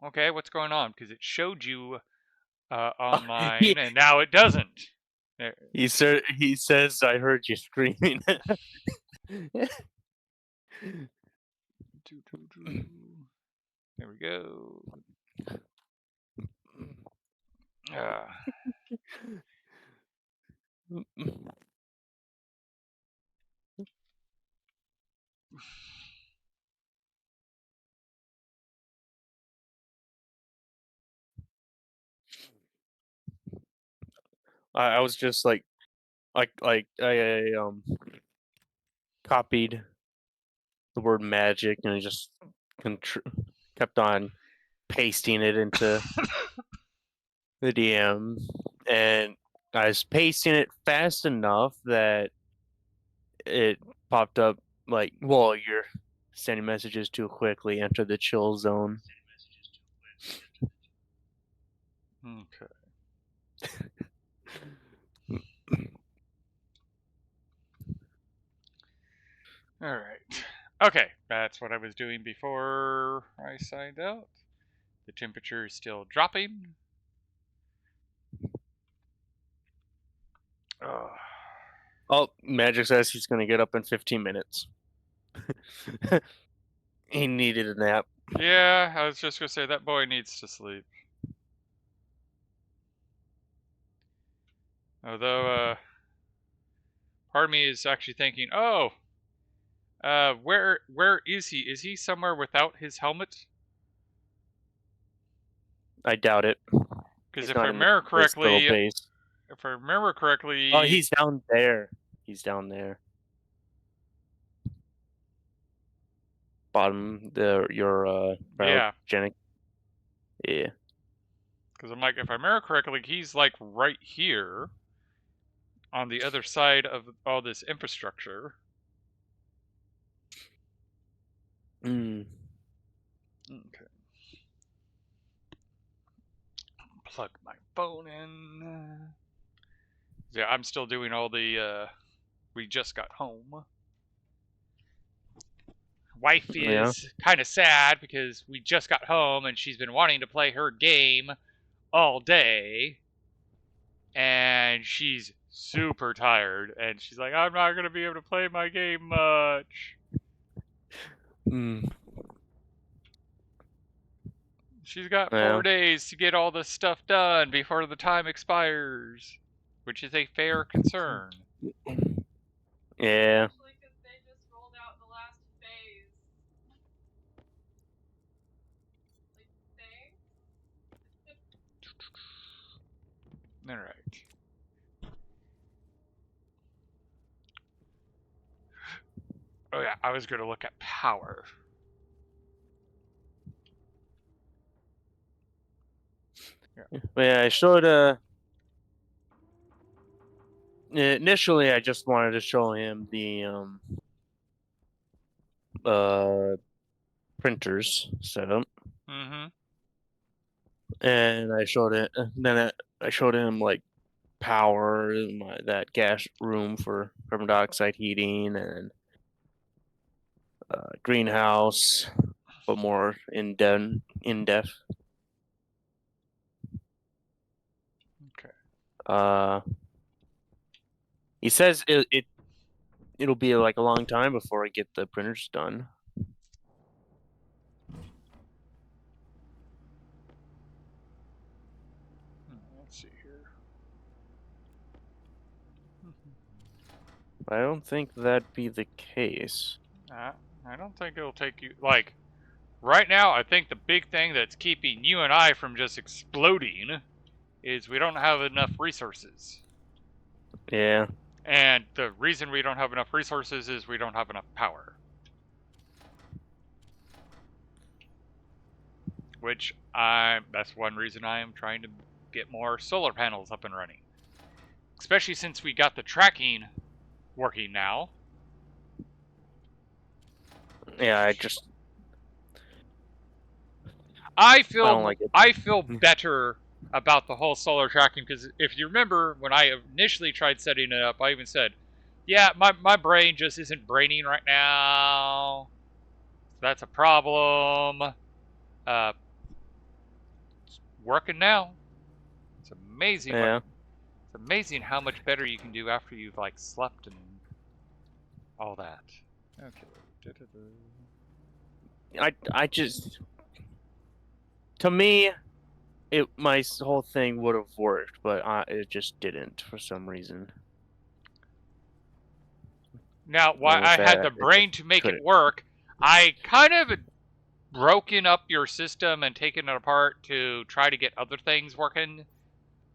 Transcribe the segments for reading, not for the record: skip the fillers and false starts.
Okay, what's going on? Because it showed you on he mine, and now it doesn't. There, he says I heard you screaming. there we go. Uh, I was just like I copied the word magic and I just kept on pasting it into the DM, and I was pasting it fast enough that it popped up like, "Well, you're sending messages too quickly. Enter the chill zone." okay. All right. Okay, that's what I was doing before I signed out. The temperature is still dropping. Uh, Oh, Magic says he's gonna get up in 15 minutes. He needed a nap. yeah, I was just gonna say that boy needs to sleep. Although, part of me is actually thinking, oh, where is he? Is he somewhere without his helmet? I doubt it. Because He's if I not in remember this little correctly, base. Oh, he's down there. He's down there. Bottom the your yeah. cryogenic. Yeah. Because I'm like, if I remember correctly, he's like right here on the other side of all this infrastructure. Mm. Okay. Plug my phone in. Yeah, I'm still doing all the. We just got home. Wife Yeah. is kind of sad because we just got home and she's been wanting to play her game all day, and she's super tired, and she's like, I'm not gonna be able to play my game much. Mm. She's got Yeah. 4 days to get all this stuff done before the time expires, which is a fair concern. Yeah. Especially because they just rolled out the last phase. Like, thanks. All right. Oh yeah, I was gonna look at power. Yeah. But yeah, I showed initially I just wanted to show him the uh printers setup, Mm-hmm. and I showed it. Then I showed him like power, that gas room for carbon dioxide heating, and greenhouse, but more in depth. Okay. Uh, he says it'll be like a long time before I get the printers done. Let's see here. I don't think that'd be the case. I don't think it'll take you like right now. I think the big thing that's keeping you and I from just exploding is we don't have enough resources. Yeah. And the reason we don't have enough resources is we don't have enough power. Which that's one reason I am trying to get more solar panels up and running. Especially since we got the tracking working now. Yeah, I I don't feel like it. I feel better about the whole solar tracking because if you remember when I initially tried setting it up, I even said, yeah, my brain just isn't braining right now. that's a problem. It's working now. It's amazing Yeah. it's amazing how much better you can do after you've like slept and all that. Okay. I just, to me, my whole thing would have worked, but it just didn't for some reason. Now, why And with I had that, the it just brain to make it couldn't. work, I kind of broken up your system and taken it apart to try to get other things working.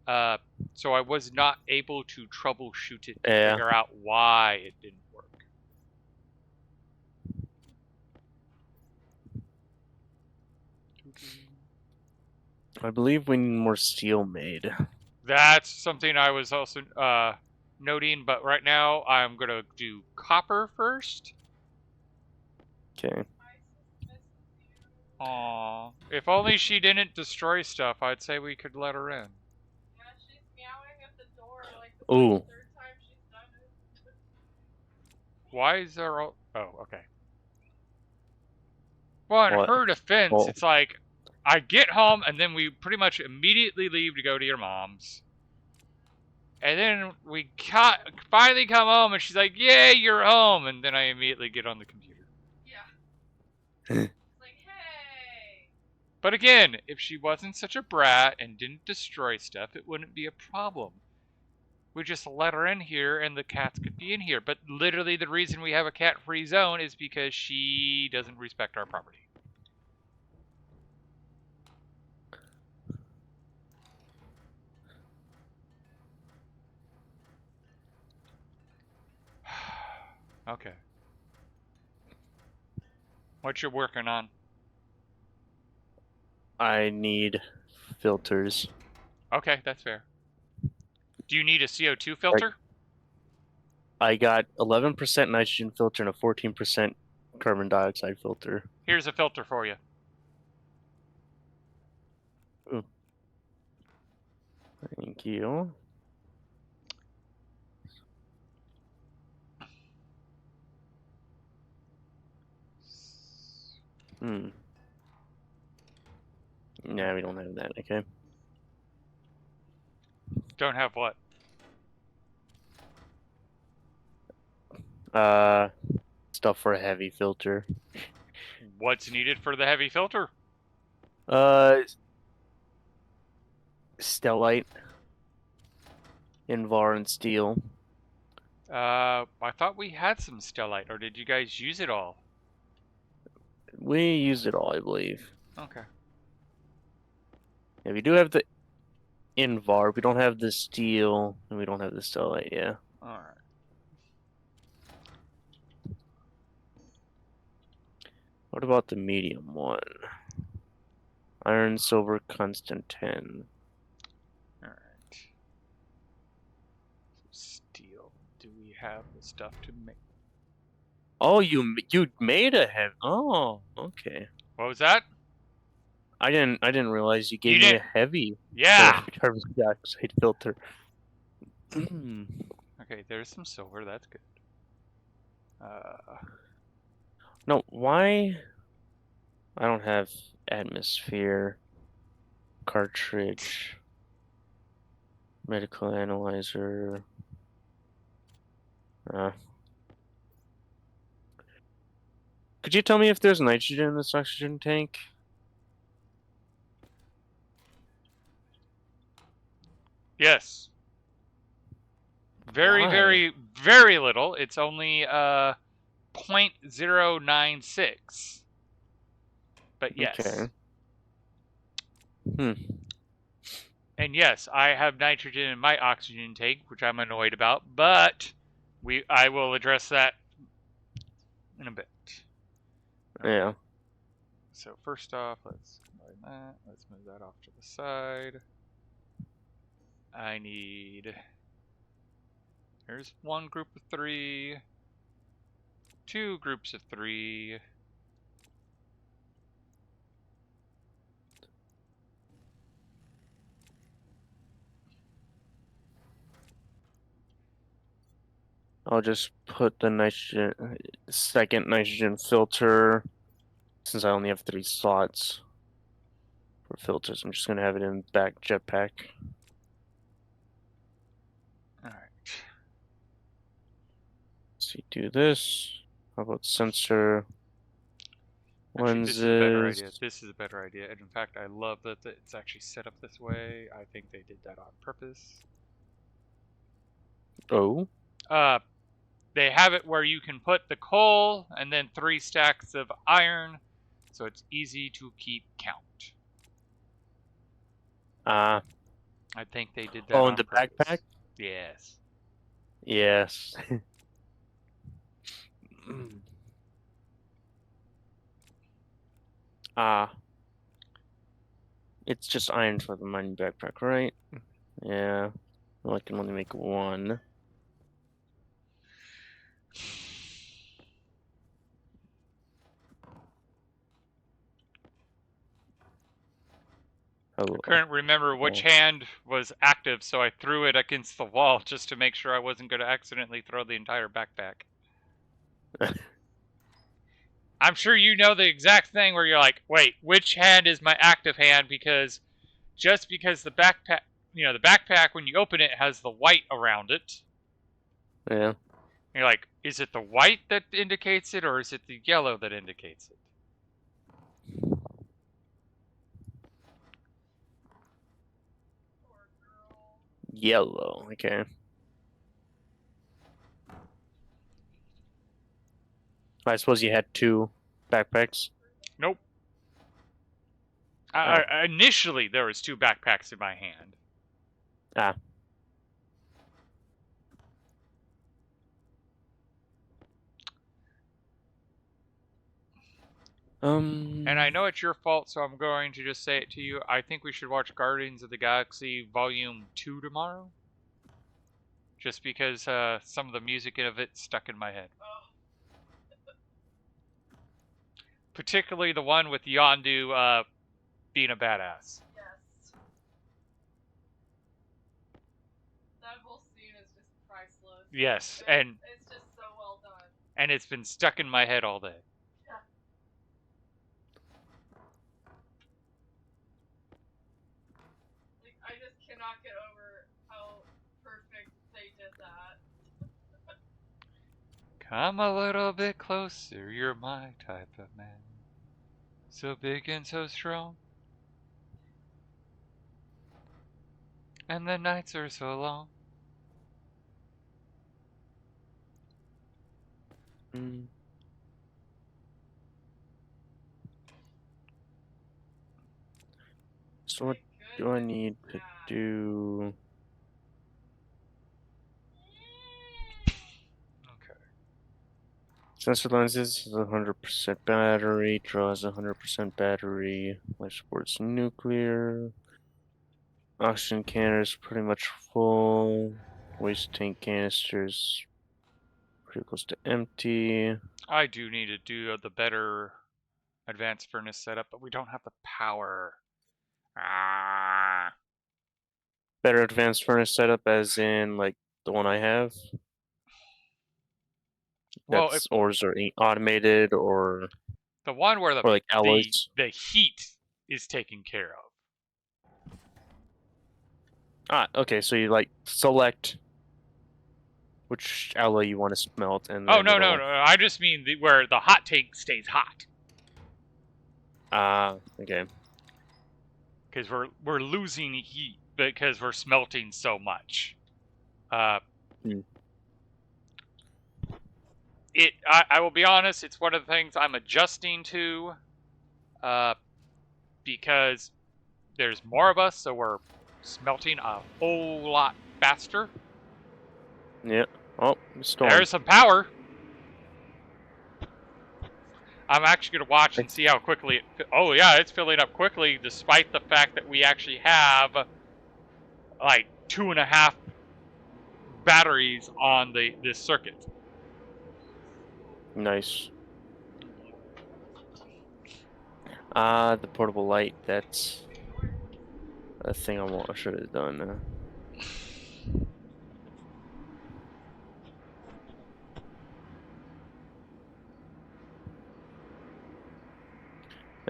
So I was not able to troubleshoot it to Yeah. figure out why it didn't work. I believe we need more steel made. That's something I was also noting, but right now I'm gonna do copper first. Okay. My sis misses you. Aww. If only she didn't destroy stuff, I'd say we could let her in. Yeah, she's meowing at the door like this Ooh. is the third time she's done it. Why is there all... Oh, okay. Well, in What? her defense, Well, it's like, I get home and then we pretty much immediately leave to go to your mom's. And then we finally come home and she's like, yay, you're home. And then I immediately get on the computer. Yeah. It's like, hey. But again, if she wasn't such a brat and didn't destroy stuff, it wouldn't be a problem. We just let her in here and the cats could be in here. But literally the reason we have a cat-free zone is because she doesn't respect our property. Okay. What you working on? I need filters. Okay, that's fair. Do you need a CO2 filter? I got 11% nitrogen filter and a 14% carbon dioxide filter. Here's a filter for you. Thank you. Hmm. Nah, we don't have that. Okay. Don't have what? Stuff for a heavy filter. What's needed for the heavy filter? Stellite, Invar, and steel. I thought we had some stellite, or did you guys use it all? We used it all, I believe. Okay. Yeah, we do have the Invar. We don't have the steel, and we don't have the stellite. Yeah. Alright. What about the medium one? Iron, silver, constant 10. Alright. Steel. Do we have the stuff to make? Oh, you made a heavy. Oh, okay. What was that? I didn't realize you gave You me a didn't- heavy Yeah! carbon dioxide filter. Hmm. Okay, there's some silver, that's good. No, why? I don't have atmosphere, cartridge, medical analyzer. Could you tell me if there's nitrogen in this oxygen tank? Yes. Very, Why? very, very little. It's only 0.096. But yes. Okay. Hmm. And yes, I have nitrogen in my oxygen tank, which I'm annoyed about, but I will address that in a bit. Yeah. So first off, let's combine that. Let's move that off to the side. I need... There's one group of 3. 2 groups of 3. I'll just put the second nitrogen filter since I only have 3 slots for filters, I'm just gonna have it in back jetpack. All right. See, do this. How about sensor Actually, this is a better lenses? idea. This is a better idea. And in fact, I love that it's actually set up this way. I think they did that on purpose. Oh, They have it where you can put the coal and then 3 stacks of iron, so it's easy to keep count. I think they did that oh, in on the purpose. backpack? Yes. Yes. Ah, it's just iron for the mining backpack, right? Yeah. Well, I can only make 1. I couldn't remember which hand was active, so I threw it against the wall just to make sure I wasn't going to accidentally throw the entire backpack. I'm sure you know the exact thing where you're like, wait, which hand is my active hand? Because just because the backpack, the backpack, when you open it, has the white around it. Yeah. You're like, is it the white that indicates it, or is it the yellow that indicates it? Poor girl. Yellow. Okay. I suppose you had 2 backpacks. Nope. Oh. Initially, there was 2 backpacks in my hand. Ah. And I know it's your fault, so I'm going to just say it to you. I think we should watch Guardians of the Galaxy Volume 2 tomorrow. Just because some of the music of it stuck in my head. Oh, Particularly the one with Yondu being a badass. yes. That whole scene is just priceless. Yes, and it's just so well done. and it's been stuck in my head all day. Yeah. Like, I just cannot get over how perfect they did that. Come a little bit closer, you're my type of man. So big and so strong. And the nights are so long. So what Thank do I goodness need it's to mad. do? Okay. Sensor lenses is 100% battery, draws 100% battery, life support's nuclear. Oxygen canner is pretty much full. Waste tank canisters pretty close to empty. I do need to do the better advanced furnace setup, but we don't have the power. Ah. Better advanced furnace setup, as in like the one I have. Well, That's ores are automated or the one where like alloys. the heat is taken care of. Ah, okay. So you like select which alloy you want to smelt, and Oh then no, it'll. I just mean where the hot tank stays hot. Ah, okay. Because we're losing heat because we're smelting so much. Hmm. I will be honest, it's one of the things I'm adjusting to, because there's more of us, so we're smelting a whole lot faster. Yeah. Oh, storm. There's some power. I'm actually going to watch and see how quickly it... Oh, yeah, it's filling up quickly, despite the fact that we actually have, like, 2.5 batteries on this circuit. Nice. The portable light. That's a thing I should have done.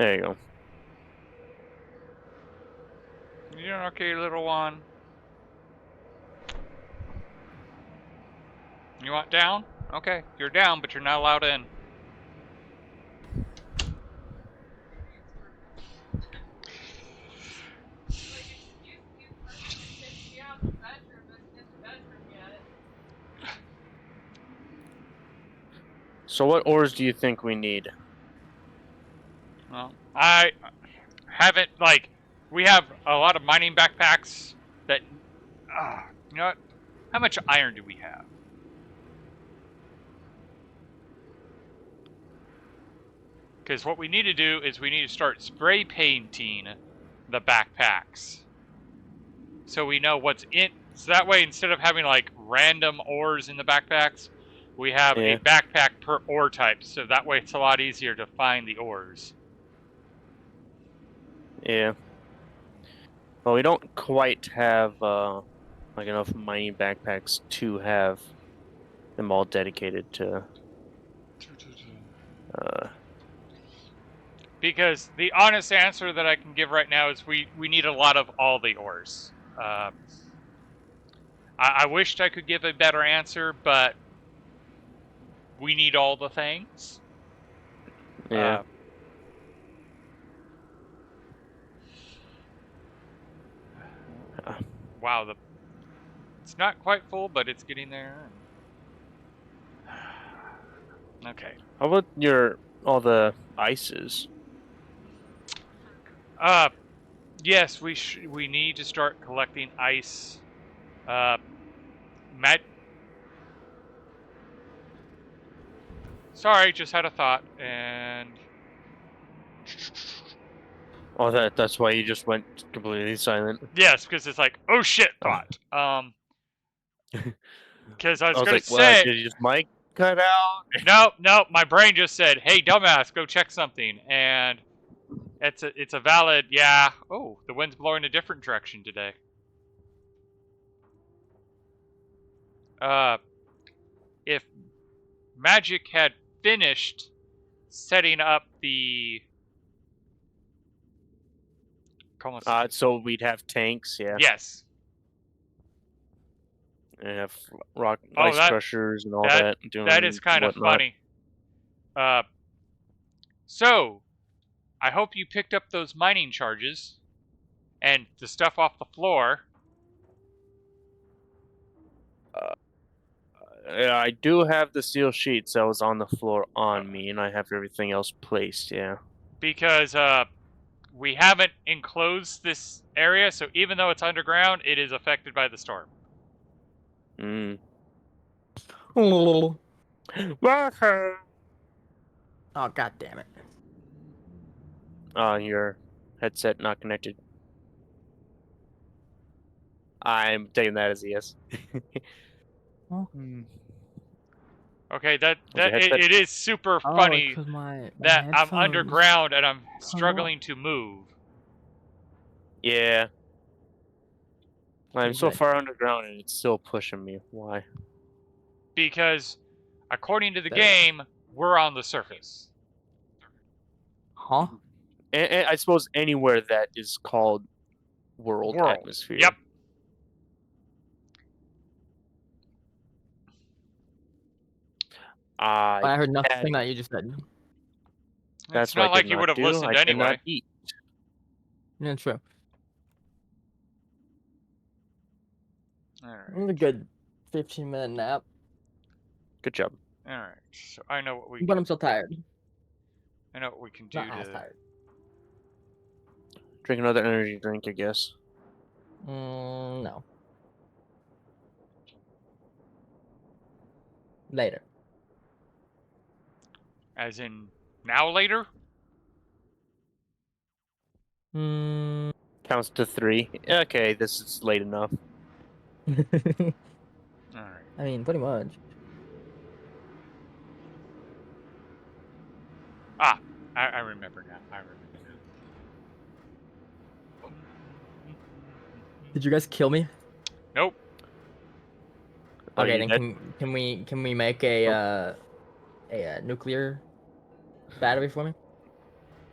There you go. You doing okay, little one? You want down? Okay, you're down, but you're not allowed in. Like, excuse me, let's just get me out of the bedroom and in the bedroom yet. So what ores do you think we need? Well, I haven't, like, we have a lot of mining backpacks that, you know what? How much iron do we have? Because what we need to do is we need to start spray painting the backpacks. So we know what's in, so that way instead of having like random ores in the backpacks, we have Yeah. a backpack per ore type. So that way it's a lot easier to find the ores. Yeah. Well, we don't quite have like enough mining backpacks to have them all dedicated to Because the honest answer that I can give right now is we need a lot of all the ores. I wished I could give a better answer, but we need all the things. yeah. Wow, it's not quite full, but it's getting there. Okay. How about all the ices? Yes, we need to start collecting ice. Matt. Sorry, just had a thought, and Oh, that's why you just went completely silent. yes, because it's like, oh shit, thought. Because I was gonna like, well, say, did you just mic cut out? no, my brain just said, hey, dumbass, go check something, and it's a valid, yeah. Oh, the wind's blowing a different direction today. If Magic had finished setting up the So we'd have tanks, yeah, yes. and have rock Oh, ice crushers and all that that doing that is kind of whatnot. funny. So I hope you picked up those mining charges and the stuff off the floor. I do have the steel sheets that was on the floor on me, and I have everything else placed. Yeah. Because we haven't enclosed this area, so even though it's underground, it is affected by the storm. Mm. Oh, god damn it. Your headset not connected. I'm taking that as a yes. Okay, Was your headset? it is super Oh, funny because my that I'm headphones underground and I'm turned off. struggling to move. Yeah. I'm so Okay. far underground and it's still pushing me. Why? Because according to the There we go. game, we're on the surface. Huh? And I suppose anywhere that is called world atmosphere. Yep. I heard nothing Patty. that you just said. That's It's what I not like did you not would have do. listened I anyway. cannot eat. Yeah, true. All It was right. a good 15-minute nap. Good job. All right. So I know what we. But I'm still tired. I know what we can do Not as to. tired. Drink another energy drink, I guess. No. Later. As in now later? Counts to 3. Okay, this is late enough. All right. I mean, pretty much. I remember now. I remember now. Did you guys kill me? Nope. Are Okay, you then dead? can we make a nuclear battery for me?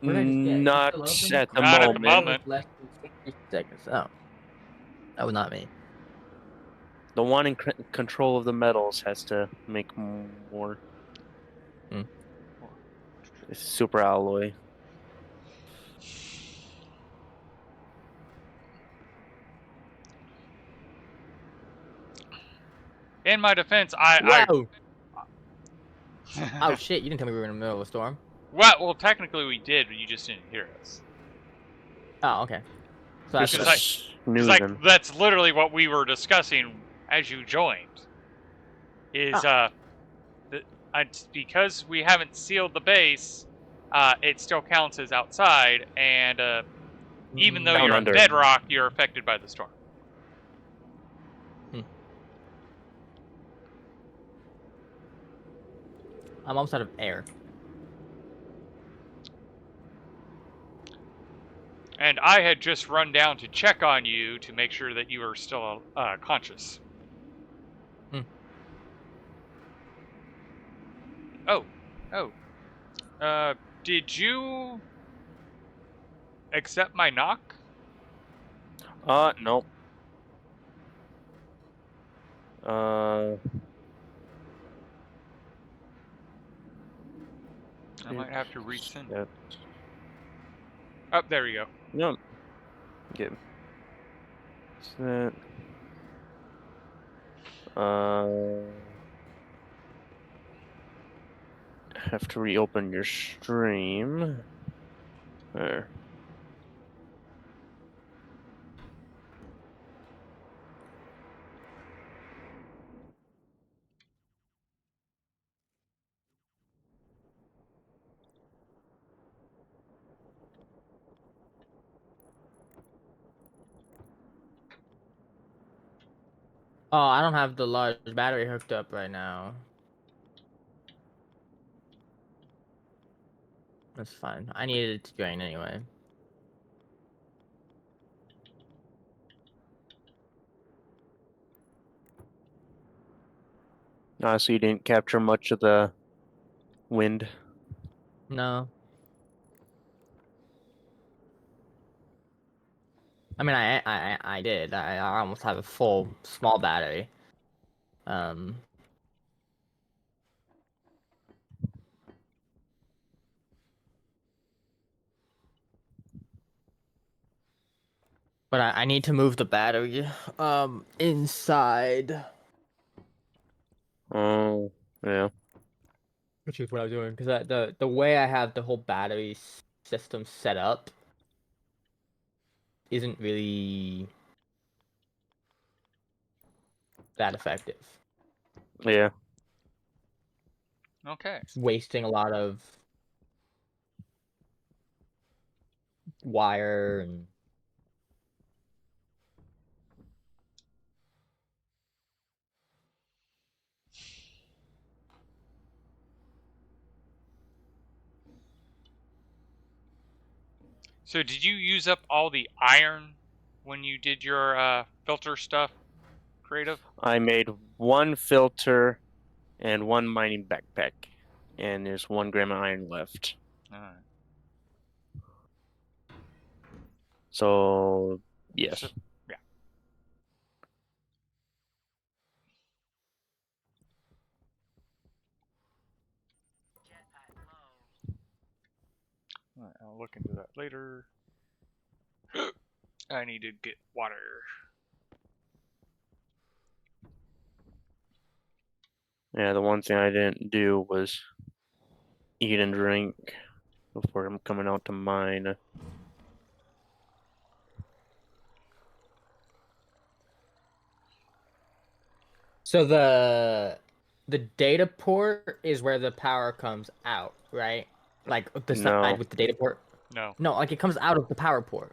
What did I just get? Not Is it still at open? the Not at the moment. moment. Less than 60 seconds. Oh. That was not me. The one in control of the metals has to make more. Hmm. It's super alloy. In my defense, Whoa! I Oh shit, you didn't tell me we were in the middle of a storm. well, technically we did, but you just didn't hear us. Oh, okay. So that's Just good. Because like snoozing. that's literally what we were discussing as you joined. Is because we haven't sealed the base, it still counts as outside, and even though Down you're on under. bedrock, you're affected by the storm. I'm almost out of air. And I had just run down to check on you to make sure that you were still conscious. Oh. Did you accept my knock? Nope. I might have to resend it. Yeah. Oh, there we go. No. Get that. Have to reopen your stream. There. Oh, I don't have the large battery hooked up right now. That's fine. I needed it to drain anyway. So you didn't capture much of the wind. No. I mean, I did. I almost have a full small battery. But I need to move the battery inside. Oh, yeah. Which is what I'm doing, because the way I have the whole battery system set up isn't really that effective. Yeah. Okay. It's wasting a lot of wire and So did you use up all the iron when you did your filter stuff, creative? I made one filter and one mining backpack. And there's 1 gram of iron left. Alright. So, yes. So, yeah. Alright, I'll look into that later. I need to get water. Yeah, the one thing I didn't do was eat and drink before I'm coming out to mine. so the data port is where the power comes out, right? Like the No. side with the data port. No. No, like it comes out of the power port.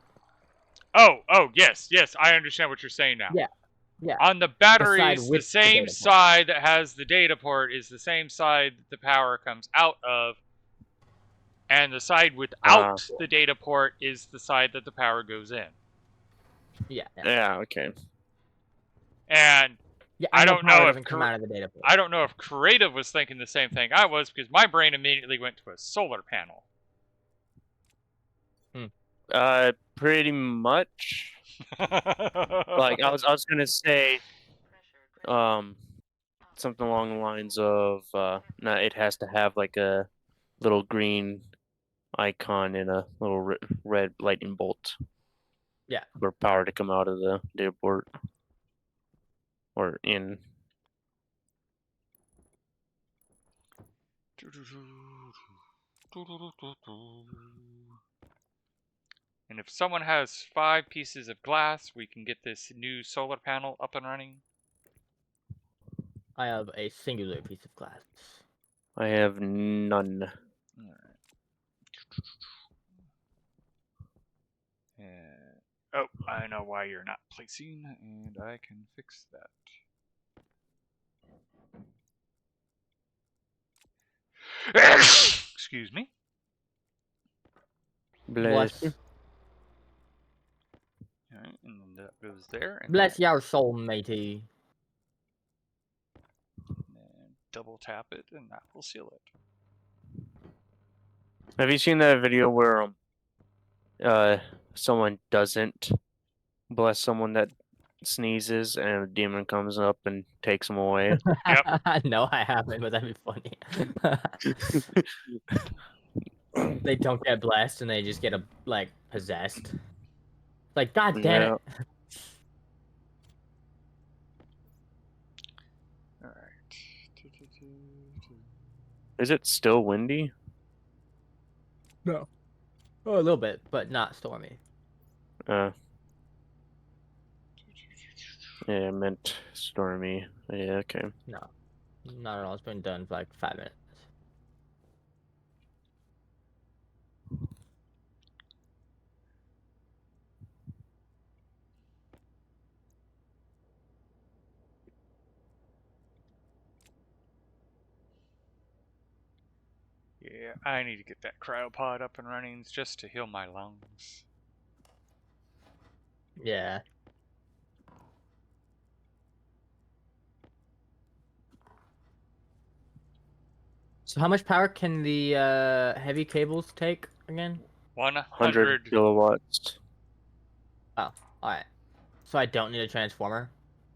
Oh, yes, I understand what you're saying now. Yeah. Yeah. On the batteries, the with the same data port. side that has the data port is the same side that the power comes out of. And the side without the data port is the side that the power goes in. Yeah. Yeah, okay. And Yeah, I know don't power know doesn't if come out of the data port. I don't know if creative was thinking the same thing I was, because my brain immediately went to a solar panel. Pretty much. Like I was gonna say, something along the lines of, no, it has to have like a little green icon and a little red lightning bolt. Yeah. For power to come out of the data port or in. And if someone has 5 pieces of glass, we can get this new solar panel up and running. I have a singular piece of glass. I have none. Alright. And, oh, I know why you're not placing, and I can fix that. Excuse me. Bless. Alright, and then that goes there. And Bless then, your soul, matey. and double tap it, and that will seal it. Have you seen that video where someone doesn't bless someone that sneezes and a demon comes up and takes them away? Yep. No, I haven't, but that'd be funny. They don't get blessed and they just get like possessed. Like, god damn it. Yeah. Alright. Is it still windy? No. Oh, a little bit, but not stormy. Yeah, I meant stormy. Yeah, okay. No. Not at all. It's been done for like 5 minutes. Yeah, I need to get that cryopod up and running just to heal my lungs. Yeah. So how much power can the heavy cables take again? 100 100. kilowatts. Oh, alright. So I don't need a transformer?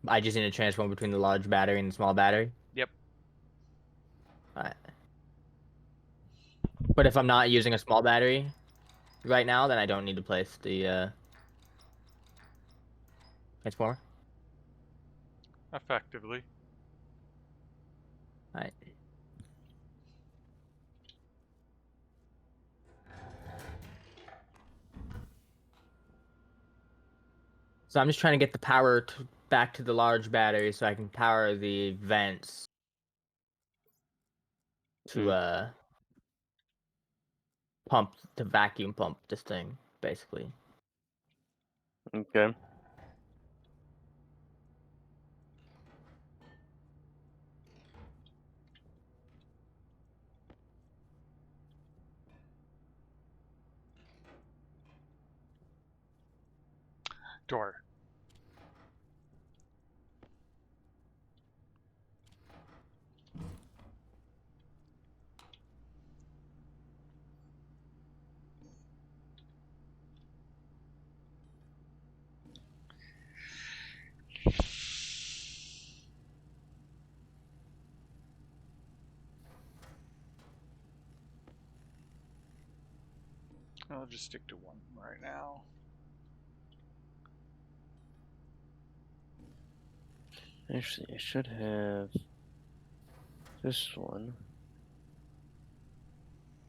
I just need a transformer between the large battery and the small battery? Yep. Alright. But if I'm not using a small battery right now, then I don't need to place the transformer? Effectively. Alright. So I'm just trying to get the power back to the large battery so I can power the vents to vacuum pump this thing, basically. Okay. Door. I'll just stick to one right now. Actually, I should have this one.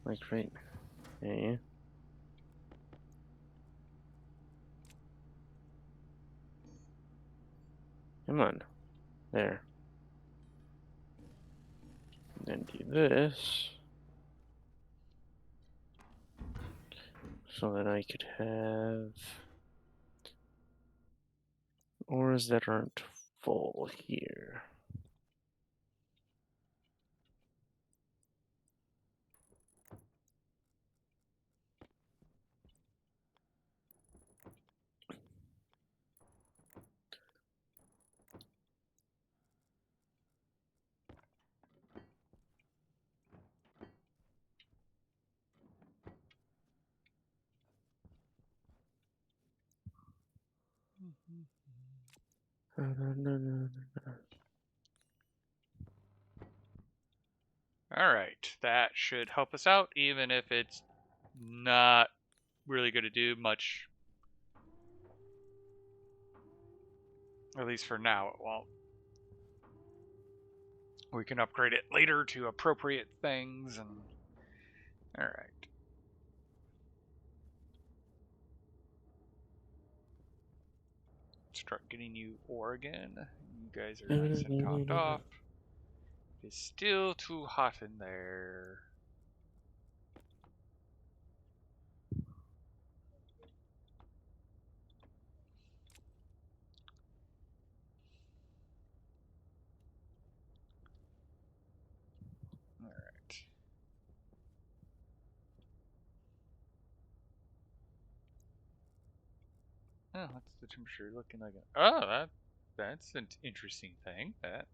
Like right. Okay. Come on. There. And then do this. So that I could have ores that aren't full here. All right, that should help us out, even if it's not really going to do much. At least for now, it won't. We can upgrade it later to appropriate things, and all right. Start getting you ore again. You guys are nice and topped off. It's still too hot in there. All right. Oh, what's the temperature looking like? Oh, that's an interesting thing. That.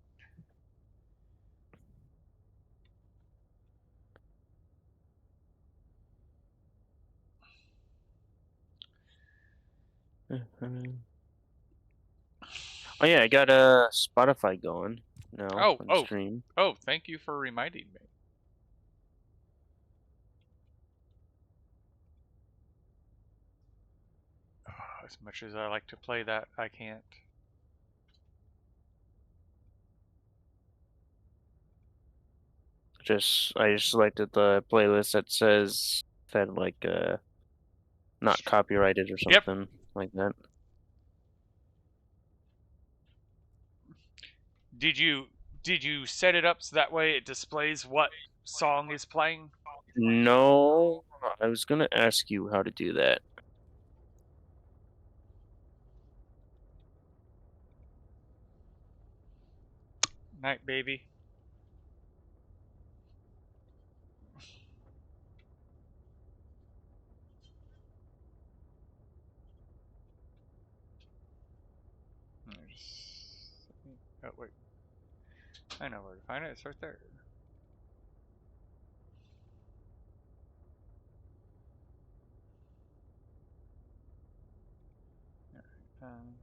Oh yeah, I got a Spotify going now on Oh, stream. oh! Thank you for reminding me. Oh, as much as I like to play that, I can't. I just selected the playlist that says not copyrighted or Yep. something like that. Did you set it up so that way it displays what song is playing? No, I was gonna ask you how to do that. Night, baby. Oh wait, I know where to find it. It's right there. Um,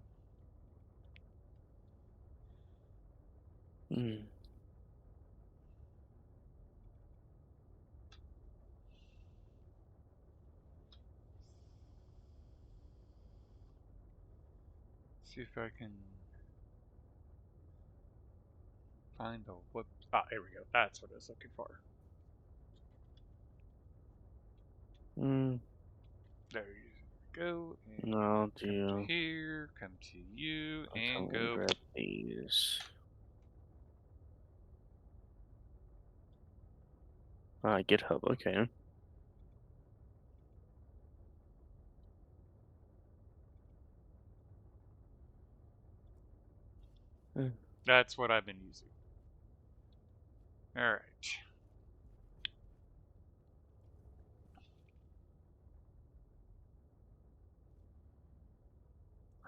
Hmm. see if I can find the whoop. Ah, here we go. That's what I was looking for. Hmm. There you go. And No, I'll come to do. here, come to you, I'll and come and go. grab these. GitHub. Okay. That's what I've been using. All right.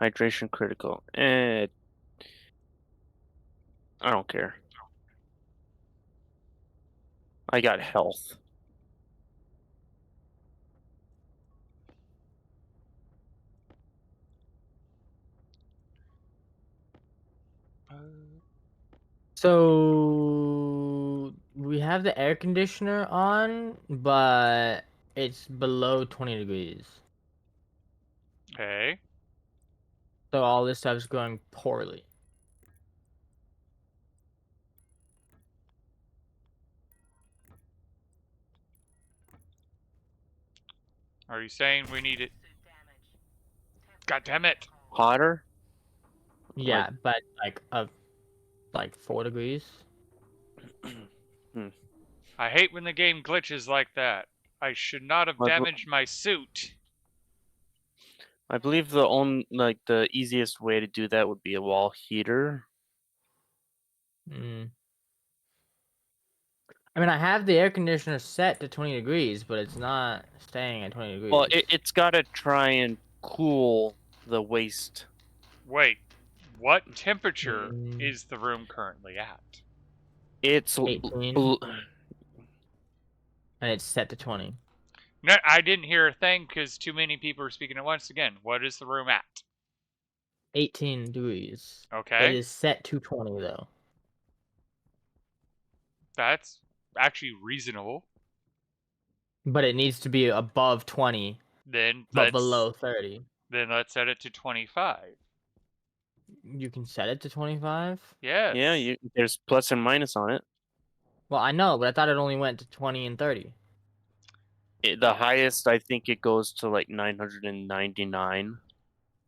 Hydration critical. I don't care. I got health. So we have the air conditioner on, but it's below 20 degrees. Okay. So all this stuff's going poorly. Are you saying we need it? God damn it! Hotter? Yeah, but like 4 degrees. I hate when the game glitches like that. I should not have I bel- damaged my suit. I believe the easiest way to do that would be a wall heater. Mm. I mean, I have the air conditioner set to 20 degrees, but it's not staying at 20 degrees. Well, it's got to try and cool the waste. Wait, what temperature Mm. is the room currently at? It's 18, and it's set to 20. No, I didn't hear a thing because too many people are speaking at once. Again, what is the room at? 18 degrees. It Okay, is set to 20 though. that's actually reasonable. But it needs to be above 20, Then but let's below 30. set it to 25. You can set it to 25? Yes. Yeah, there's plus and minus on it. Well, I know, but I thought it only went to 20 and 30. The highest, I think it goes to like 999,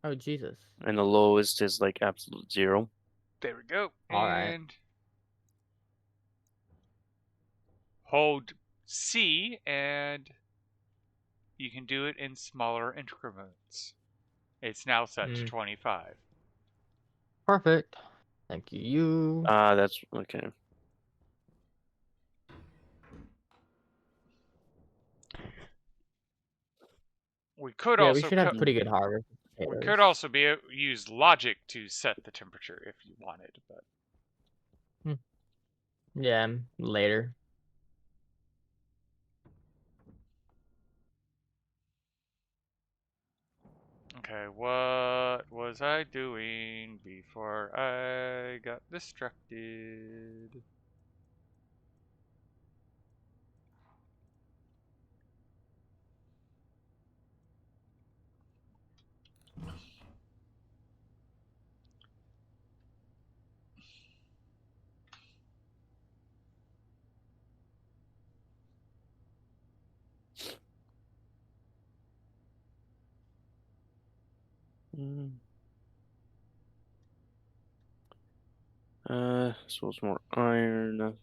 Oh, Jesus. and the lowest is like absolute 0. There we go. All right. And hold C, and you can do it in smaller increments. It's now set to 25. Perfect. Thank you. That's okay. We could Yeah, we also should have pretty good harvest. we potatoes. could also use logic to set the temperature if you wanted, but Yeah, later. okay, what was I doing before I got distracted? Suppose more iron.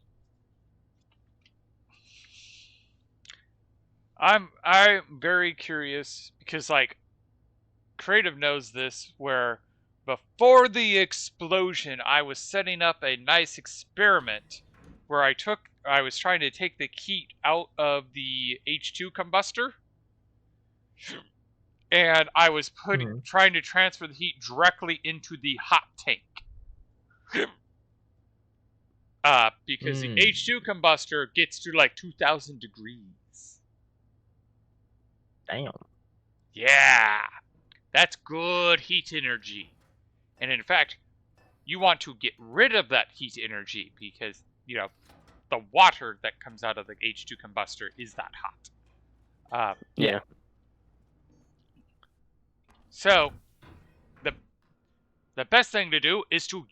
I'm very curious because like Creative knows this where before the explosion I was setting up a nice experiment where I was trying to take the heat out of the H2 combustor and I was trying to transfer the heat directly into the hot tank. Because the H2 combustor gets to like 2000 degrees. Damn. Yeah, that's good heat energy. And in fact, you want to get rid of that heat energy because, you know, the water that comes out of the H2 combustor is that hot. Yeah. So, the best thing to do is to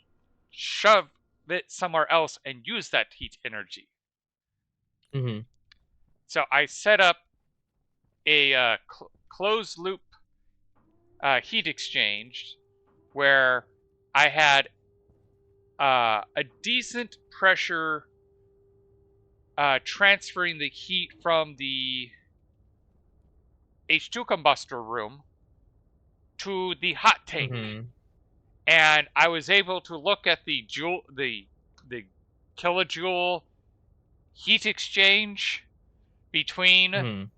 shove it somewhere else and use that heat energy. So I set up a closed loop heat exchange where I had a decent pressure transferring the heat from the H2 combustor room to the hot tank. And I was able to look at the kilojoule heat exchange between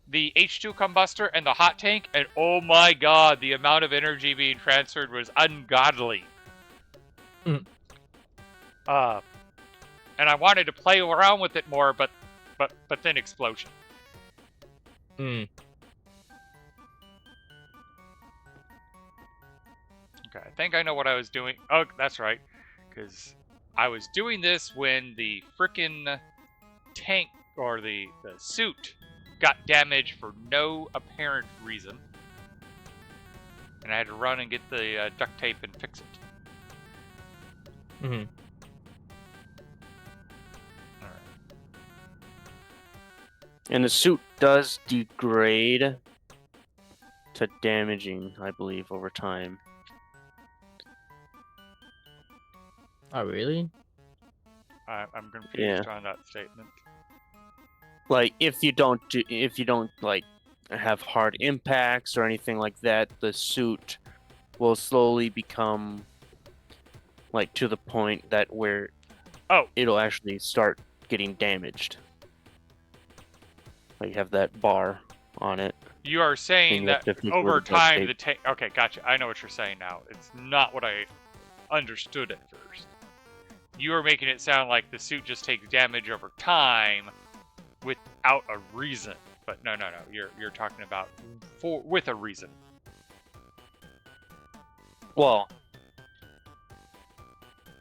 the H2 combustor and the hot tank, and oh my god, the amount of energy being transferred was ungodly. And I wanted to play around with it more, but then explosion. Okay, I think I know what I was doing. Oh, that's right, because I was doing this when the frickin' tank or the suit got damaged for no apparent reason, and I had to run and get the duct tape and fix it. Alright. And the suit does degrade to damaging, I believe, over time. Oh, really? I'm confused on that statement. Like if you don't like have hard impacts or anything like that, the suit will slowly become like to the point that where it'll actually start getting damaged. Like you have that bar on it. You are saying that over time the tank... Okay, gotcha. I know what you're saying now. It's not what I understood at first. You are making it sound like the suit just takes damage over time without a reason. But no. You're talking about with a reason. well,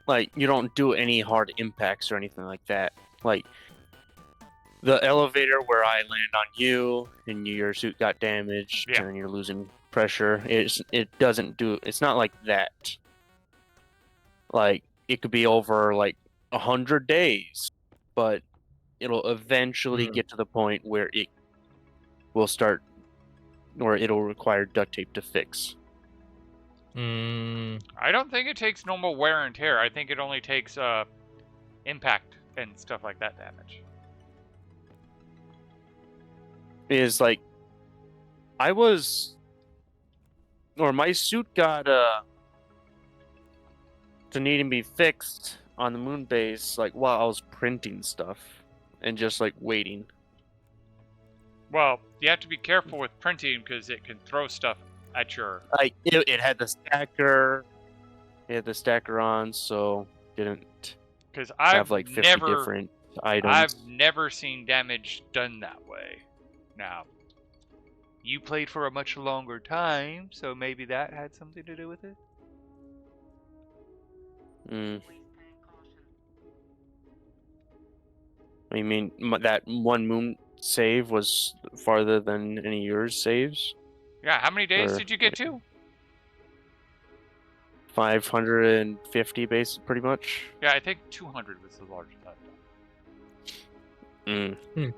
like you don't do any hard impacts or anything like that. Like the elevator where I land on you and your suit got damaged Yeah. and you're losing pressure. It doesn't do. It's not like that. Like it could be over like 100 days, but it'll eventually Hmm. get to the point where it will start, or it'll require duct tape to fix. Mm, I don't think it takes normal wear and tear. I think it only takes impact and stuff like that damage. Is like I was, or my suit got to needing to be fixed on the moon base, like while I was printing stuff and just like waiting. Well, you have to be careful with printing because it can throw stuff at your. Like it had the stacker, it had the stacker on, so didn't Because have like 50 different items. I've never seen damage done that way. Now, you played for a much longer time, so maybe that had something to do with it. Mm. I mean, that one moon save was farther than any of yours saves. Yeah, how many days Or- did you get to? 550 base, pretty much. Yeah, I think 200 was the largest I've done. Mm.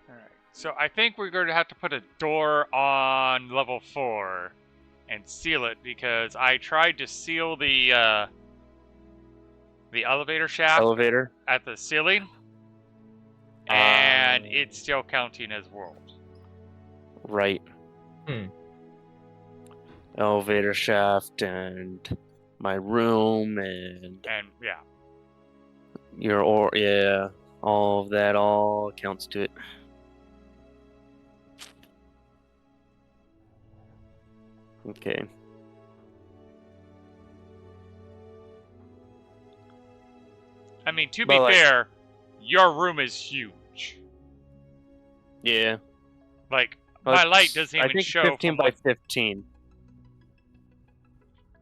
Alright, so I think we're going to have to put a door on level 4 and seal it because I tried to seal the elevator shaft Elevator. at the ceiling, and it's still counting as world. Right. Hmm. Elevator shaft and my room and And yeah, your all of that all counts to it. Okay. I mean, to But, be like- fair, your room is huge. Yeah. Like, my light It's- doesn't I even think show 15 from by what... 15.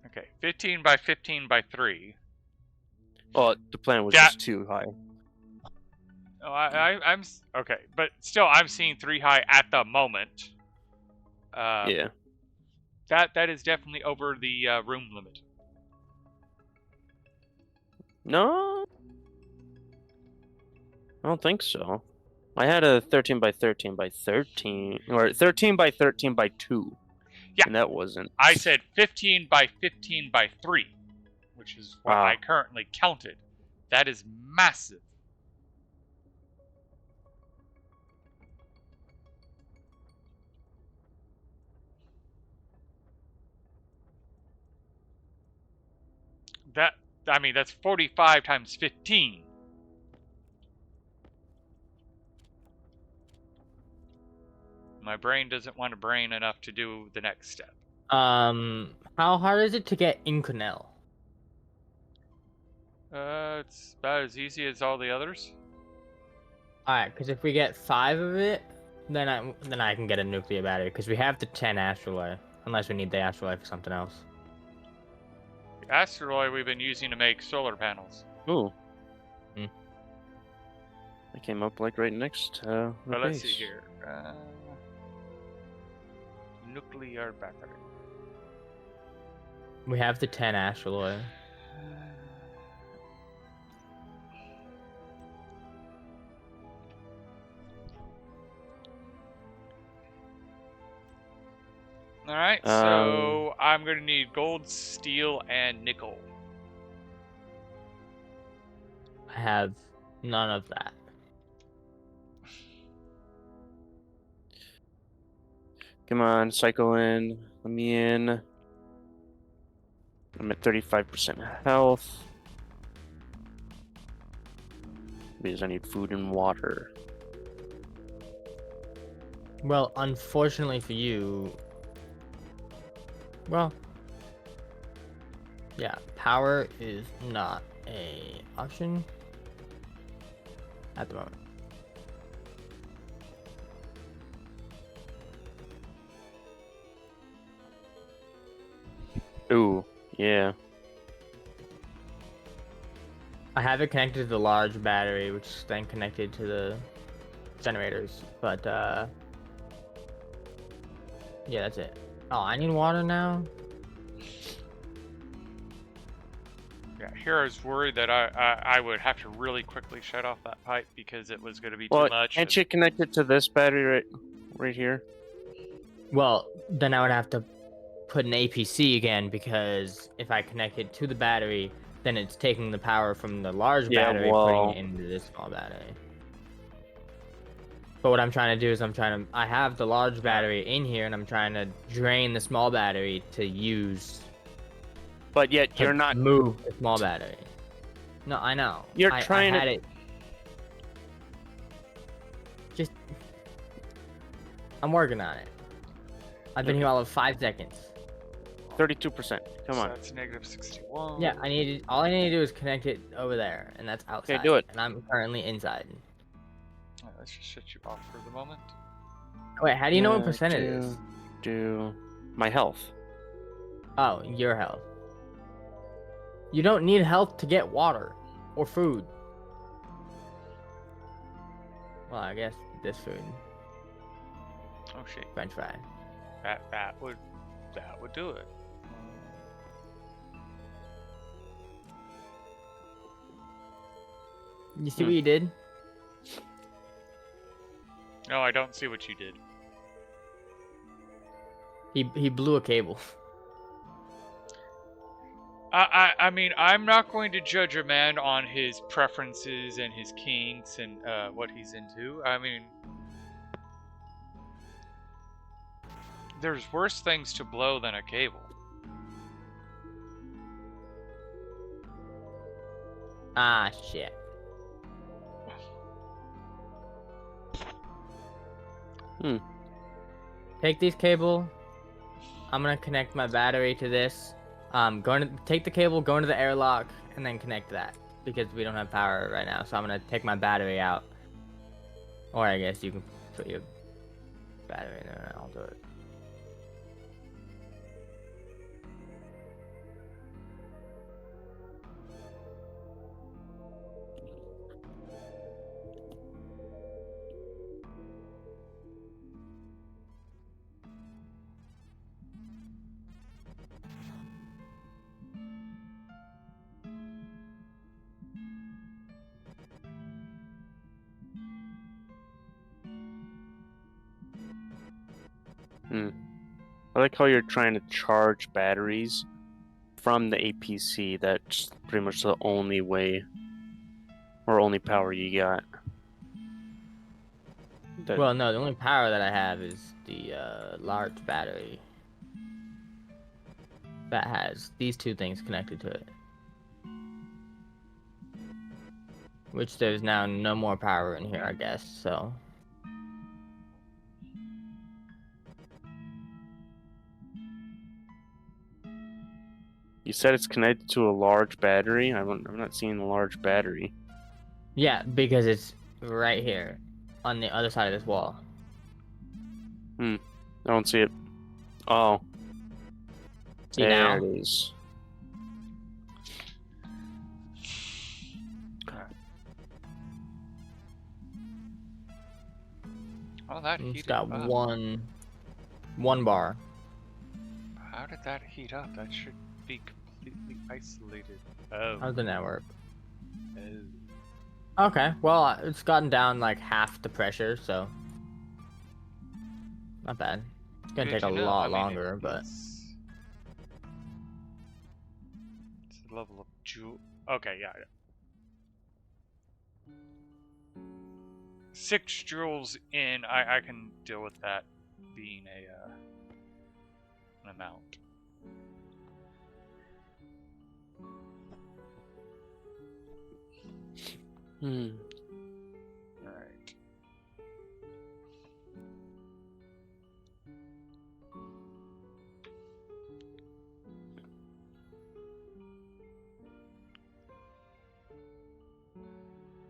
Okay, 15 by 15 by 3. Well, the plan was That- just too high. Oh, I'm... Okay, but still, I'm seeing 3 high at the moment. Yeah. That is definitely over the room limit. No, I don't think so. I had a 13 by 13 by 13, or 13 by 13 by 2. Yeah. And that wasn't. I said 15 by 15 by 3, which is what Wow. I currently counted. That is massive. I mean, that's 45 times 15. My brain doesn't want to brain enough to do the next step. How hard is it to get Inconel? It's about as easy as all the others. Alright, because if we get 5 of it, then I can get a nuclear battery, because we have the 10 astraloy, unless we need the astraloy for something else. The asteroid we've been using to make solar panels. Ooh. Hmm. I came up like right next the But let's see base. here. Nuclear battery. We have the 10 astraloy. Alright, so I'm going to need gold, steel, and nickel. I have none of that. Come on, cycle in. Let me in. I'm at 35% health. Because I need food and water. Well, unfortunately for you... Well... Yeah, power is not a option at the moment. Ooh, yeah. I have it connected to the large battery, which is then connected to the generators. But yeah, that's it. Oh, I need water now. Yeah, here I was worried that I would have to really quickly shut off that pipe because it was going to be Well, too much. can't you connect it to this battery right here? Well, then I would have to put an APC again, because if I connect it to the battery, then it's taking the power from the large Yeah, battery, putting well- it into this small battery. But what I'm trying to do is I have the large battery in here, and I'm trying to drain the small battery to use But yet to you're not. move the small battery. No, I know. You're I trying had to. it. Just, I'm working on it. I've been here all of 5 seconds. 32%. Come So on. that's negative 61. Yeah, all I need to do is connect it over there, and that's outside. do it. And I'm currently inside. Alright, let's just shut you off for the moment. Wait, how do you know what Yeah, percent it is? Do my health. Oh, your health. You don't need health to get water or food. Well, I guess this food, Oh shit, French fry. that would do it. You see what you did? No, I don't see what you did. He blew a cable. I mean, I'm not going to judge a man on his preferences and his kinks and what he's into. I mean, there's worse things to blow than a cable. Ah, shit. Take these cable. I'm gonna connect my battery to this. Take the cable, go into the airlock, and then connect that, because we don't have power right now. So I'm gonna take my battery out. Or I guess you can put your battery in there and I'll do it. I like how you're trying to charge batteries from the APC. That's pretty much the only way or only power you got. Well, no, the only power that I have is the large battery that has these two things connected to it. Which there's now no more power in here, I guess, so. You said it's connected to a large battery. I'm not seeing the large battery. Yeah, because it's right here on the other side of this wall. I don't see it. Oh, See there now? it is. Oh, that It's heated got up. one bar. How did that heat up? That should be completely isolated. Oh. How's the network? Oh. Okay, well, it's gotten down like half the pressure, so not bad. It's gonna Good take a to know. lot I mean, longer, but it's the level of joule. Okay, yeah. 6 joules in. I can deal with that being an amount. Alright.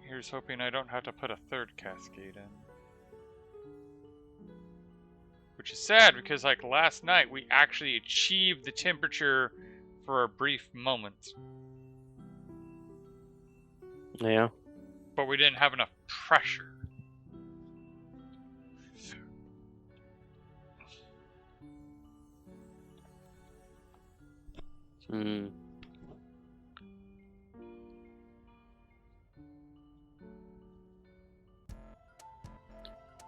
Here's hoping I don't have to put a third cascade in. Which is sad because, like, last night we actually achieved the temperature for a brief moment, Yeah. but we didn't have enough pressure. Hmm.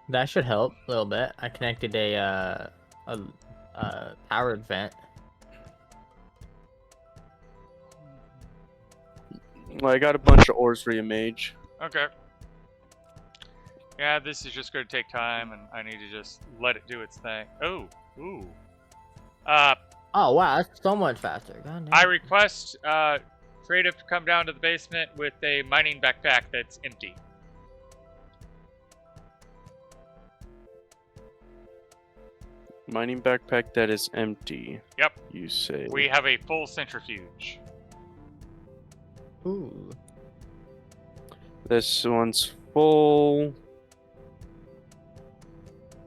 That should help a little bit. I connected a powered vent. Well, I got a bunch of ores for you, mage. Okay. Yeah, this is just going to take time, and I need to just let it do its thing. Oh, ooh. Oh wow, that's so much faster. God damn. I request Creative to come down to the basement with a mining backpack that's empty. Mining backpack that is empty. Yep. You say. We have a full centrifuge. Ooh. This one's full.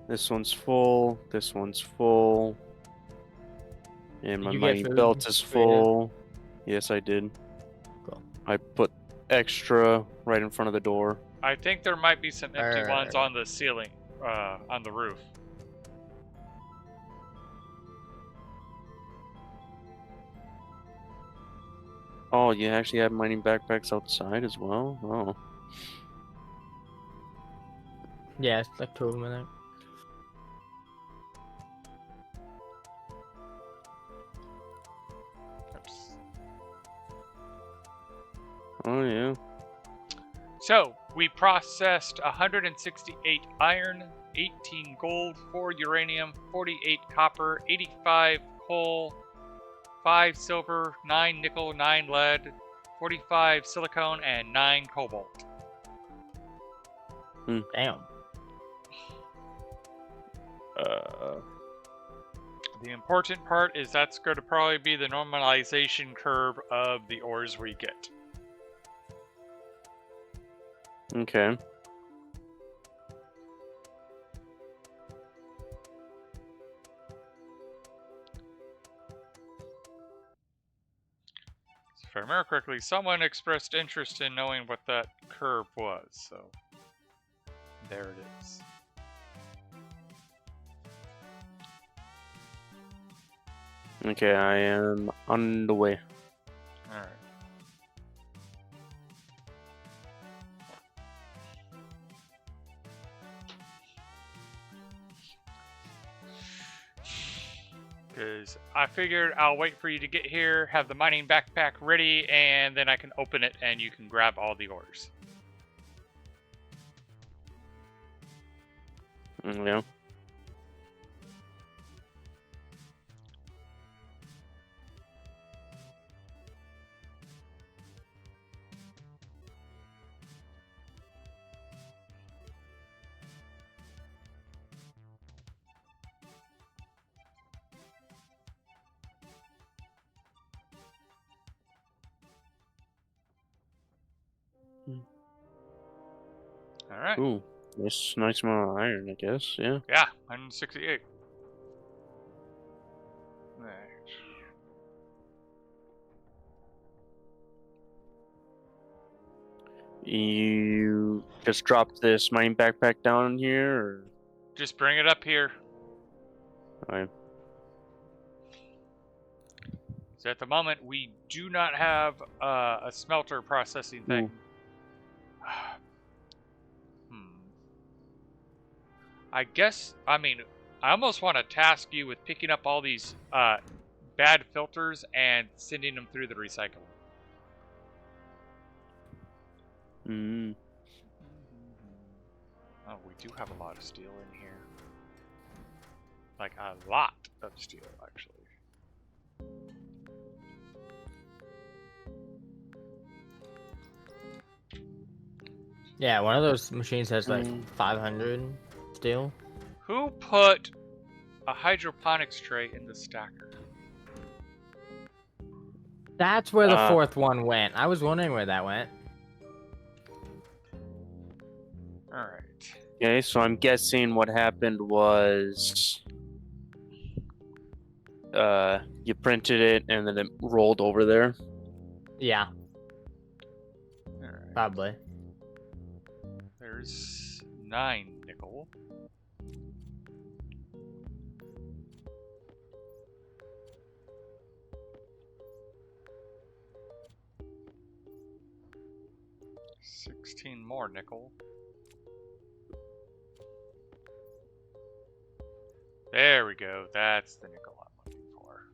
This one's full. This one's full. And Did my you get mining food, belt is Rita? full. Yes, I did. Cool. I put extra right in front of the door. I think there might be some empty ones Alright. on the ceiling, on the roof. Oh, you actually have mining backpacks outside as well? Oh. Yeah, it's like 2 of them in there. Oops. Oh, yeah. So, we processed 168 iron, 18 gold, 4 uranium, 48 copper, 85 coal, 5 silver, 9 nickel, 9 lead, 45 silicone, and 9 cobalt. Damn. The important part is that's going to probably be the normalization curve of the ores we get. Okay. If I remember correctly, someone expressed interest in knowing what that curve was, so there it is. Okay, I am on the way. Alright. Because I figured I'll wait for you to get here, have the mining backpack ready, and then I can open it and you can grab all the ores. Yeah. Alright. Ooh, nice amount of iron, I guess. Yeah. Yeah, 168. Right. You just dropped this mining backpack down here, or? Just bring it up here. Alright. So at the moment, we do not have a smelter processing thing. I guess, I mean, I almost want to task you with picking up all these bad filters and sending them through the recycle. Mm. Oh, we do have a lot of steel in here. Like, a lot of steel, actually. Yeah, one of those machines has like 500 steel. Who put a hydroponics tray in the stacker? That's where the Uh, fourth one went. I was wondering where that went. Alright. Okay, so I'm guessing what happened was You printed it and then it rolled over there. Yeah, Alright. probably. There's 9 nickel. $16 more nickel. There we go. That's the nickel I'm looking for.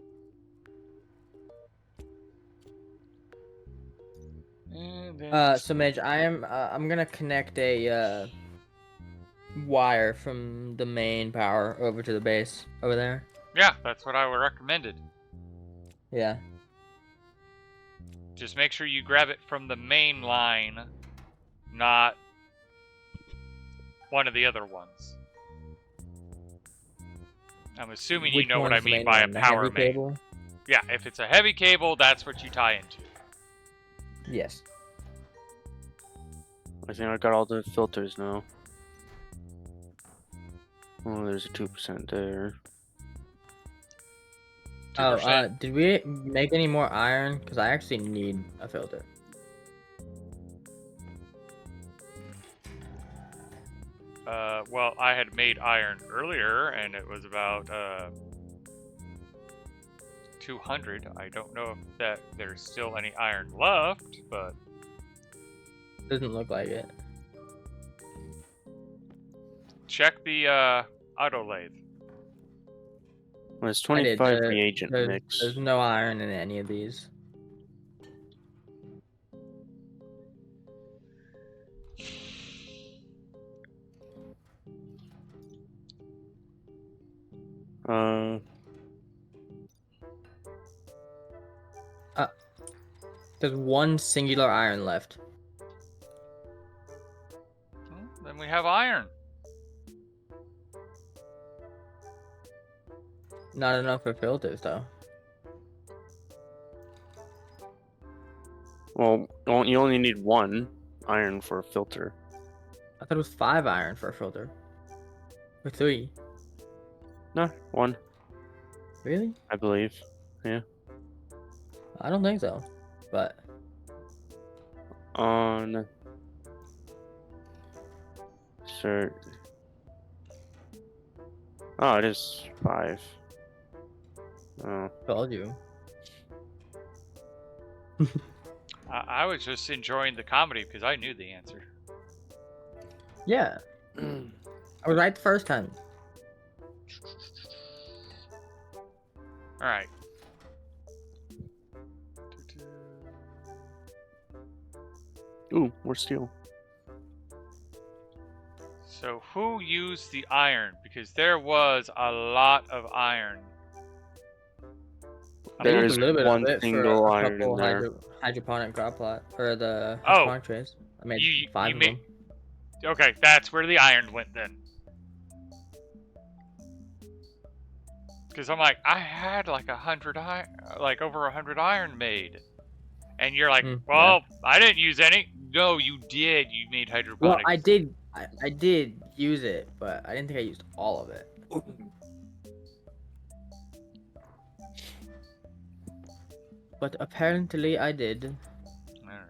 And then So Midge, I'm gonna connect a wire from the main power over to the base over there. yeah, that's what I would recommended. Yeah. Just make sure you grab it from the main line, not one of the other ones. I'm assuming you Which know what I one's the mean main by one? a The power heavy main. cable? Yeah, if it's a heavy cable, that's what you tie into. Yes. I think I got all the filters now. Oh, there's a 2% there. 2%. Did we make any more iron? Because I actually need a filter. Well, I had made iron earlier, and it was about 200. I don't know if there's still any iron left, but Doesn't look like it. check the auto lathe. Well, it's I did. 25 reagent There's mix. no iron in any of these. There's one singular iron left. Well, then we have iron. Not enough for filters though. Well, you only need 1 iron for a filter. I thought it was 5 iron for a filter. Or 3. No, 1, Really? I believe. Yeah. I don't think so. But On. Sir. Oh, it is 5. Oh. told you. I was just enjoying the comedy because I knew the answer. Yeah. I was right the first time. All right. Ooh, more steel. So who used the iron? Because there was a lot of iron. There used is a little bit one of it single for a iron couple in there. hydroponic crop plot or the Oh. hydroponic trays. I made You- 5 you of made- them. Okay, that's where the iron went then. Because I'm like, I had like 100 iron, like over 100 iron made, and you're like, well, I didn't use any. No, you did. You made Well, hydroponics. I did. I did use it, but I didn't think I used all of it. But apparently I did. All right.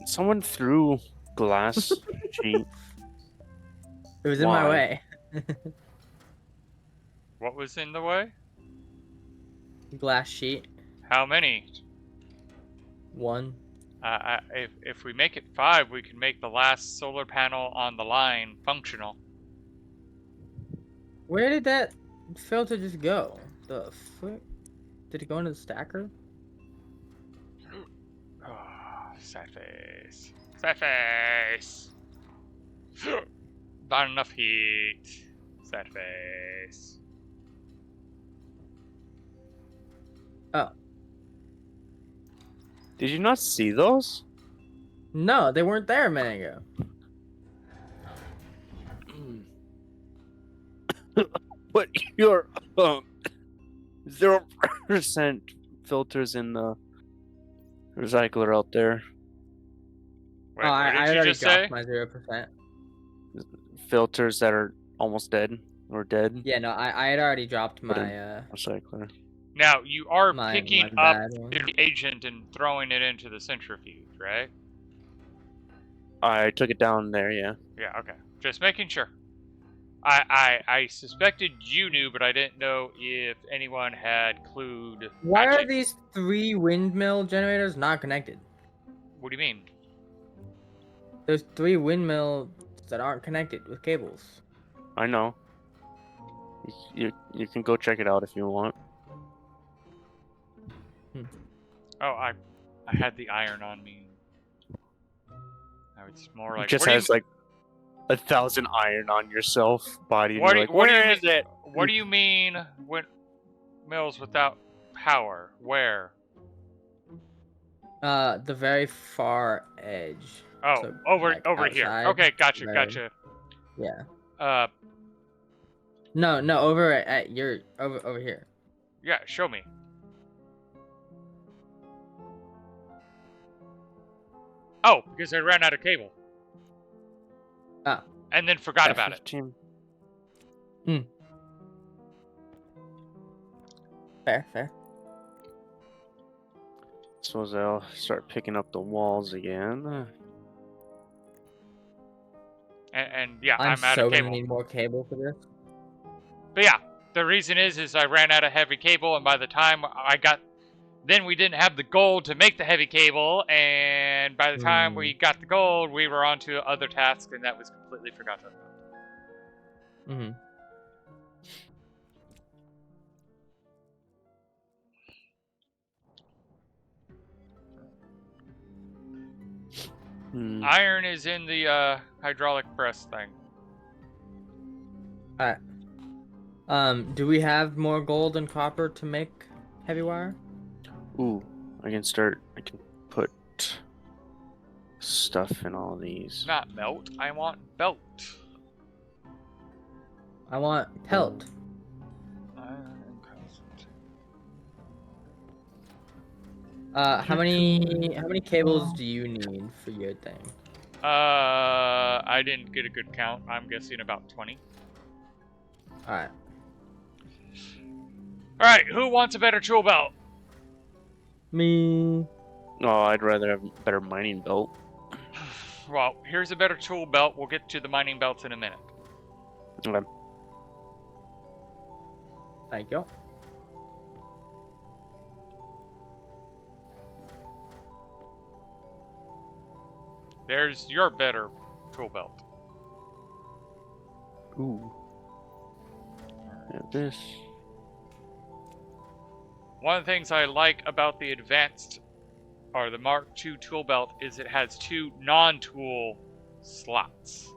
Someone threw glass sheet. It was in my Why? way. What was in the way? Glass sheet. How many? 1. If we make it 5, we can make the last solar panel on the line functional. Where did that filter just go? The frick? Did it go into the stacker? Oh, sad face. Sad face. Not enough heat. Sad face. Oh. Did you not see those? No, they weren't there a minute ago. But your 0% filters in the recycler out there. Wait, Oh, what I did you already just say? got my 0%. filters that are almost dead or dead. Yeah, no, I had already dropped Put in my recycler. Now you are my picking up bad one. the reagent and throwing it into the centrifuge, right? I took it down there. Yeah. Yeah. Okay. Just making sure. I suspected you knew, but I didn't know if anyone had clued. Why are Actually, these 3 windmill generators not connected? what do you mean? There's 3 windmills that aren't connected with cables. I know. You can go check it out if you want. Oh, I had the iron on me. Now it's more It like just what do has like 1,000 iron on yourself body, and What you're do, like, what do you where mean? is it? What do you mean windmills without power? Where? The very far edge. Oh, So, over like, here. outside, Okay, gotcha, very- gotcha. Yeah. Uh, No, over at your over here. yeah, show me. Oh, because I ran out of cable. Oh. And then forgot about it. F15. Fair. Suppose I'll start picking up the walls again. And yeah, I'm I'm out so of gonna cable. need more cable for this. But yeah, the reason is I ran out of heavy cable, and by the time then we didn't have the gold to make the heavy cable, and by the time we got the gold, we were on to other tasks, and that was completely forgotten about. Mm-hmm. Iron is in the hydraulic press thing. Alright. Do we have more gold and copper to make heavy wire? Ooh, I can put stuff in all these. Not melt, I want belt. I want pelt. How many cables do you need for your thing? I didn't get a good count. I'm guessing about 20. Alright. Alright, who wants a better tool belt? Me. Oh, I'd rather have a better mining belt. Well, here's a better tool belt. We'll get to the mining belts in a minute. Okay. Thank you. There's your better tool belt. Ooh. Yeah, this. One of the things I like about the advanced, or the Mark II tool belt, is it has 2 non-tool slots.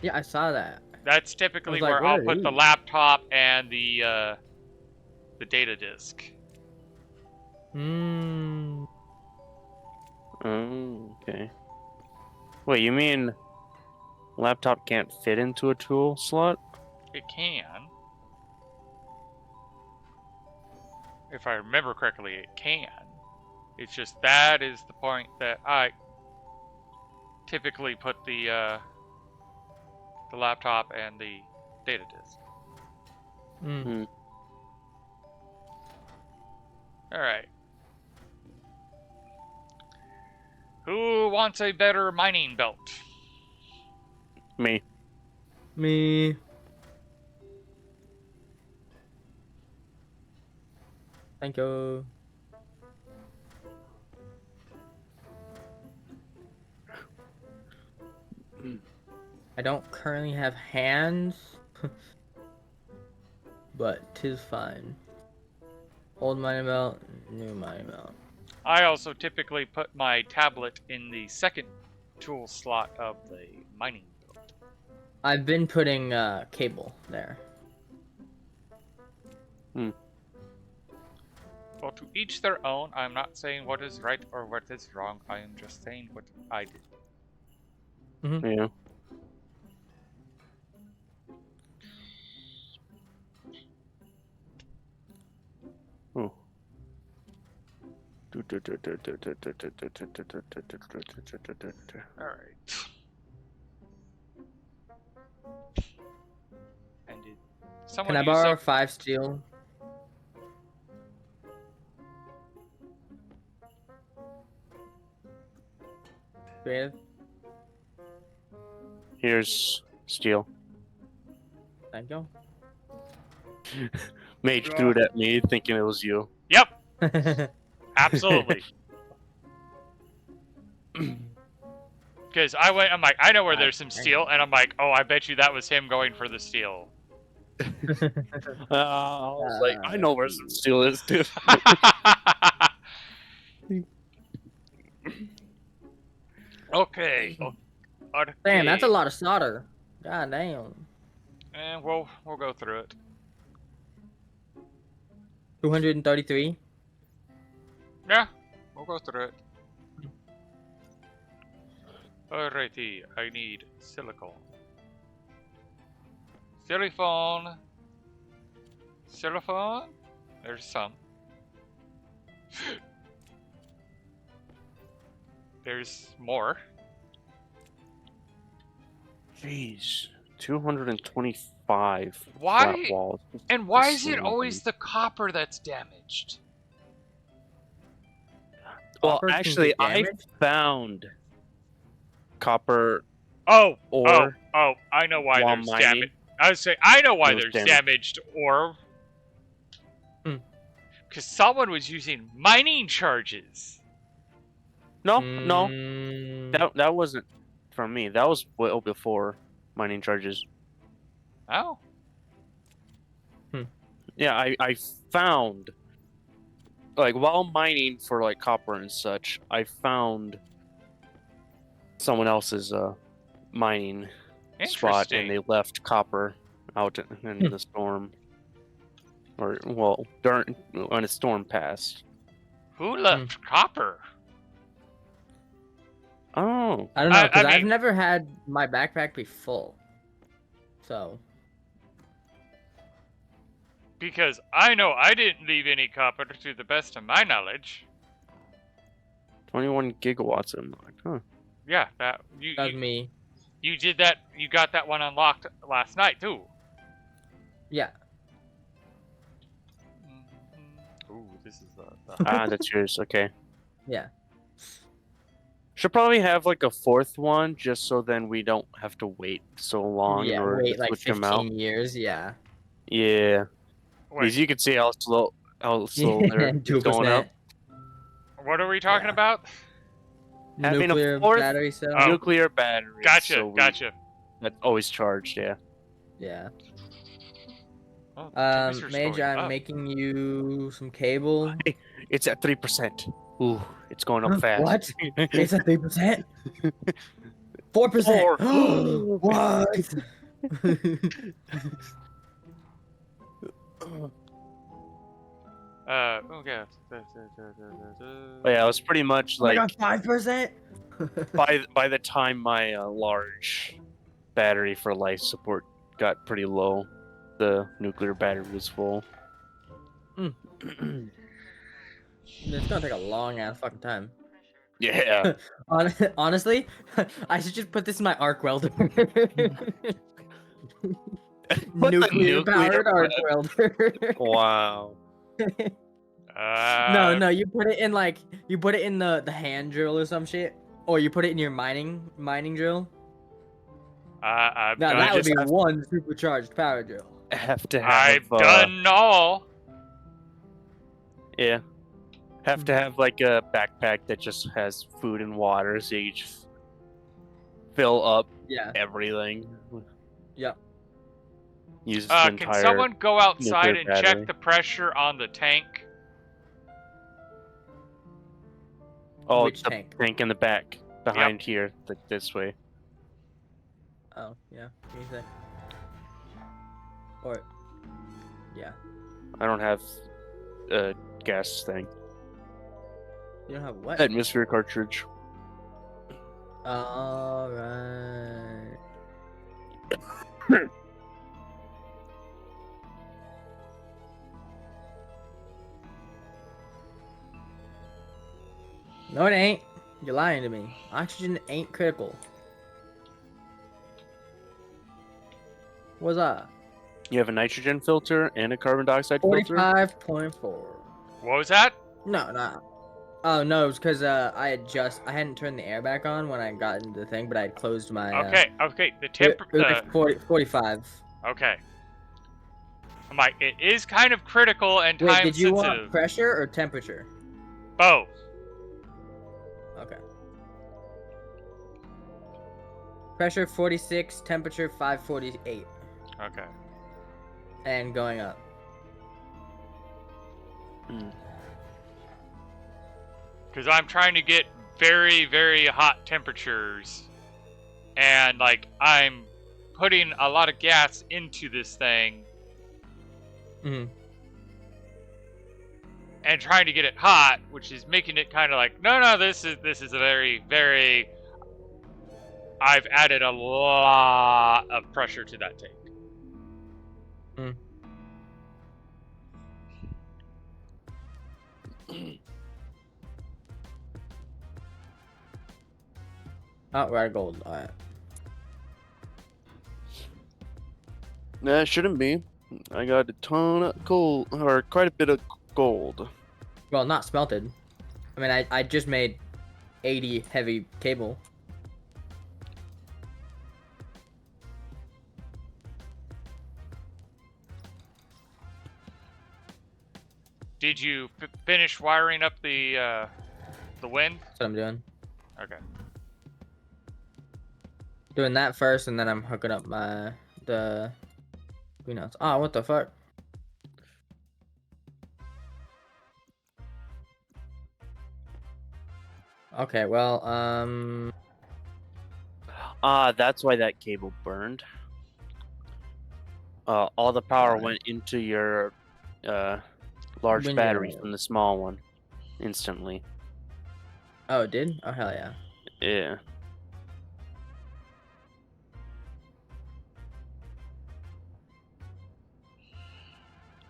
Yeah, I saw that. That's typically like, where what I'll are put the these? laptop and the data disk. Hmm. Oh, okay. Wait, you mean laptop can't fit into a tool slot? It can. If I remember correctly, it can. It's just that is the point that I typically put the laptop and the data disk. Mm. Alright. Who wants a better mining belt? Me. Me. Thank you. I don't currently have hands, but 'tis fine. Old mining belt, new mining belt. I also typically put my tablet in the second tool slot of the mining belt. I've been putting cable there. Well, to each their own. I'm not saying what is right or what is wrong. I am just saying what I did. Yeah. Oh. Alright. someone Can I use borrow some? 5 steel? Creative? Here's steel. Thank you. Mage threw it at me, thinking it was you. Yep, absolutely. Because I'm like, I know where there's some steel, and I'm like, oh, I bet you that was him going for the steel. I was like, I know where some steel is, dude. Okay. Damn, that's a Okay. lot of solder. God damn. And we'll go through it. 233. Yeah, we'll go through it. Alrighty, I need silicone. Silicone. Silicone? There's some. There's more. Jeez, 225 Why? flat walls. And why is it Insane. always the copper that's damaged? Well, Copper can actually, get I damaged? found copper Oh, ore I know why while there's mining. damage. I would say I know why It was there's damaged. damaged ore. Hmm. Because someone was using mining charges. No, Hmm. no, Mm, that wasn't from me. That was well before mining charges. Oh. Yeah, I found, like, while mining for like copper and such, I found someone else's mining spot, and Interesting. they left copper out in the storm, or well, during when a storm passed. Who left copper? Oh, I don't know, I because I've mean- never had my backpack be full. So, Because I know I didn't leave any copper to the best of my knowledge. 21 gigawatts. I'm like, huh. Yeah, that that's me. you did that. You got that one unlocked last night too. Yeah. Ooh, this is the Ah, that's yours. Okay. Yeah. Should probably have like a fourth one, just so then we don't have to wait so long in Yeah, order wait to like switch them out. 15 years. Yeah. Yeah, Wait, because you can see how slow they're going up. 2%. what are we talking Yeah. about? Having a Nuclear fourth battery cell. Oh. Nuclear battery. Gotcha, so gotcha. That's always charged. Yeah. Yeah. Oh, the temperature's Mage, going I'm up. making you some cable. It's at 3%. Ooh, it's going up fast. What? It's at 3%? 4%. Four. What? Okay. But yeah, it was pretty much Oh my like god, 5%? by the time my large battery for life support got pretty low, the nuclear battery was full. It's gonna take a long ass fucking time. Yeah. Honestly, I should just put this in my arc welder. What the Nuclear powered arc welder. Wow. No, you put it in like the hand drill or some shit, or you put it in your mining drill. I've Now done. that would just be have- one supercharged power drill. Have to have. I've done all. Yeah. Have to have like a backpack that just has food and water, so you just fill up Yeah. everything. Yep. Use the Can entire. someone go outside nuclear and battery. check the pressure on the tank? Oh, Which the tank? tank in the back behind here, this way. Oh yeah. Give me a sec. Or yeah. I don't have a gas thing. You don't have what? Atmosphere cartridge. All right. No, it ain't. You're lying to me. Oxygen ain't critical. What's up? You have a nitrogen filter and a carbon dioxide filter. 45.4. What was that? No, no. Oh no, it was because I hadn't turned the air back on when I got into the thing, but I had closed my. Okay, okay. The It temp. was like 45. Okay. I'm like, it is kind of critical and Wait, time did you want sensitive. pressure or temperature? Both. Okay. Pressure 46, temperature 548, Okay. and going up. Because I'm trying to get very, very hot temperatures. And, like, I'm putting a lot of gas into this thing. Mm-hmm. And trying to get it hot, which is making it kind of like, no, this is a very, very... I've added a lot of pressure to that tank. Oh, we're at gold. All right. Nah, it shouldn't be. I got a ton of gold, or quite a bit of gold. Well, not smelted. I mean, I just made 80 heavy cable. Did you finish wiring up the wind? That's what I'm doing. Okay. Doing that first, and then I'm hooking up the greenhouse. Oh, what the fuck? Okay, well, That's why that cable burned. All the power Why? went into your large battery Window. from the small one instantly. Oh, it did? Oh, hell yeah. Yeah.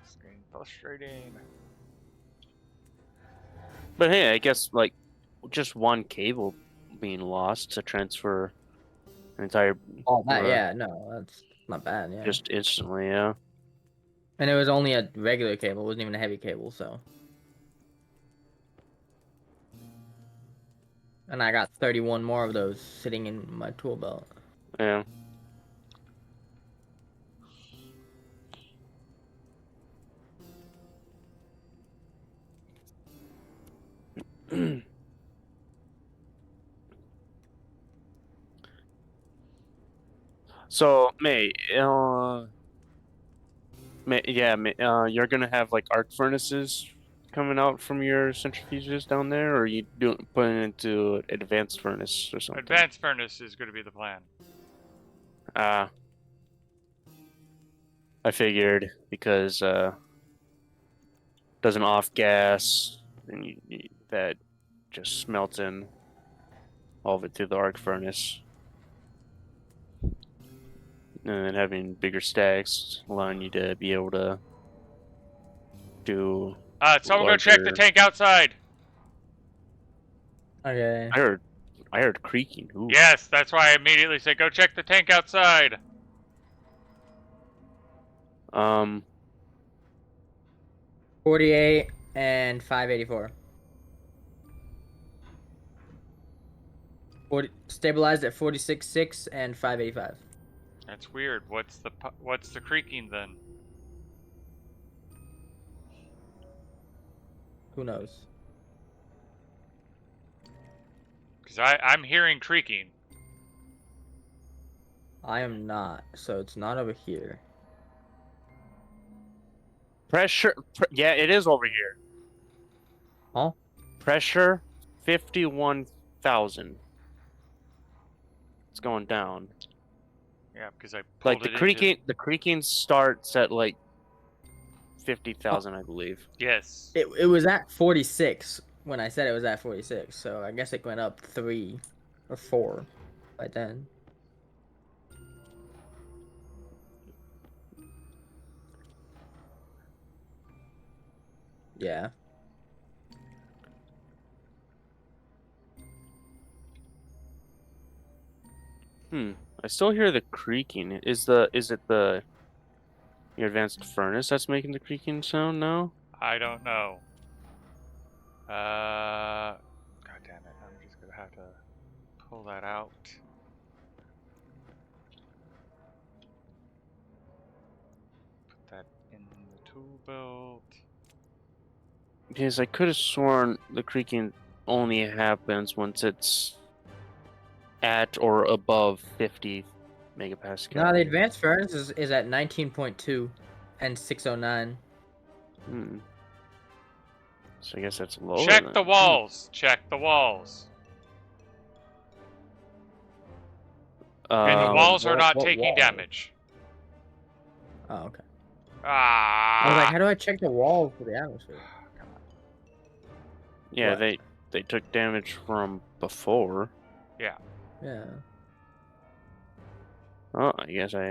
It's getting frustrating. But hey, I guess like just one cable being lost to transfer an entire Oh, that, Right. yeah, no, that's not bad, yeah. just instantly, yeah. And it was only a regular cable, it wasn't even a heavy cable, so. And I got 31 more of those sitting in my tool belt. Yeah. So, you're gonna have like arc furnaces coming out from your centrifuges down there, or are you putting it into advanced furnace or something? Advanced furnace is going to be the plan. I figured because doesn't off gas, and that just smelts in all of it through the arc furnace. And then having bigger stacks allowing you to be able to do Someone go check the larger- tank outside. Okay. I heard creaking. Ooh. Yes, that's why I immediately said go check the tank outside. 48 and 584. Stabilized at 46.6 and 585. That's weird. What's the creaking then? Who knows? Because I'm hearing creaking. I am not, so it's not over here. Yeah, it is over here. Huh? Pressure 51,000. It's going down. Yeah, because I Like pulled the it creaking, into... the creaking starts at like 50,000, I believe. Yes. It was at 46 when I said it was at 46, so I guess it went up 3 or 4 by then. Yeah. I still hear the creaking. Is it the Your advanced furnace that's making the creaking sound now? I don't know. God damn it! I'm just gonna have to pull that out. Put that in the tool belt. Because I could have sworn the creaking only happens once it's at or above 50 megapascal. No, the advanced furnace is at 19.2 and 609. Hmm. So I guess that's lower. Check the than- walls. Check the walls. And the Um, walls are not what taking wall? damage. Oh, okay. Ah. I was like, how do I check the walls for the atmosphere? yeah, What? they took damage from before. Yeah. Yeah. Oh, I guess All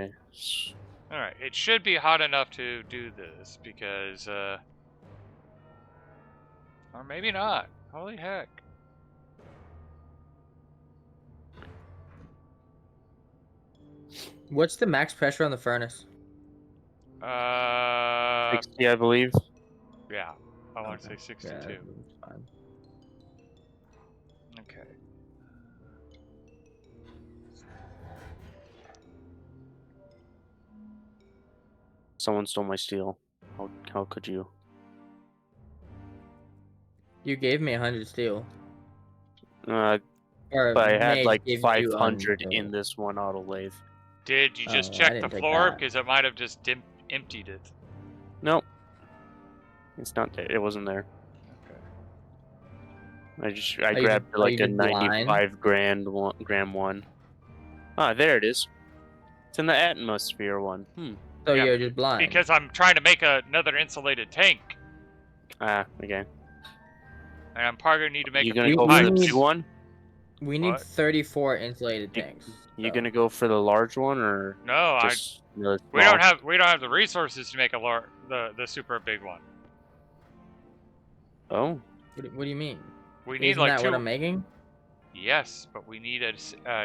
right. It should be hot enough to do this because, or maybe not. Holy heck. What's the max pressure on the furnace? 60, I believe. Yeah. I want to Okay. say Yeah, 62. that's fine. Okay. Someone stole my steel. How could you? You gave me 100 steel. Uh, Or but I had Mage like gave you 500 100. in this one auto lathe. Did you just Oh, I check the didn't take floor? that. Because it might have just emptied it. Nope. It's not there. It wasn't there. Okay. I you grabbed just- like you a just blind? 95 gram one. Ah, there it is. It's in the atmosphere one. So Yeah, you're just blind. Because I'm trying to make another insulated tank. Ah, okay. And I'm probably going to need to make You a gonna big go pipe. for the big one? we need What? 34 insulated tanks. You so. gonna go for the large one or No, just really we don't small? have the resources to make the super big one. Oh, What do you mean? We need Isn't like that two. what I'm making? Yes, but we need an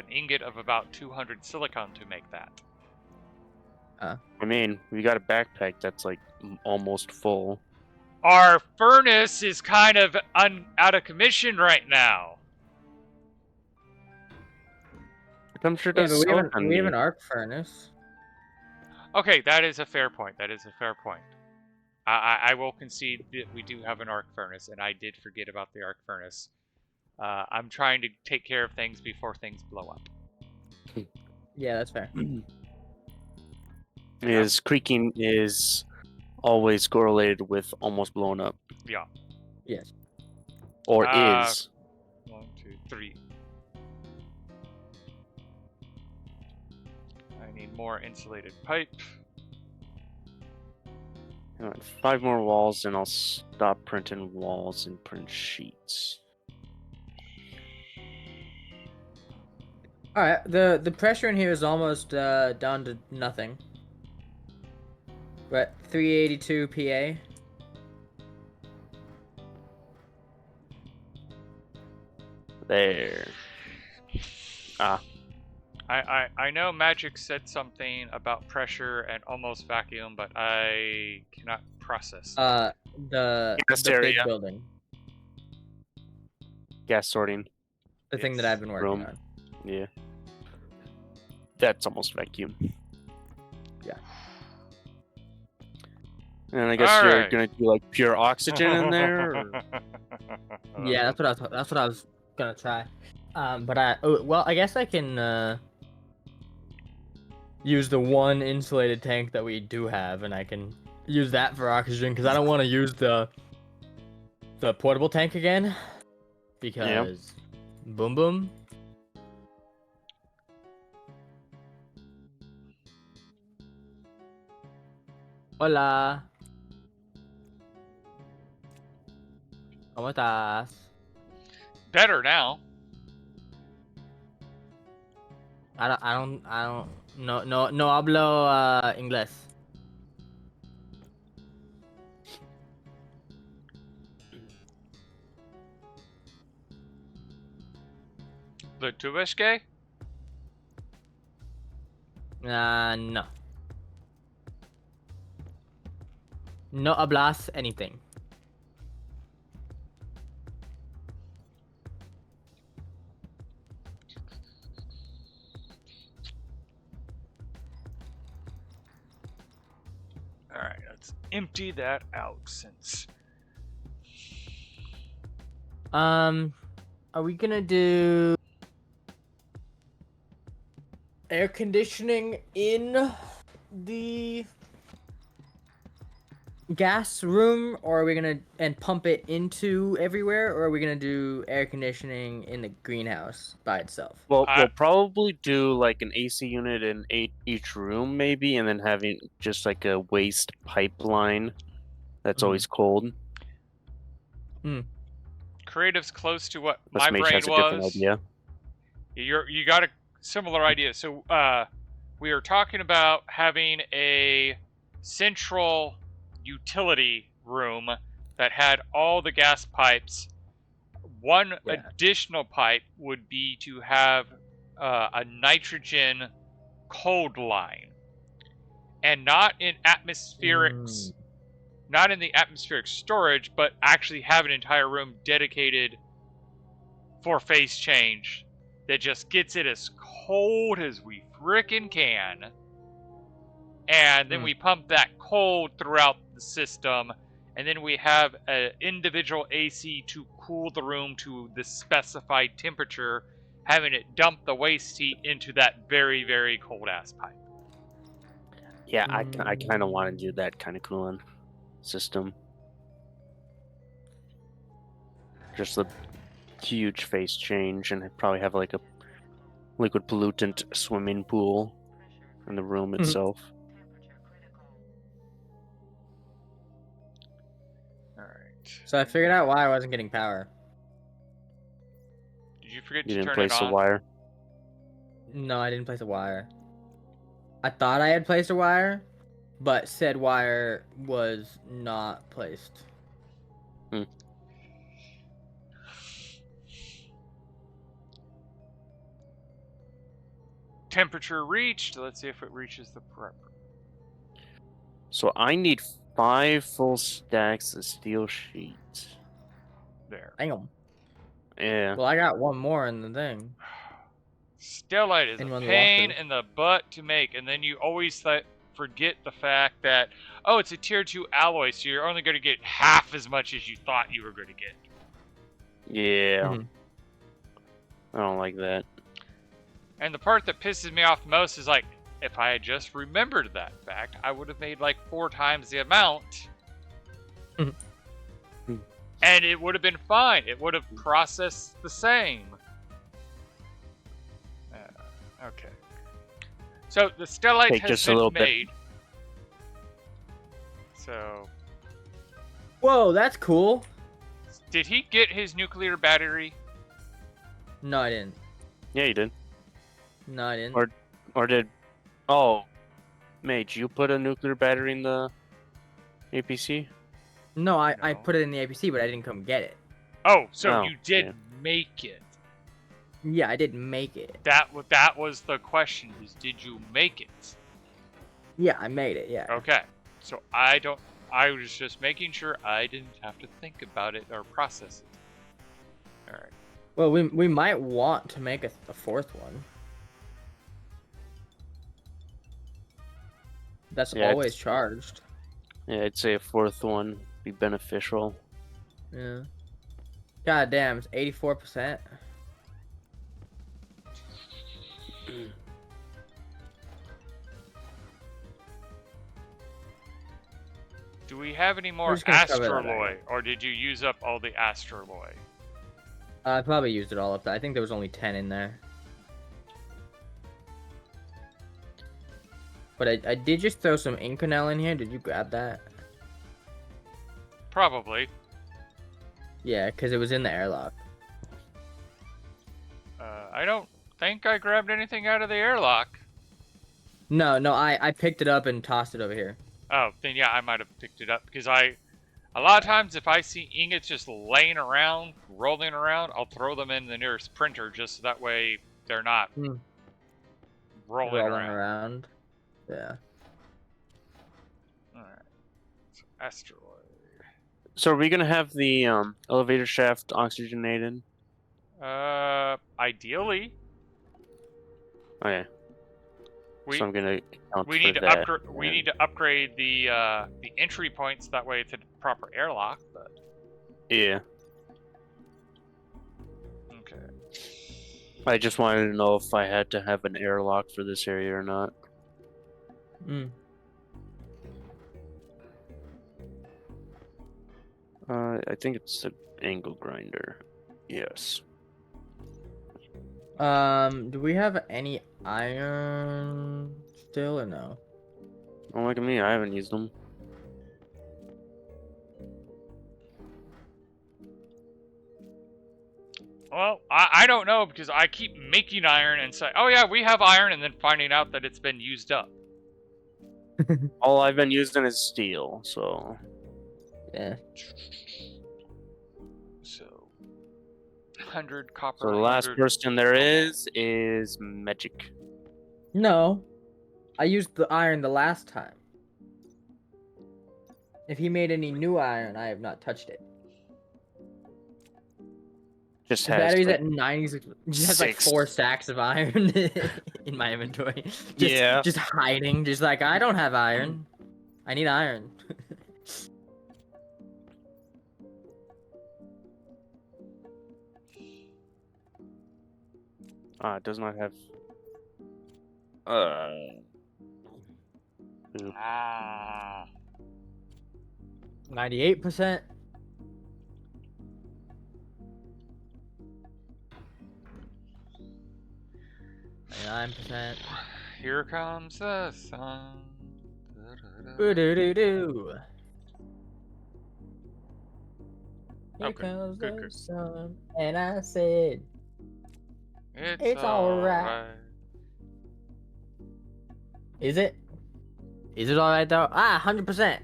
ingot of about 200 silicon to make that. I mean, we got a backpack that's like almost full. Our furnace is kind of out of commission right now. I'm sure Yeah, does but silicon we have need. an arc furnace. Okay, that is a fair point. That is a fair point. I will concede that we do have an arc furnace, and I did forget about the arc furnace. I'm trying to take care of things before things blow up. Yeah, that's fair. Is creaking is always correlated with almost blown up, Yeah. Yes. or is. 1, 2, 3. I need more insulated pipe. Alright, 5 more walls, and I'll stop printing walls and print sheets. All right. The pressure in here is almost down to nothing. We're at 382 PA. There. Ah, I know Magic said something about pressure and almost vacuum, but I cannot process. The Gas big area. building. gas sorting. The thing that It's I've been working room. on. Yeah. That's almost vacuum. Yeah. And I guess you're Alright. gonna do like pure oxygen in there. Or... Yeah, that's what I was gonna try. But I guess I can use the one insulated tank that we do have, and I can use that for oxygen because I don't want to use the portable tank again because boom boom. Hola. ¿Cómo estás? Better now. I don't. No hablo inglés. The Tubeshke? No. No hablas anything. All right, let's empty that out since. Are we gonna do air conditioning in the gas room, or are we gonna pump it into everywhere, or are we gonna do air conditioning in the greenhouse by itself? Well, I- we'll probably do like an AC unit in each room, maybe, and then having just like a waste pipeline that's Mhm. always cold. Creative's close to what Unless my Mage brain has a different was. idea. You got a similar idea. So we are talking about having a central utility room that had all the gas pipes. One Yeah. additional pipe would be to have a nitrogen cold line, and not in atmospherics, not in the atmospheric storage, but actually have an entire room dedicated for phase change that just gets it as cold as we frickin' can. And then we pump that cold throughout the system, and then we have an individual AC to cool the room to the specified temperature, having it dump the waste heat into that very, very cold ass pipe. Yeah, I kind of want to do that kind of cooling system. Just a huge phase change, and I'd probably have like a liquid pollutant swimming pool in the room itself. Alright. So I figured out why I wasn't getting power. Did you forget You to didn't turn it place the on? wire. No, I didn't place a wire. I thought I had placed a wire, but said wire was not placed. Temperature reached. Let's see if it reaches the prep. So I need 5 full stacks of steel sheets. There. Damn. Yeah. Well, I got one more in the thing. Stellite is Anyone a to walk pain through? in the butt to make, and then you always forget the fact that, oh, it's a tier 2 alloy, so you're only going to get half as much as you thought you were going to get. Yeah. Mhm. I don't like that. And the part that pisses me off most is like, if I had just remembered that fact, I would have made like 4 times the amount. Mhm. And it would have been fine. It would have processed the same. Okay. So the stellite Take has just a been little bit. made. So, Whoa, that's cool. did he get his nuclear battery? No, I didn't. Yeah, you did. No, I didn't. Or did... Oh. Mage, you put a nuclear battery in the APC? No, I No. put it in the APC, but I didn't come get it. Oh, so Oh, you did yeah. make it. Yeah, I didn't make it. That was the question, is did you make it? Yeah, I made it, yeah. Okay. So I was just making sure I didn't have to think about it or process it. Alright. Well, we might want to make a fourth one. That's Yeah, always charged. Yeah, I'd say a 4th one would be beneficial. Yeah. God damn, it's 84%. Do we have any more We're just gonna cover that astroloy, or did you use up all the astroloy? I probably used it all up. I think there was only 10 in there. But I did just throw some Inconel in here. Did you grab that? Probably. Yeah, because it was in the airlock. I don't think I grabbed anything out of the airlock. No, I picked it up and tossed it over here. Oh, then yeah, I might have picked it up because a lot of times if I see ingots just laying around, rolling around, I'll throw them in the nearest printer just so that way they're not rolling around. Yeah. Alright. So Asteroid. So are we gonna have the elevator shaft oxygenated? Ideally, Okay, we so I'm gonna account we for need to that. upgrade. We then. need to upgrade the entry points that way to the proper airlock. But Yeah, okay. I just wanted to know if I had to have an airlock for this area or not. Mm. I think it's the angle grinder. Yes. Do we have any iron still or no? Oh, look at me! I haven't used them. Well, I don't know because I keep making iron and say, oh yeah, we have iron, and then finding out that it's been used up. All I've been using is steel. So Yeah. So, 100 copper. the last 100 person there is magic. No, I used the iron the last time. If he made any new iron, I have not touched it. Just The has battery's like at 96. Just has like 6. 4 stacks of iron in my inventory. Yeah. Just hiding. Just like, I don't have iron. I need iron. It does not have. Ah. 98%. 99%. Here comes the sun. Boo doo doo doo. Here Okay, comes good, the good. sun. And I said, It's It's alright. Is it? Is it alright though? 100%.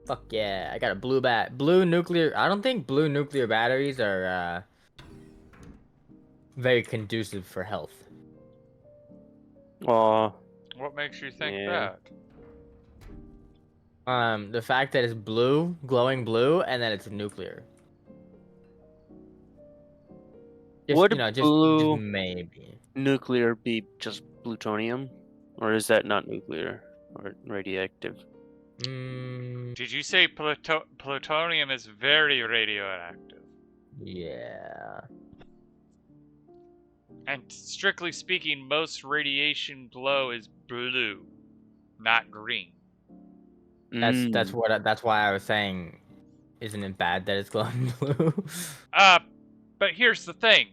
Fuck yeah, I got a blue nuclear. I don't think blue nuclear batteries are very conducive for health. Oh, What makes you think Yeah. that? The fact that it's blue, glowing blue, and that it's nuclear. Just, Would you know, just blue maybe. nuclear be just plutonium, or is that not nuclear or radioactive? Did you say plutonium is very radioactive? Yeah. And strictly speaking, most radiation glow is blue, not green. That's Mm. that's why I was saying, isn't it bad that it's glowing blue? But here's the thing.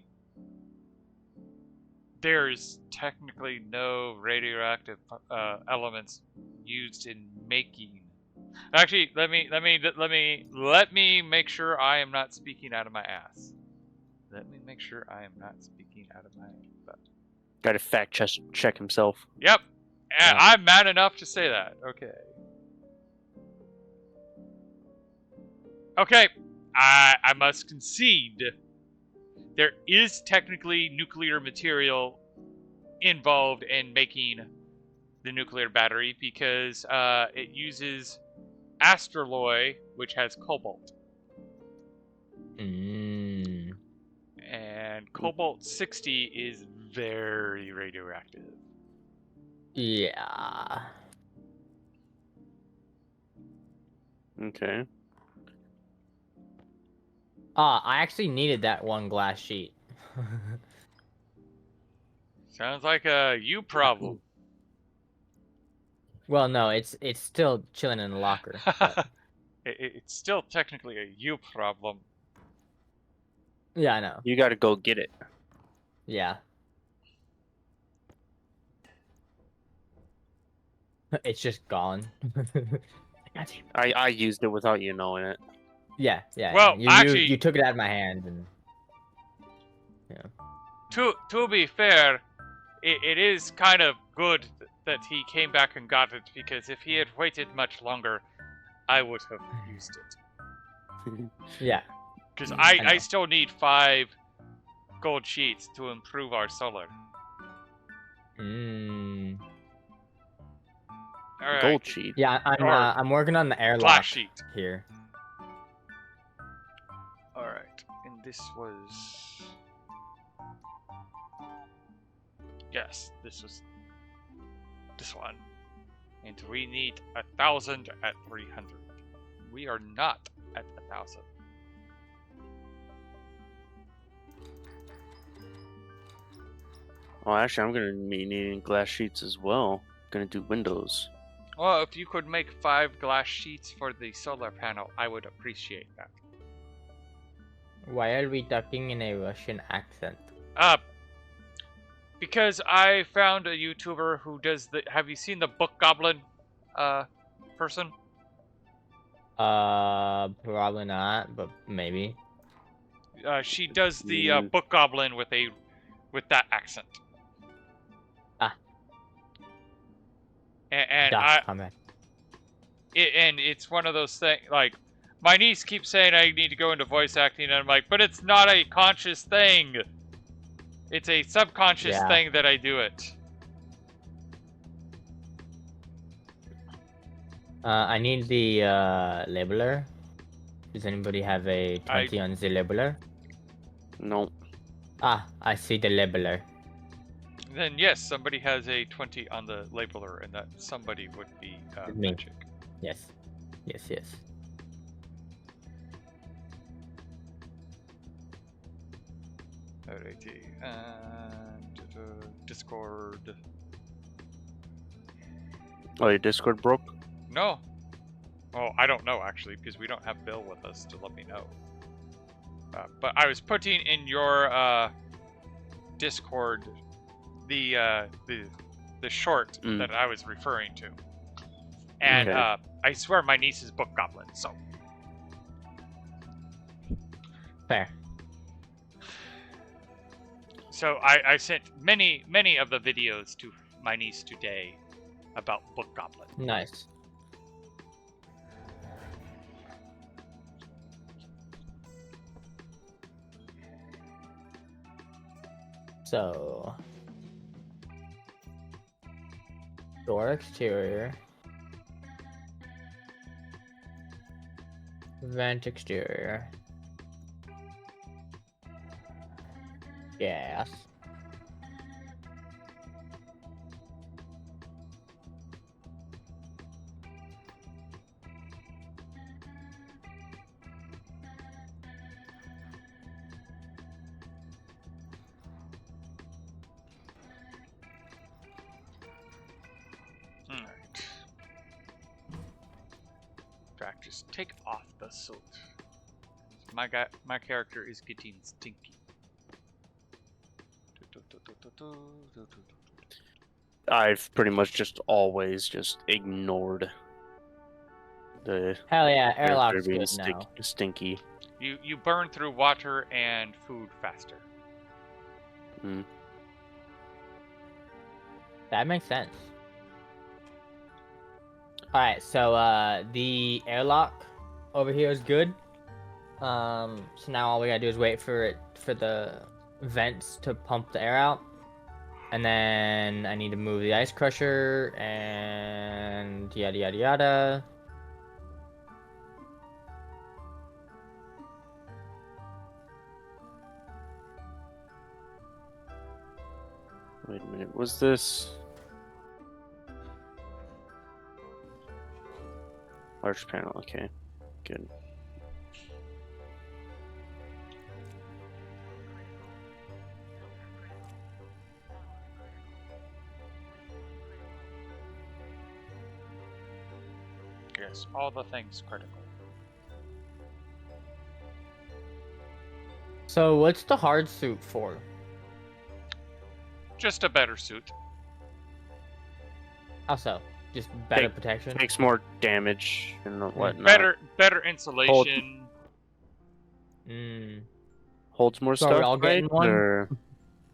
There's technically no radioactive elements used in making. Actually, let me make sure I am not speaking out of my ass. Let me make sure I am not speaking out of my butt. Got to fact check himself. Yep. Yeah. I'm mad enough to say that. Okay. Okay. I must concede. There is technically nuclear material involved in making the nuclear battery because it uses astroloy, which has cobalt. And cobalt 60 is very radioactive. Yeah. Okay. I actually needed that one glass sheet. Sounds like a you problem. Well, no, it's still chilling in the locker. But... It's still technically a you problem. Yeah, I know. You got to go get it. Yeah. It's just gone. I used it without you knowing it. Yeah. Well, actually, you took it out of my hand and. Yeah. To be fair, it is kind of good that he came back and got it, because if he had waited much longer, I would have used it. Yeah. Because I I still need 5 gold sheets to improve our solar. All right. Gold sheet. Yeah, Or I'm working on the airlock glass sheet. here. All right. And this was. Yes, this was this one. And we need 1,000 at 300. We are not at 1,000. Well, actually, I'm gonna be needing glass sheets as well. Gonna do windows. Well, if you could make 5 glass sheets for the solar panel, I would appreciate that. Why are we talking in a Russian accent? Because I found a YouTuber who does the. Have you seen the Book Goblin, person? Probably not, but maybe. She does the Book Goblin with that accent. Ah. And Comment. and it's one of those things. Like, my niece keeps saying I need to go into voice acting, and I'm like, but it's not a conscious thing. It's a subconscious thing that I do it. I need the labeler. Does anybody have a 20 on the labeler? No. Ah, I see the labeler. Then yes, somebody has a 20 on the labeler, and that somebody would be Me. Magic. Yes. Yes, yes. Alrighty, and Discord. Oh, your Discord broke? No. Well, I don't know actually, because we don't have Bill with us to let me know. But I was putting in your Discord the short that I was referring to, and Okay. I swear my niece is Book Goblin. So Fair. So I sent many of the videos to my niece today about Book Goblin. Nice. So, door exterior, vent exterior, gas, Alright. In fact, just take off the suit. My character is getting stinky. I've pretty much just always just ignored the Hell yeah, character airlock's being good now. stinky. You burn through water and food faster. That makes sense. Alright, so the airlock over here is good. So now all we gotta do is wait for the vents to pump the air out. And then I need to move the ice crusher and yada yada yada. Wait a minute, was this large panel? Okay, good. Yes, all the things critical. So what's the hard suit for? Just a better suit. How so? Just better protection? Takes more damage and whatnot. Better insulation. Holds more So are stuff, we all getting right? one? Or...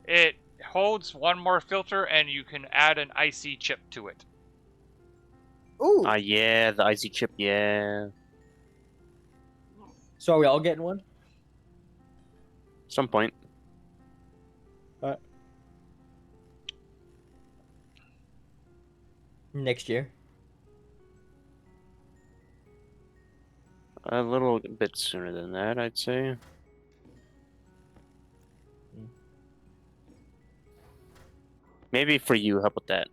It holds one more filter, and you can add an icy chip to it. Ooh! yeah, the icy chip, yeah. So are we all getting one? Some point. Next year. A little bit sooner than that, I'd say. Maybe for you, how about that?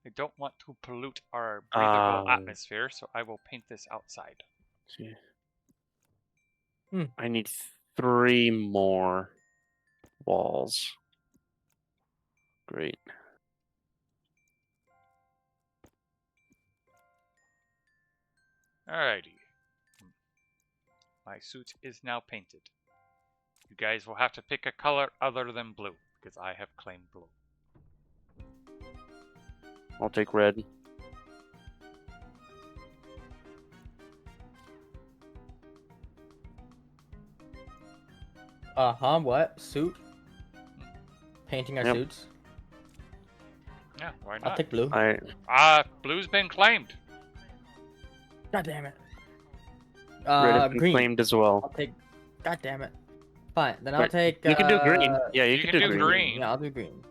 I don't want to pollute our breathable Um, atmosphere, so I will paint this outside. See. Hmm. I need 3 more walls. Great. Alrighty. My suit is now painted. You guys will have to pick a color other than blue, because I have claimed blue. I'll take red. What? Suit? Painting our Yep. suits? Yeah, why I'll not? take blue. Blue's been claimed. God damn it. Red has been Green. claimed as well. I'll take. God damn it. Fine, then I'll Right. take. You can do green. Yeah, you, you can, can do do green. green. Yeah, I'll do green.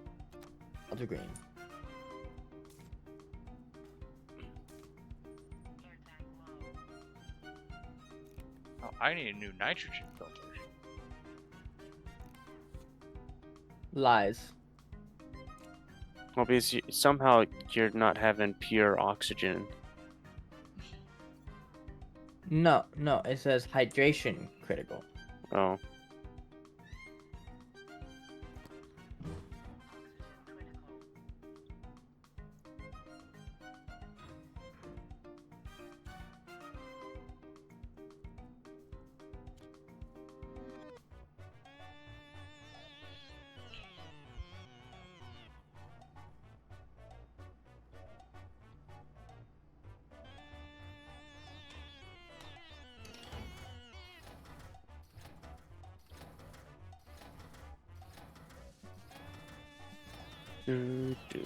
I'll do green. Oh, I need a new nitrogen filter. Lies. Well, because somehow you're not having pure oxygen. No, it says hydration critical. Oh. Do.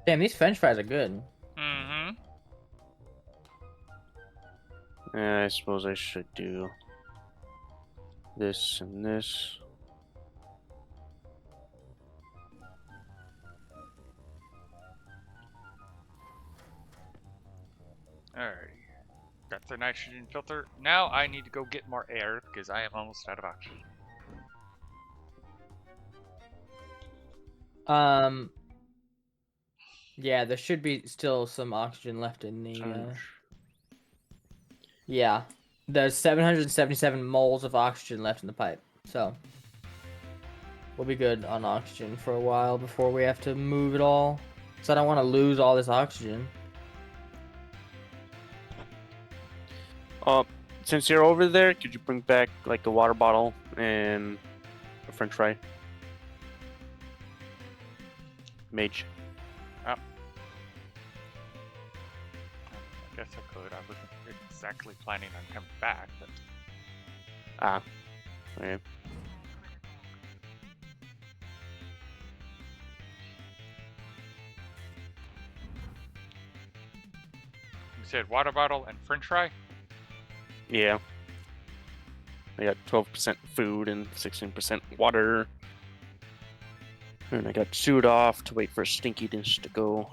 Damn, these French fries are good. Mm-hmm. I suppose I should do this and this. Alrighty. Got the nitrogen filter. Now I need to go get more air because I am almost out of oxygen. Yeah, there should be still some oxygen left in the. Yeah, there's 777 moles of oxygen left in the pipe, so we'll be good on oxygen for a while before we have to move it all. So I don't want to lose all this oxygen. Since you're over there, could you bring back like a water bottle and a French fry? Mage. I guess I could. I wasn't exactly planning on coming back, but Ah. Okay. you said water bottle and French fry. Yeah. I got 12% food and 16% water. And I got suit off to wait for stinkiness to go.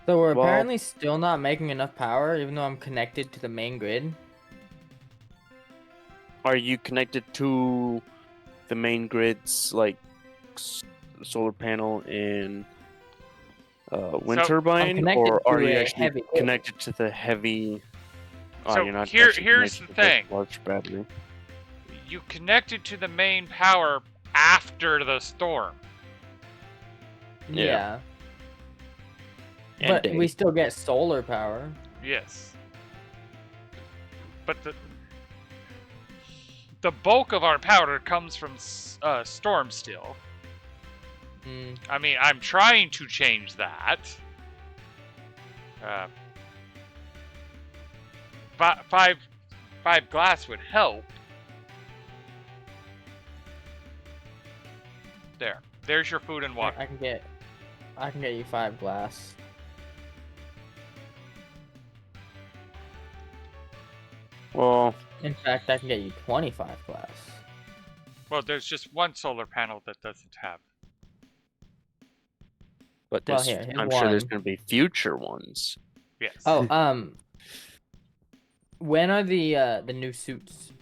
So we're Well- apparently still not making enough power, even though I'm connected to the main grid. Are you connected to the main grids like solar panel and wind So- turbine, connected or are to you a actually heavy grid. connected to the heavy? Oh, So you're not here's actually the connected to thing. large battery. You connected to the main power after the storm. Yeah. Yeah. And But day. we still get solar power. Yes. But the bulk of our power comes from storm still. Mm, I mean, I'm trying to change that. Five glass would help. There's your food and water. I can get you 5 glass. Well, In fact, I can get you 25 glass. Well, there's just one solar panel that doesn't have. but Well, there's, here's I'm sure there's one. going to be future ones. Yes. Oh, when are the new suits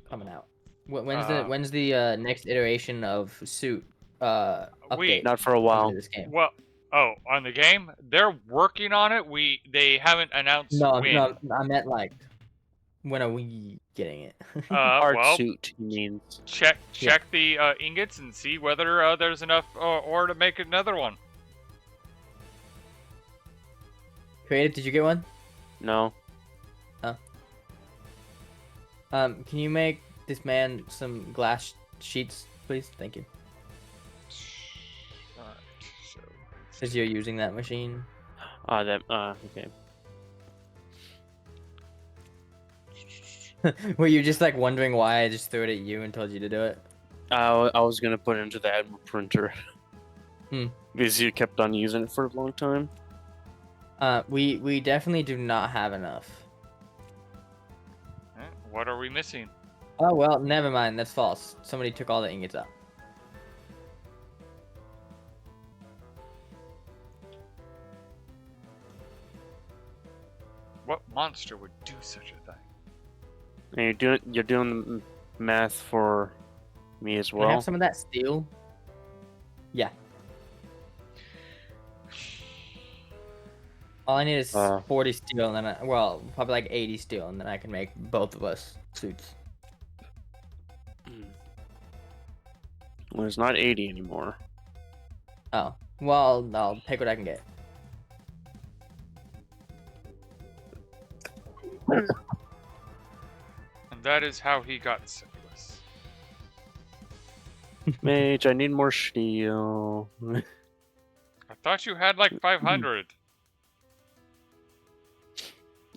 coming out? When's the next iteration of suit update Not for a coming while. to this game? Well, on the game, they're working on it. They haven't announced when. No, I meant like when are we getting it? Hard Well, suit, he means. check Yeah. the ingots and see whether there's enough ore to make another one. Creative, did you get one? No. Can you make this man some glass sheets, please? Thank you. Alright, so Because you're using that machine. Okay. Were you just like wondering why I just threw it at you and told you to do it? I was going to put it into the Admiral printer. Hmm. Because you kept on using it for a long time. We definitely do not have enough. what are we missing? Oh well, never mind. That's false. Somebody took all the ingots out. What monster would do such a thing? And you're doing the math for me as Can I well. have some of that steel? Yeah. All I need is 40 steel, and then probably like 80 steel, and then I can make both of us suits. Well, it's not 80 anymore. Oh, well, I'll take what I can get. And that is how he got syphilis. Mage, I need more steel. I thought you had like 500.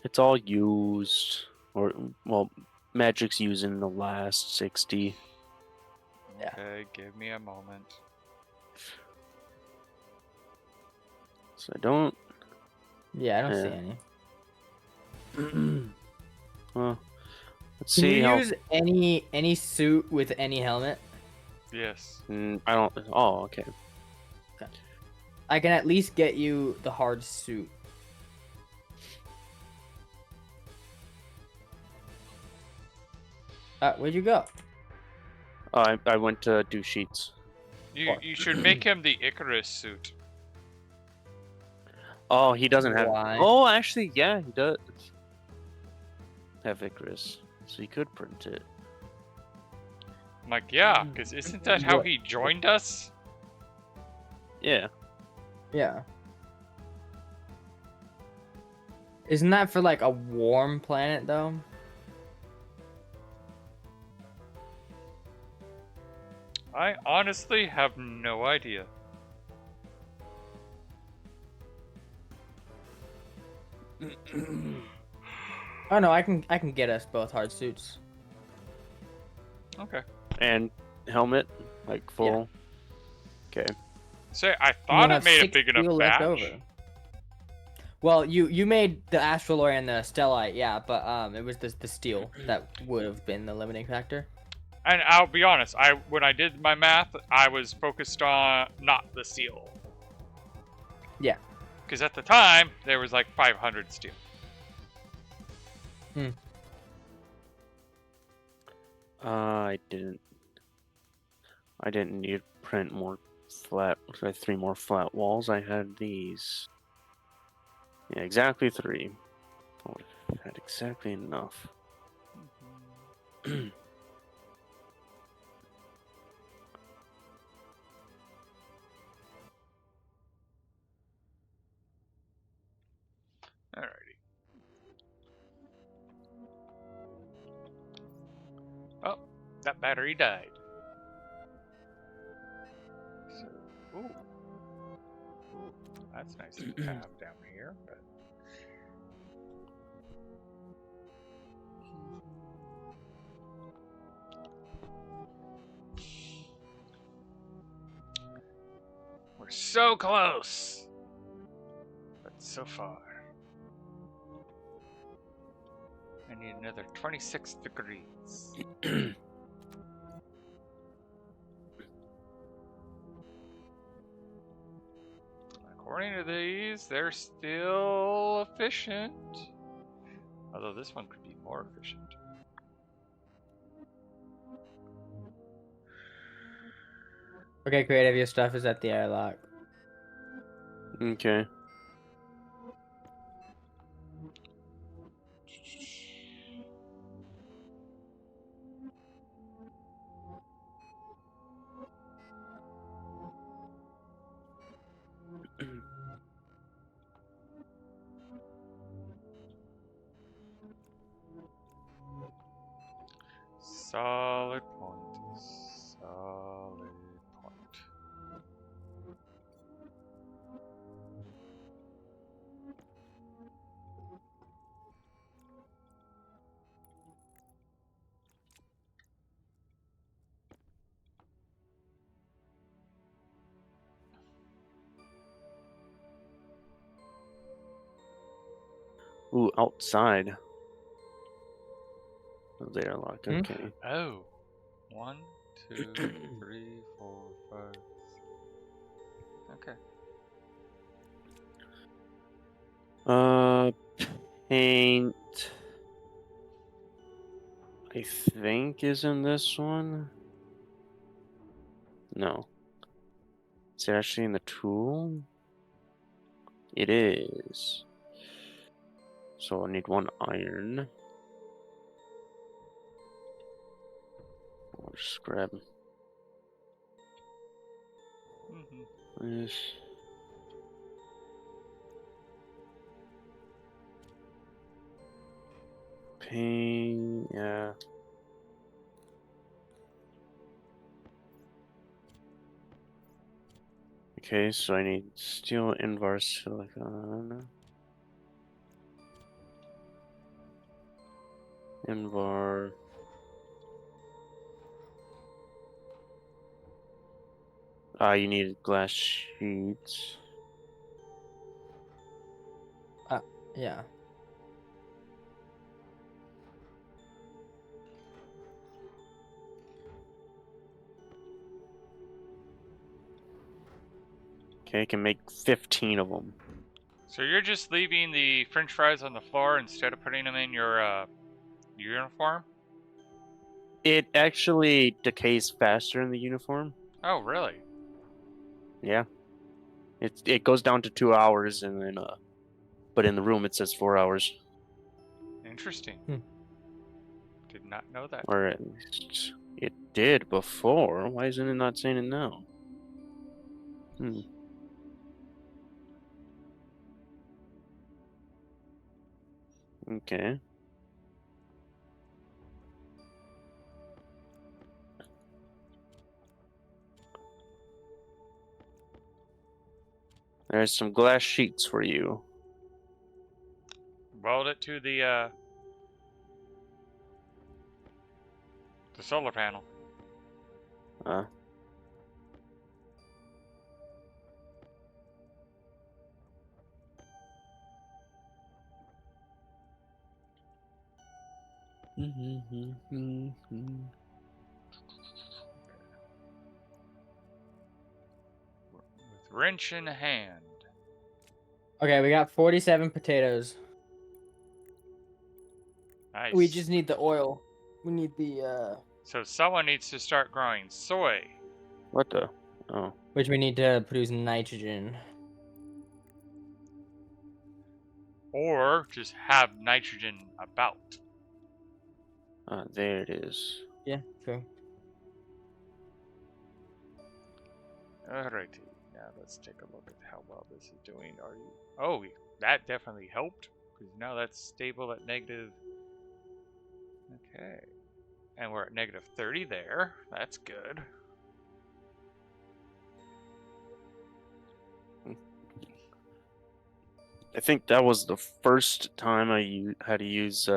It's all used. Or, well, Magic's using the last 60. Yeah. Okay, give me a moment. So I don't... Yeah, I don't see Yeah. any. Well, let's Can see you how... use any suit with any helmet? Yes. I don't... Oh, okay. I can at least get you the hard suit. Where'd you go? I went to do sheets. You should make him the Icarus suit. Oh, he doesn't have... Why? Oh, actually, yeah, he does. Have Icarus. So he could print it. I'm like, yeah, because isn't that how he joined us? Yeah. Yeah. Isn't that for like a warm planet though? I honestly have no idea. Oh no, I can get us both hard suits. Okay. And helmet, like full. Okay. Say, I And thought you'll it have made a 6 big enough steel batch. left over. Well, you made the astraloy and the stellite, yeah, but it was the steel that would have been the limiting factor. And I'll be honest, when I did my math, I was focused on not the steel. Yeah. Because at the time, there was like 500 steel. I didn't need to print more flat. I had 3 more flat walls. I had these. Yeah, exactly 3. I would have had exactly enough. Alrighty. Oh, that battery died. So, Ooh. Ooh. That's nice to have down here. But... We're so close, but so far. I need another 26 degrees. According to these, they're still efficient. Although this one could be more efficient. Okay, creative. Your stuff is at the airlock. Okay. Solid point. Solid point. Ooh, outside of the airlock. Okay. Oh. 1, 2, 3, 4, 5. Okay. Paint. I think is in this one. No. Is it actually in the tool? It is. So I need 1 iron. I'll just grab this. Paint, yeah. Okay, so I need steel invar silicon. Invar. You need glass sheets. Yeah. Okay, I can make 15 of them. So you're just leaving the french fries on the floor instead of putting them in your uniform? It actually decays faster in the uniform. Oh, really? Yeah. It goes down to 2 hours and then but in the room it says 4 hours. Interesting. Hmm. Did not know that. Or at least it did before. Why isn't it not saying it now? Hmm. Okay. There's some glass sheets for you. Weld it to the solar panel. Uh, With wrench in hand. Okay, we got 47 potatoes. Nice. We just need the oil. We need the So someone needs to start growing soy. What the? Oh. which we need to produce nitrogen. Or just have nitrogen about. There it is. Yeah, true. Alrighty. Now let's take a look at how well this is doing. Are you... Oh, that definitely helped. Because now that's stable at negative... Okay. And we're at negative 30 there. That's good. I think that was the first time had to use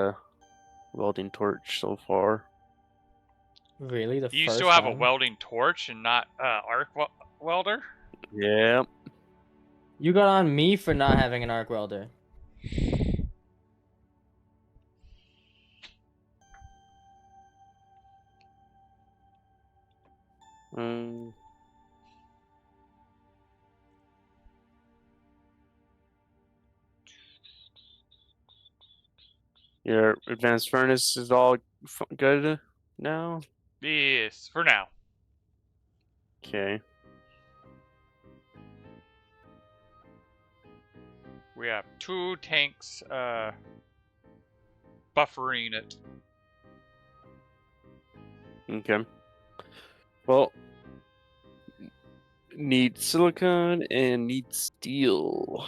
welding torch so far. Really, the You first still have a time? welding torch and not arc welder? Yeah. You got on me for not having an arc welder. Um, your advanced furnace is all good now? Yes, for now. Okay. We have 2 tanks buffering it. Okay. Well, need silicon and need steel.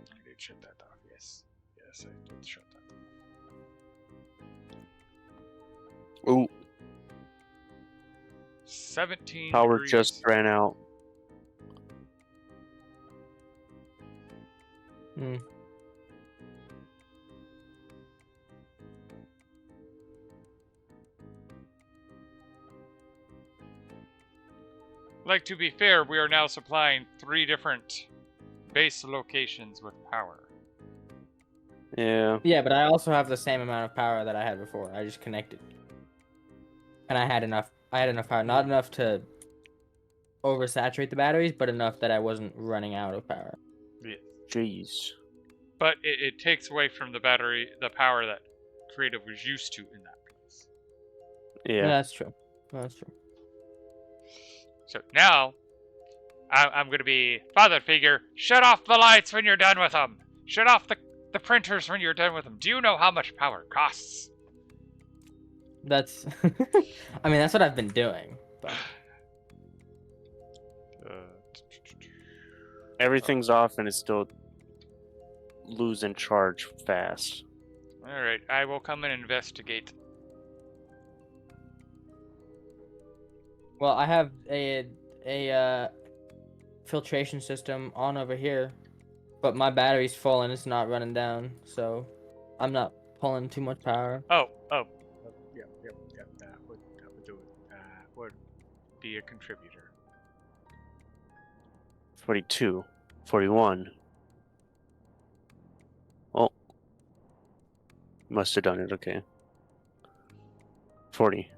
I did shut that off, yes. Yes, I did shut that off. Oh, 17 power degrees. just ran out. Hmm. Like, to be fair, we are now supplying 3 different base locations with power. Yeah. Yeah, but I also have the same amount of power that I had before. I just connected, and I had enough. I had enough power, not enough to oversaturate the batteries, but enough that I wasn't running out of power. Yes. Jeez. But it takes away from the power that Creative was used to in that place. Yeah. That's true. That's true. So now, I'm going to be father figure. Shut off the lights when you're done with them. Shut off the printers when you're done with them. Do you know how much power costs? That's. I mean, that's what I've been doing. But Everything's off and it's still losing charge fast. All right, I will come and investigate. well, I have a filtration system on over here, but my battery's full and it's not running down, so I'm not pulling too much power. Oh. Yep. That would do it. That would be a contributor. 42. 41. Oh. Must have done it, okay. 40.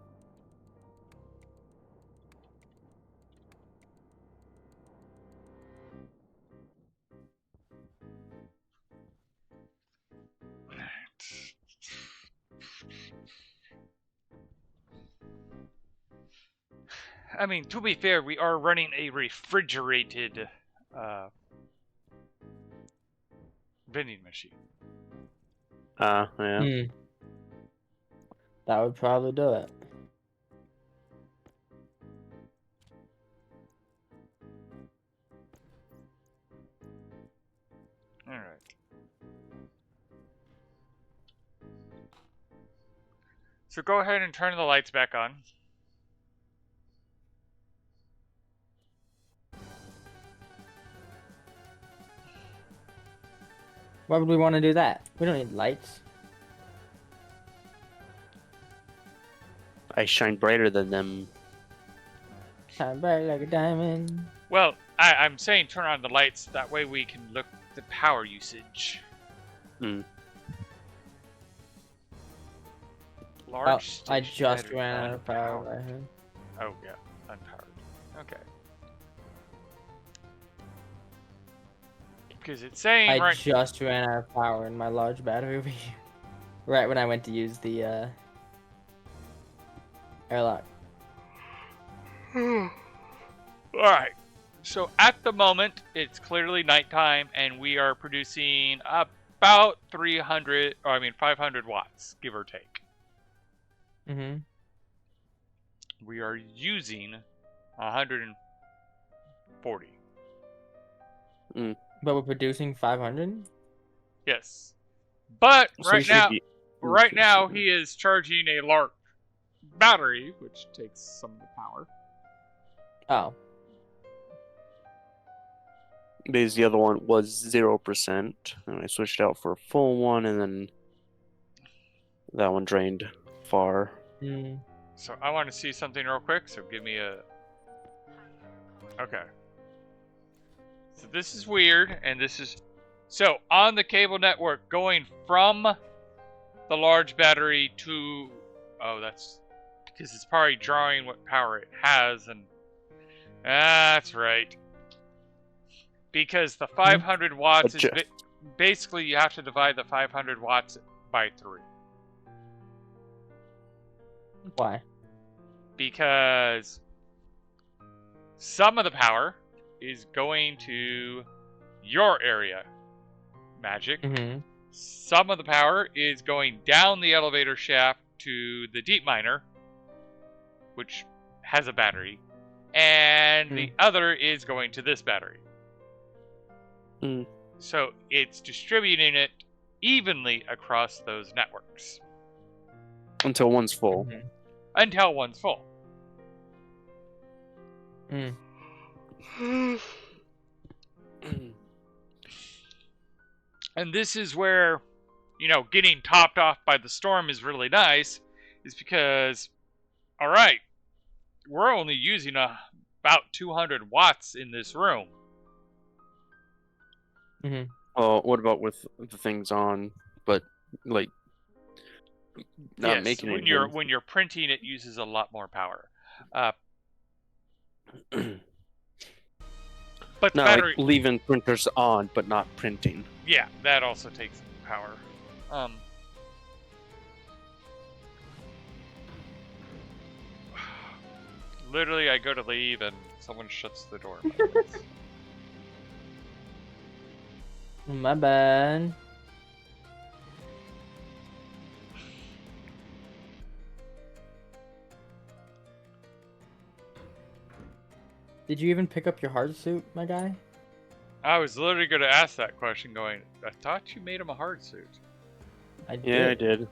I mean, to be fair, we are running a refrigerated vending machine. Yeah. That would probably do it. All right. So go ahead and turn the lights back on. Why would we want to do that? We don't need lights. I shine brighter than them. Shine bright like a diamond. Well, I'm saying turn on the lights. That way we can look at the power usage. Hmm. Large. I station just battery, ran out of power. unpowered. Right here. Oh yeah, unpowered. Okay. Because it's saying I right. just ran out of power in my large battery over here. Right when I went to use the airlock. All right. So at the moment, it's clearly nighttime, and we are producing about 500 watts, give or take. Mm-hmm. We are using 140. Mm. But we're producing 500. Yes. But So we right should now, be he is charging a large battery, which takes some of the power. Oh. because the other one was 0%, and I switched out for a full one, and then that one drained far. Hmm. So I want to see something real quick. So give me a. Okay. So this is weird, and this is. So on the cable network, going from the large battery to. Oh, that's because it's probably drawing what power it has, and that's right. Because the 500 watts is basically you have to divide the 500 watts by 3. Why? Because some of the power is going to your area, Magic. Mm-hmm. Some of the power is going down the elevator shaft to the deep miner, which has a battery, and the other is going to this battery. Mm. So it's distributing it evenly across those networks Until one's full. Mm-hmm. until one's full. Mm. And this is where, getting topped off by the storm is really nice, is because, all right, we're only using about 200 watts in this room. Mm-hmm. Well, what about with the things on, but like not Yes, making when you're printing, it uses a lot more power. But the not battery, like leaving printers on, but not printing. yeah, that also takes power. Literally, I go to leave and someone shuts the door. My bad. Did you even pick up your hard suit, my guy? I was literally going to ask that question, going, I thought you made him a hard suit. I did. Yeah, I did.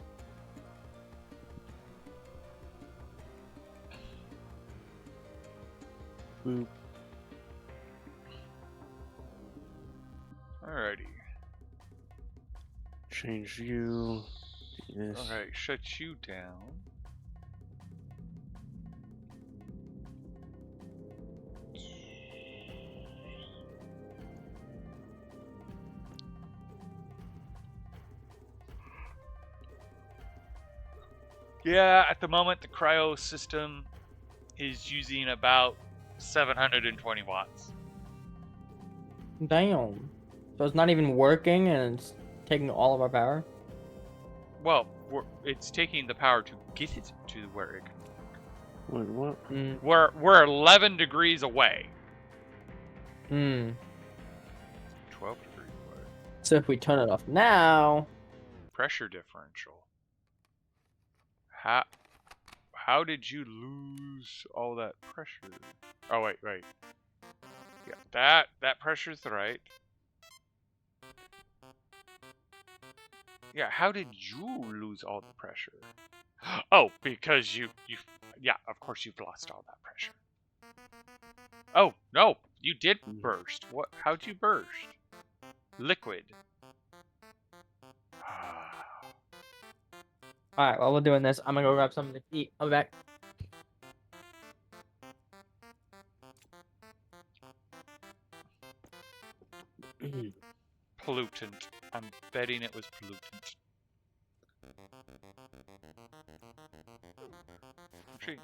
Boop. Alrighty. Change you. Yes. Alright, shut you down. Yeah, at the moment the cryo system is using about 720 watts. Damn. So it's not even working and it's taking all of our power? Well, it's taking the power to get it to where it can. Wait, what? Mm. We're 11 degrees away. Hmm. 12 degrees away. So if we turn it off now... Pressure differential. How did you lose all that pressure? Oh, wait. Yeah, that pressure's right. Yeah, how did you lose all the pressure? Oh, because yeah, of course you've lost all that pressure. Oh, no, you did burst. What? How'd you burst? Liquid. Alright, while we're doing this, I'm gonna go grab something to eat. I'll be back. Pollutant. I'm betting it was pollutant. Gee.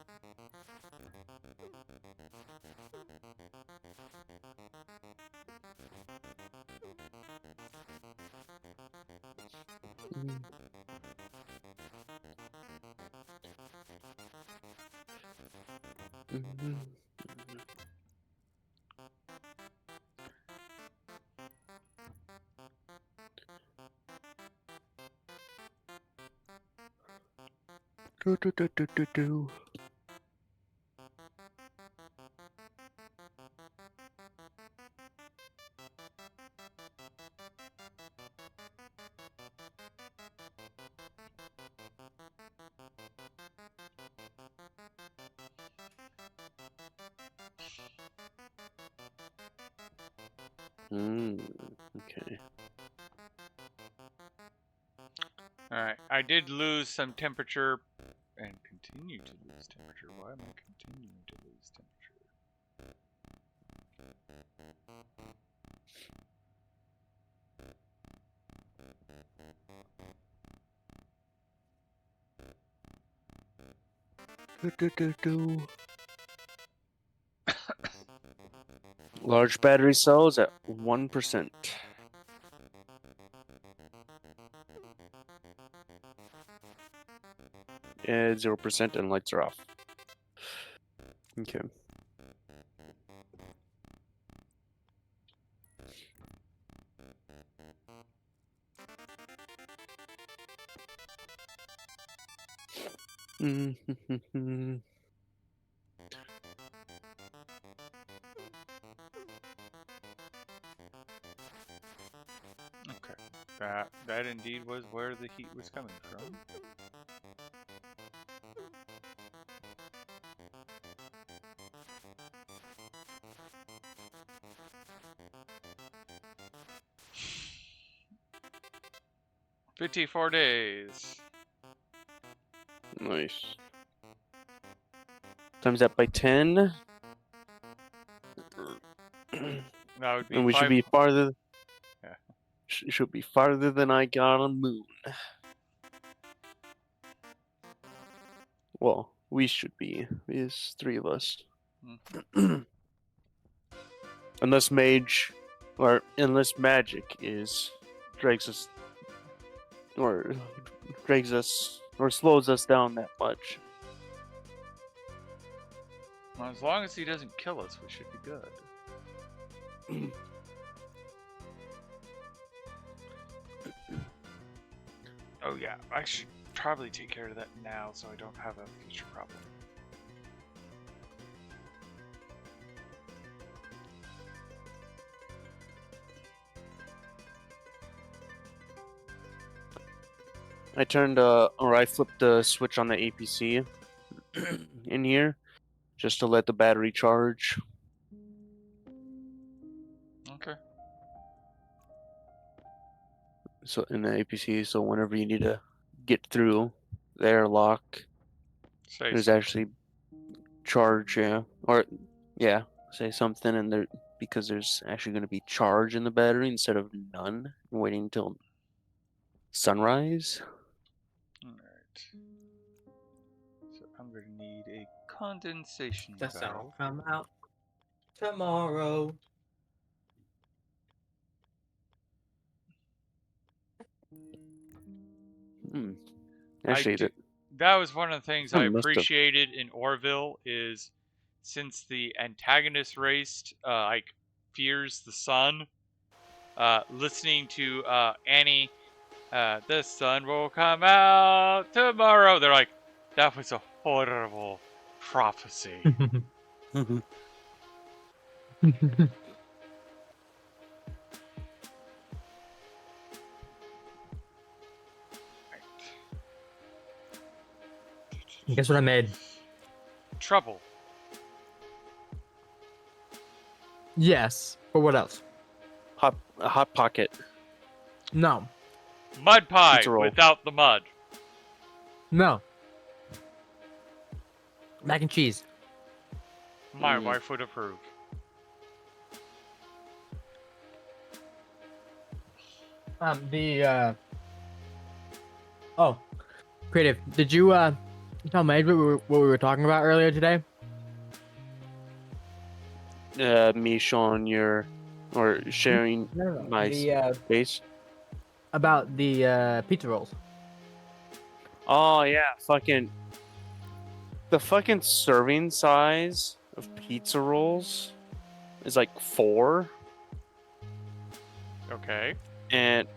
Do. Okay. Alright, I did lose some temperature and continue to lose temperature. Why am I continuing to lose temperature? Large battery cells at 1%. And 0% and lights are off. Okay. Okay. That indeed was where the heat was coming from. $54 days. Nice. Times that by 10. That would be And we should five. be farther. Yeah. Should be farther than I got on moon. Well, we should be. There's 3 of us. Unless mage, or unless magic drags us, or drags us, or slows us down that much. Well, as long as he doesn't kill us, we should be good. Oh yeah, I should probably take care of that now so I don't have a future problem. I flipped the switch on the APC in here, just to let the battery charge. Okay. So in the APC, so whenever you need to get through the airlock, Say there's something. actually charge, yeah, or yeah, say something, and there because there's actually going to be charge in the battery instead of none. Waiting until sunrise. Alright. So I'm going to need a condensation The sun valve. will come out tomorrow. Actually, That was one of the things I I must have. appreciated in Orville is since the antagonist race like fears the sun, listening to Annie, the sun will come out tomorrow. They're like, that was a horrible prophecy. Guess what I made? Trouble. Yes. But what else? A hot pocket. No. Mud pie Pizza roll. without the mud. No. Mac and cheese. My wife would approve. Oh, Creative. Did you tell Mage what we were talking about earlier today? Me showing or sharing my space. About the pizza rolls. Oh yeah, the fucking serving size of pizza rolls is like 4, Okay. and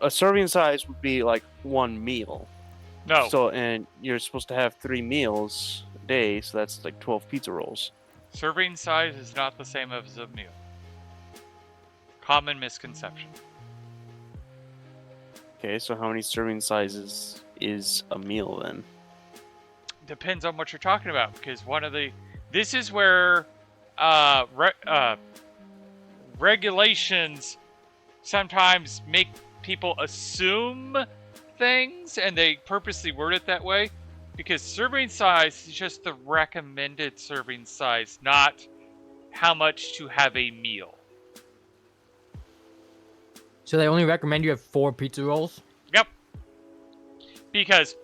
a serving size would be like 1 meal. No. So and you're supposed to have 3 meals a day, so that's like 12 pizza rolls. Serving size is not the same as a meal. Common misconception. Okay, so how many serving sizes is a meal then? Depends on what you're talking about, because this is where regulations sometimes make people assume things, and they purposely word it that way, because serving size is just the recommended serving size, not how much to have a meal. So they only recommend you have 4 pizza rolls? Yep. Because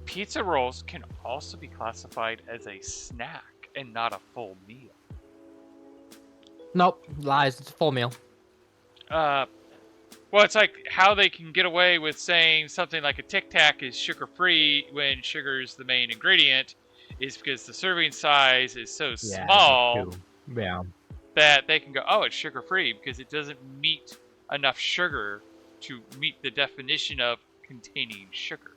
pizza rolls can also be classified as a snack and not a full meal. Nope, lies. It's a full meal. Well, it's like how they can get away with saying something like a Tic Tac is sugar-free when sugar is the main ingredient, is because the serving size is so small Yeah. that they can go, oh, it's sugar-free, because it doesn't meet enough sugar to meet the definition of containing sugar,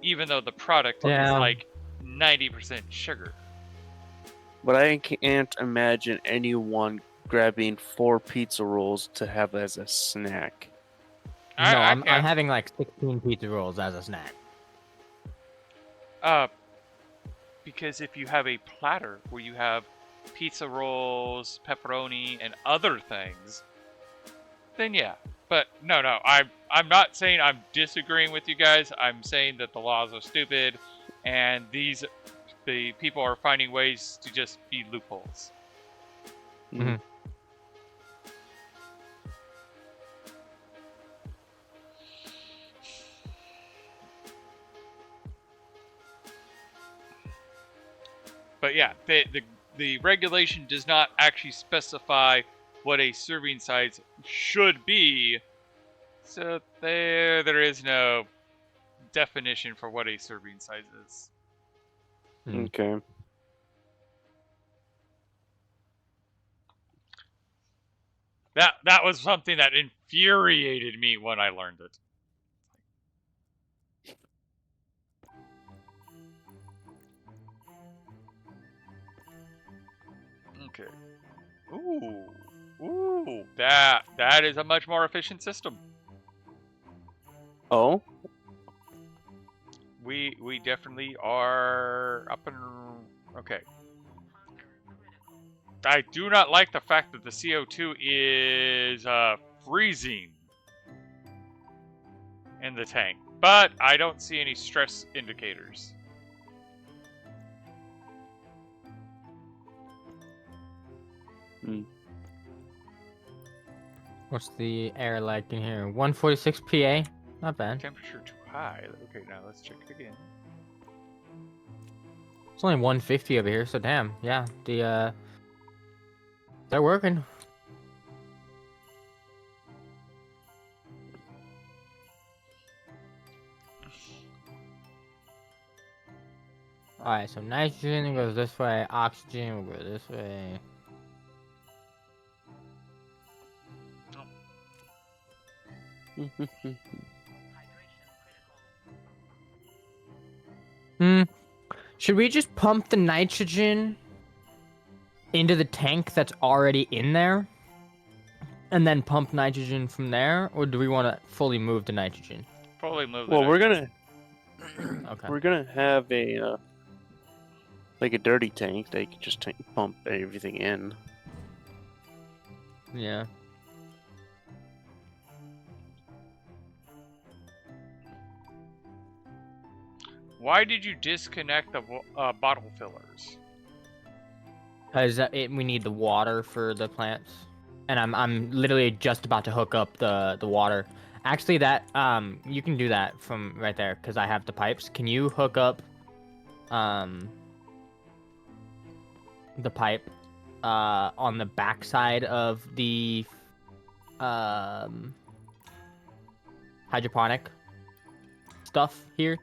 even though the product is like 90% sugar. But I can't imagine anyone grabbing 4 pizza rolls to have as a snack. I'm having like 16 pizza rolls as a snack. Because if you have a platter where you have pizza rolls, pepperoni, and other things, then yeah. But no, I'm not saying I'm disagreeing with you guys. I'm saying that the laws are stupid, and the people are finding ways to just be loopholes. Mm-hmm. But yeah, the regulation does not actually specify what a serving size should be, so there is no definition for what a serving size is. Okay. That was something that infuriated me when I learned it. Okay. Ooh, that is a much more efficient system. Oh? We definitely are up and okay. I do not like the fact that the CO2 is freezing in the tank, but I don't see any stress indicators. What's the air like in here? 146 PA? Not bad. Temperature too high. Okay, now let's check it again. It's only 150 over here, so damn. Yeah, they're working. Alright, so nitrogen goes this way, oxygen will go this way. Should we just pump the nitrogen into the tank that's already in there? And then pump nitrogen from there? Or do we want to fully move the nitrogen? Fully move the Well, nitrogen. we're gonna have a like a dirty tank that you can just pump everything in. Yeah. Why did you disconnect the bottle fillers? Because we need the water for the plants. And I'm literally just about to hook up the water. Actually, that you can do that from right there because I have the pipes. Can you hook up the pipe on the backside of the hydroponic stuff here?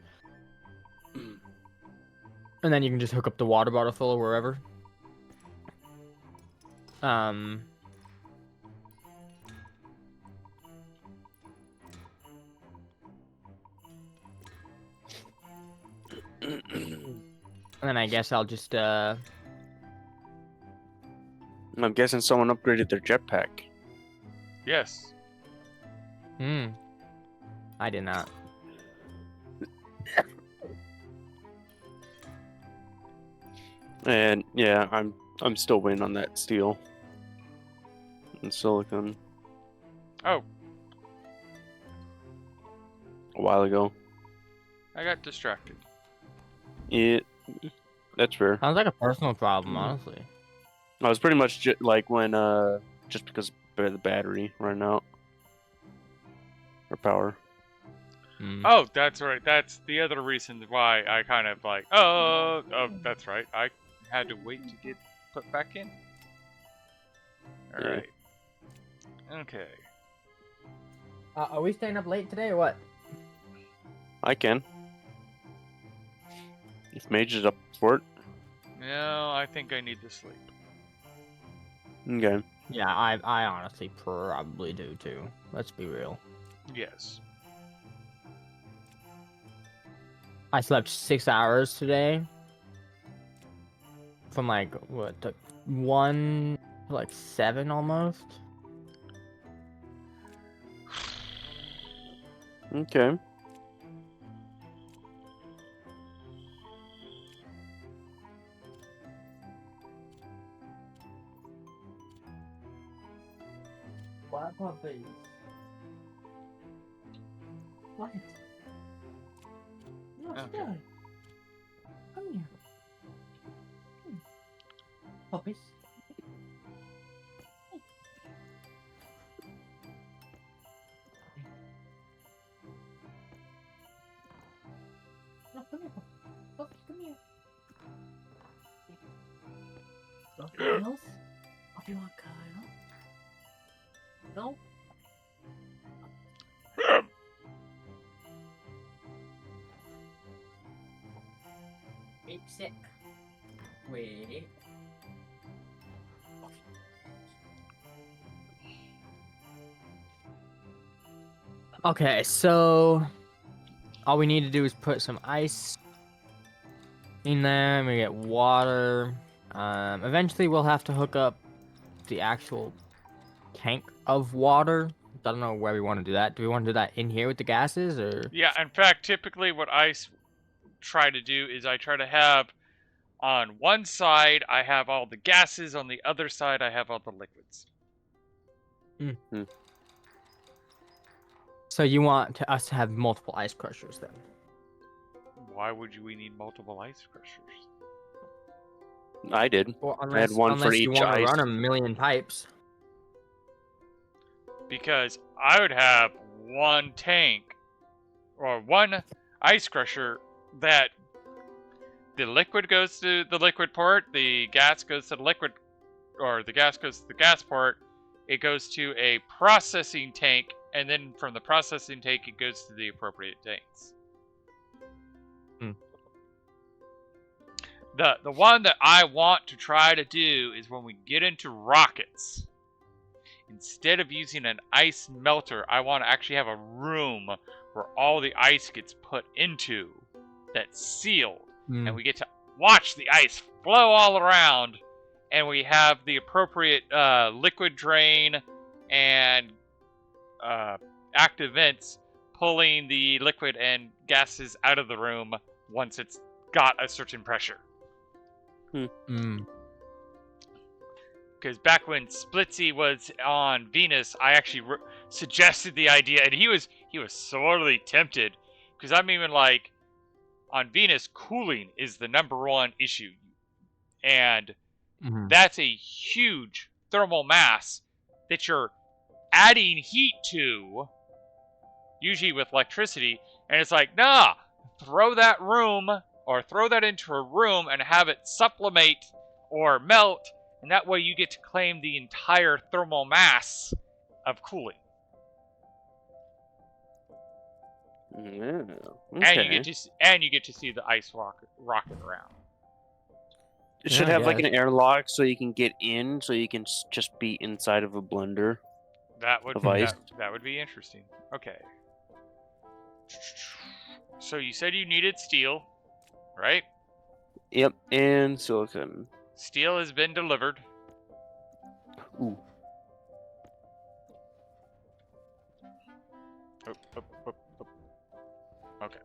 And then you can just hook up the water bottle filler wherever. And then I guess I'll just I'm guessing someone upgraded their jetpack. Yes. I did not. And yeah, I'm still waiting on that steel. and silicon Oh, a while ago. I got distracted. That's fair. Sounds like a personal problem, honestly. I was pretty much like when just because of the battery running out or power. Mm. Oh, that's right. That's the other reason why I kind of like, oh, that's right. I had to wait to get put back in. All Yeah. right. Okay. Are we staying up late today or what? I can. If Mage is up for it. No, I think I need to sleep. Okay. Yeah, I honestly probably do too. Let's be real. Yes. I slept 6 hours today. From like what, to 1 to like 7 almost. Okay. What puppies? What? No, Okay. stay. Come here. Puppies. No, come here. Puppies, come here. No cuddles? Oh, do you want cuddle? No? Wait, sit. Wait. Okay, so all we need to do is put some ice in there, and we get water. Eventually we'll have to hook up the actual tank of water. I don't know where we want to do that. Do we want to do that in here with the gases, or? Yeah, in fact, typically what I try to do is I try to have on one side I have all the gases, on the other side I have all the liquids. So you want us to have multiple ice crushers then? Why would we need multiple ice crushers? I did. Or I had one for you each want to ice. run a million pipes. Because I would have one tank or one ice crusher that the liquid goes to the liquid port, the gas goes to the liquid, or the gas goes to the gas port, it goes to a processing tank, and then from the processing tank it goes to the appropriate tanks. The one that I want to try to do is when we get into rockets, instead of using an ice melter, I want to actually have a room where all the ice gets put into that's sealed, and we get to watch the ice flow all around, and we have the appropriate liquid drain and active vents pulling the liquid and gases out of the room once it's got a certain pressure. Because back when Splitsy was on Venus, I actually suggested the idea, and he was sorely tempted. Because I'm even like, on Venus, cooling is the #1 issue, and that's a huge thermal mass that you're adding heat to, usually with electricity. And it's like, nah, throw that into a room and have it sublimate or melt. And that way you get to claim the entire thermal mass of cooling. Yeah. And Okay. you get to see the ice rocket around. It should Yeah, I have like guess. an airlock so you can get in, so you can just be inside of a blender. That would Of ice. that would be interesting. Okay. So you said you needed steel, right? Yep, and silicon. Steel has been delivered. Ooh. Oh. Okay.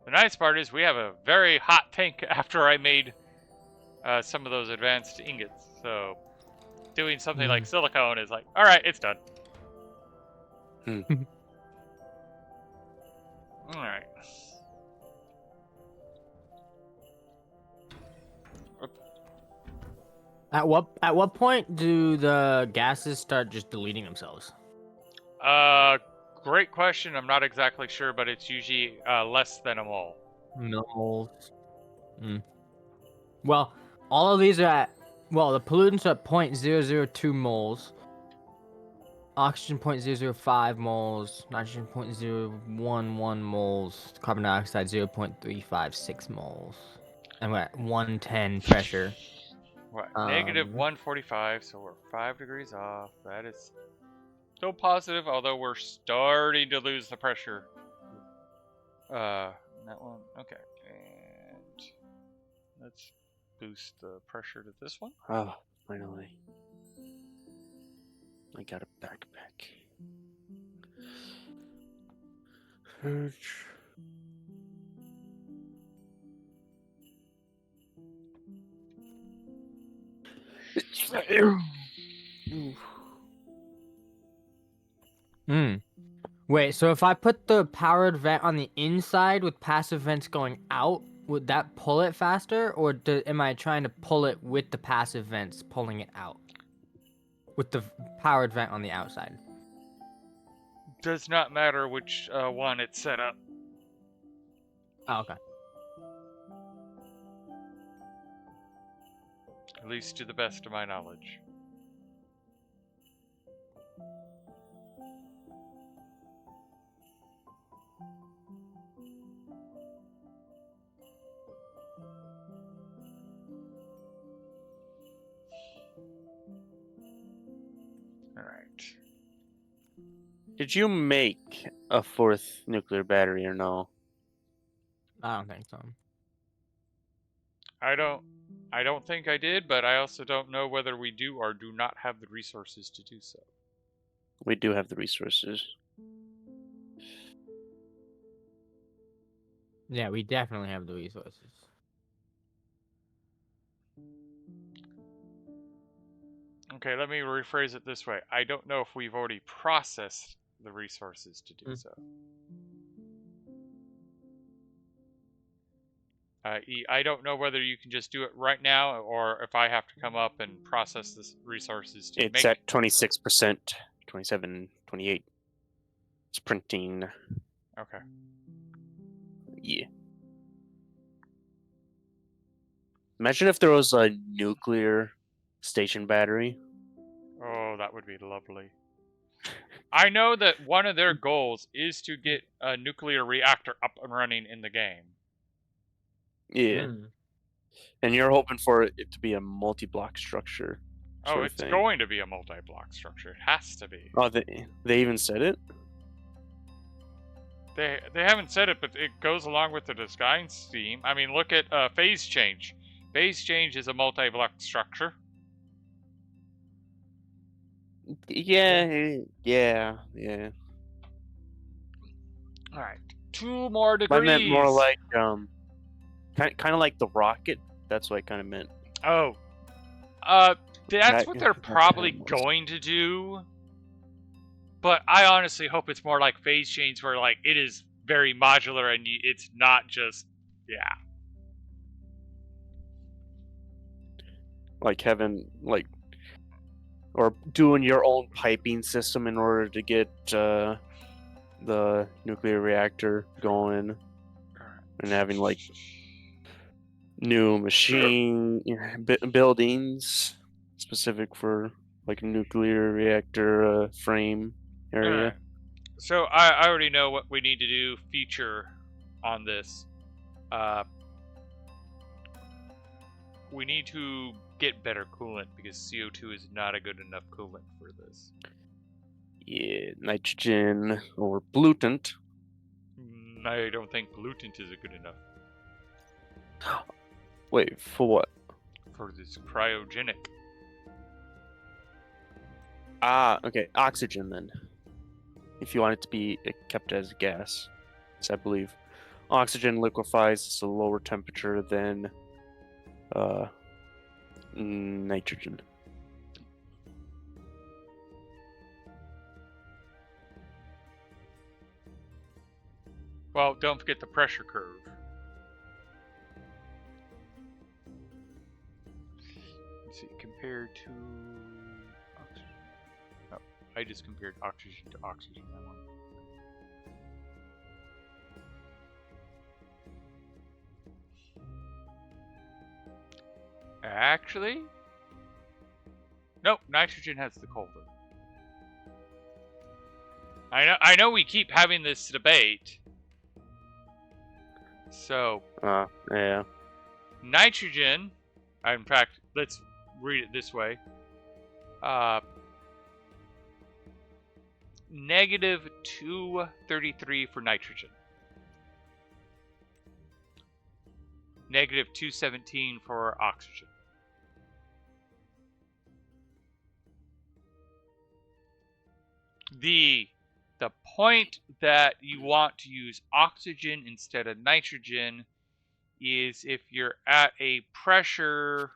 The nice part is we have a very hot tank after I made some of those advanced ingots. So doing something like silicone is like, all right, it's done. All right. At what point do the gases start just deleting themselves? Great question. I'm not exactly sure, but it's usually less than a mole. Moles. Well, all of these are at, well, the pollutants are at 0.002 moles, oxygen 0.005 moles, nitrogen 0.011 moles, carbon dioxide 0.356 moles, and we're at 110 pressure. What? Negative 145, so we're 5 degrees off. That is still positive, although we're starting to lose the pressure. That one. Okay. And let's boost the pressure to this one. Oh, finally. I got a backpack. Wait, so if I put the powered vent on the inside with passive vents going out, would that pull it faster, or am I trying to pull it with the passive vents pulling it out? With the powered vent on the outside. Does not matter which one it's set up. Oh, okay. At least to the best of my knowledge. Alright. Did you make a 4th nuclear battery or no? I don't think so. I don't think I did, but I also don't know whether we do or do not have the resources to do so. We do have the resources. Yeah, we definitely have the resources. Okay, let me rephrase it this way. I don't know if we've already processed the resources to do so. I don't know whether you can just do it right now, or if I have to come up and process the resources to It's make at 26%, 27, 28. It's printing. Okay. Yeah. Imagine if there was a nuclear station battery. Oh, that would be lovely. I know that one of their goals is to get a nuclear reactor up and running in the game. Yeah. And you're hoping for it to be a multi-block structure. Oh, it's going to be a multi-block structure. It has to be. Oh, they even said it? They haven't said it, but it goes along with the design scheme. I mean, look at phase change. Phase change is a multi-block structure. Yeah. All right, 2 more degrees. I meant more like kind of like the rocket. That's what I kind of meant. Oh, that's what they're probably going to do. But I honestly hope it's more like phase change, where like it is very modular and it's not just like having like or doing your own piping system in order to get the nuclear reactor going, and having like new machine buildings specific for like a nuclear reactor frame area. Right. So I already know what we need to do feature on this. We need to get better coolant because CO2 is not a good enough coolant for this. Yeah, nitrogen or pollutant. I don't think pollutant is good enough. Wait, for what? For this cryogenic. Ah, okay, oxygen then. If you want it to be kept as gas, I believe. oxygen liquefies at a lower temperature than nitrogen. Well, don't forget the pressure curve. Let's see, compared to oxygen. Oh, I just compared oxygen to oxygen. That one. Actually, nope. Nitrogen has the colder. I know. We keep having this debate. So, Yeah. nitrogen. In fact, let's read it this way. Negative 233 for nitrogen. Negative 217 for oxygen. The point that you want to use oxygen instead of nitrogen is if you're at a pressure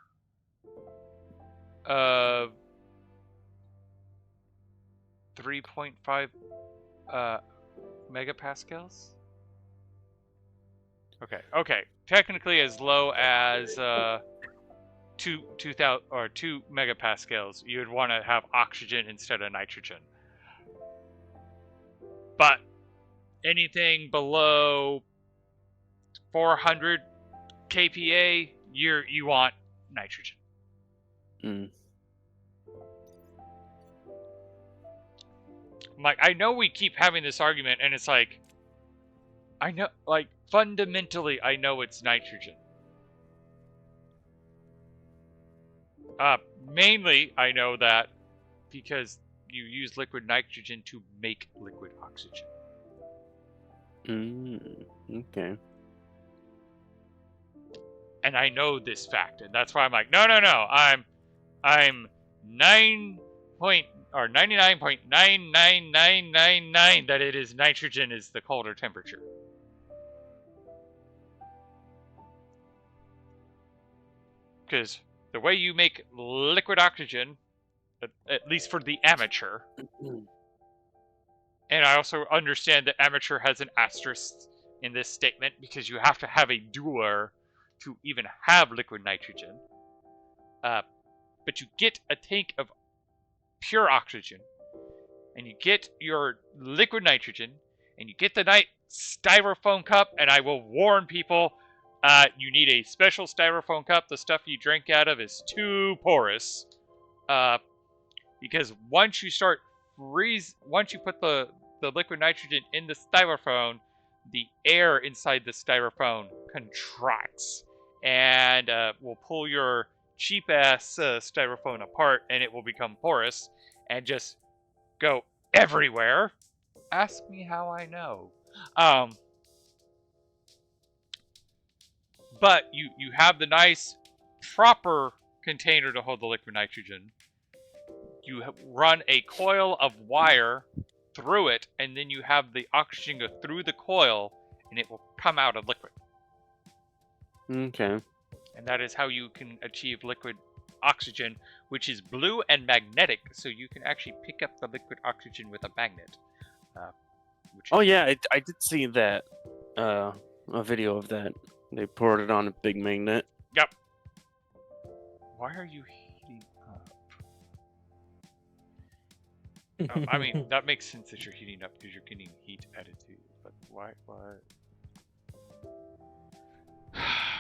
of 3.5 megapascals. Okay. Technically, as low as 2 megapascals, you would want to have oxygen instead of nitrogen. But anything below 400 kPa, you want nitrogen. Like, I know we keep having this argument, and it's like, I know, like, fundamentally, I know it's nitrogen. Mainly, I know that because you use liquid nitrogen to make liquid oxygen. Okay. And I know this fact, and that's why I'm like, no. I'm 99.99999 that it is nitrogen is the colder temperature. Because the way you make liquid oxygen, at least for the amateur, and I also understand that amateur has an asterisk in this statement because you have to have a dualer to even have liquid nitrogen. But you get a tank of pure oxygen, and you get your liquid nitrogen, and you get the styrofoam cup, and I will warn people, you need a special styrofoam cup. The stuff you drink out of is too porous. Because once you put the liquid nitrogen in the styrofoam, the air inside the styrofoam contracts and will pull your cheap-ass styrofoam apart, and it will become porous and just go everywhere. Ask me how I know. But you have the nice, proper container to hold the liquid nitrogen. You run a coil of wire through it, and then you have the oxygen go through the coil, and it will come out a liquid. Okay. And that is how you can achieve liquid oxygen, which is blue and magnetic, so you can actually pick up the liquid oxygen with a magnet. Yeah, I did see that, a video of that. They poured it on a big magnet. Yep. Why are you heating up? I mean, that makes sense that you're heating up because you're getting heat added to you. But why?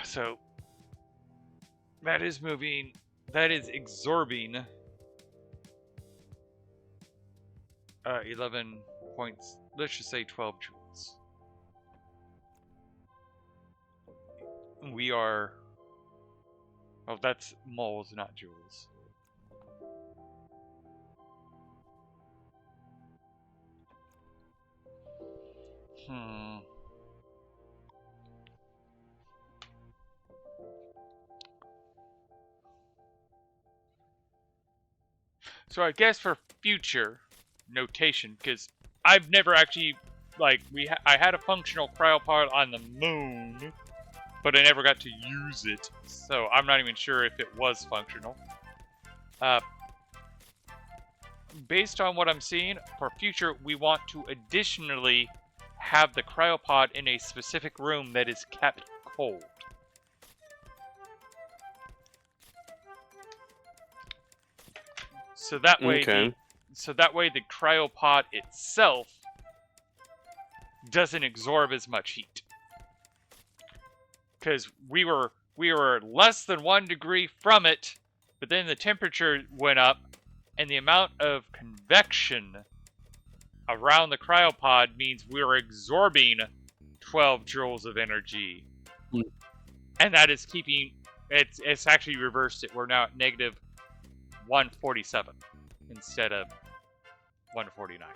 So, that is moving. That is absorbing 11 points. Let's just say 12 joules. We are... Oh, that's moles, not joules. So I guess for future notation, because I've never actually like I had a functional cryopod on the moon, but I never got to use it, so I'm not even sure if it was functional. Based on what I'm seeing, for future, we want to additionally have the cryopod in a specific room that is kept cold. So that way, Okay. the cryopod itself doesn't absorb as much heat. Because we were less than 1 degree from it, but then the temperature went up, and the amount of convection around the cryopod means we were absorbing 12 joules of energy. Mm. And that is keeping it's actually reversed it. We're now at negative 147 instead of 149.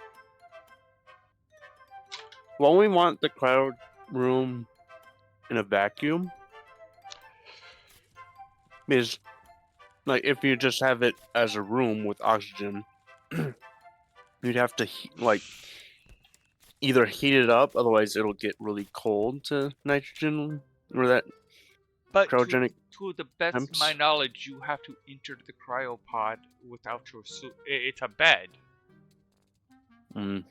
Well, we want the cryo room in a vacuum. Is like if you just have it as a room with oxygen, you'd have to either heat it up, otherwise it'll get really cold to nitrogen or that But cryogenic. to the best of my temps. knowledge, you have to enter the cryopod without your suit. It's a bed. Mm.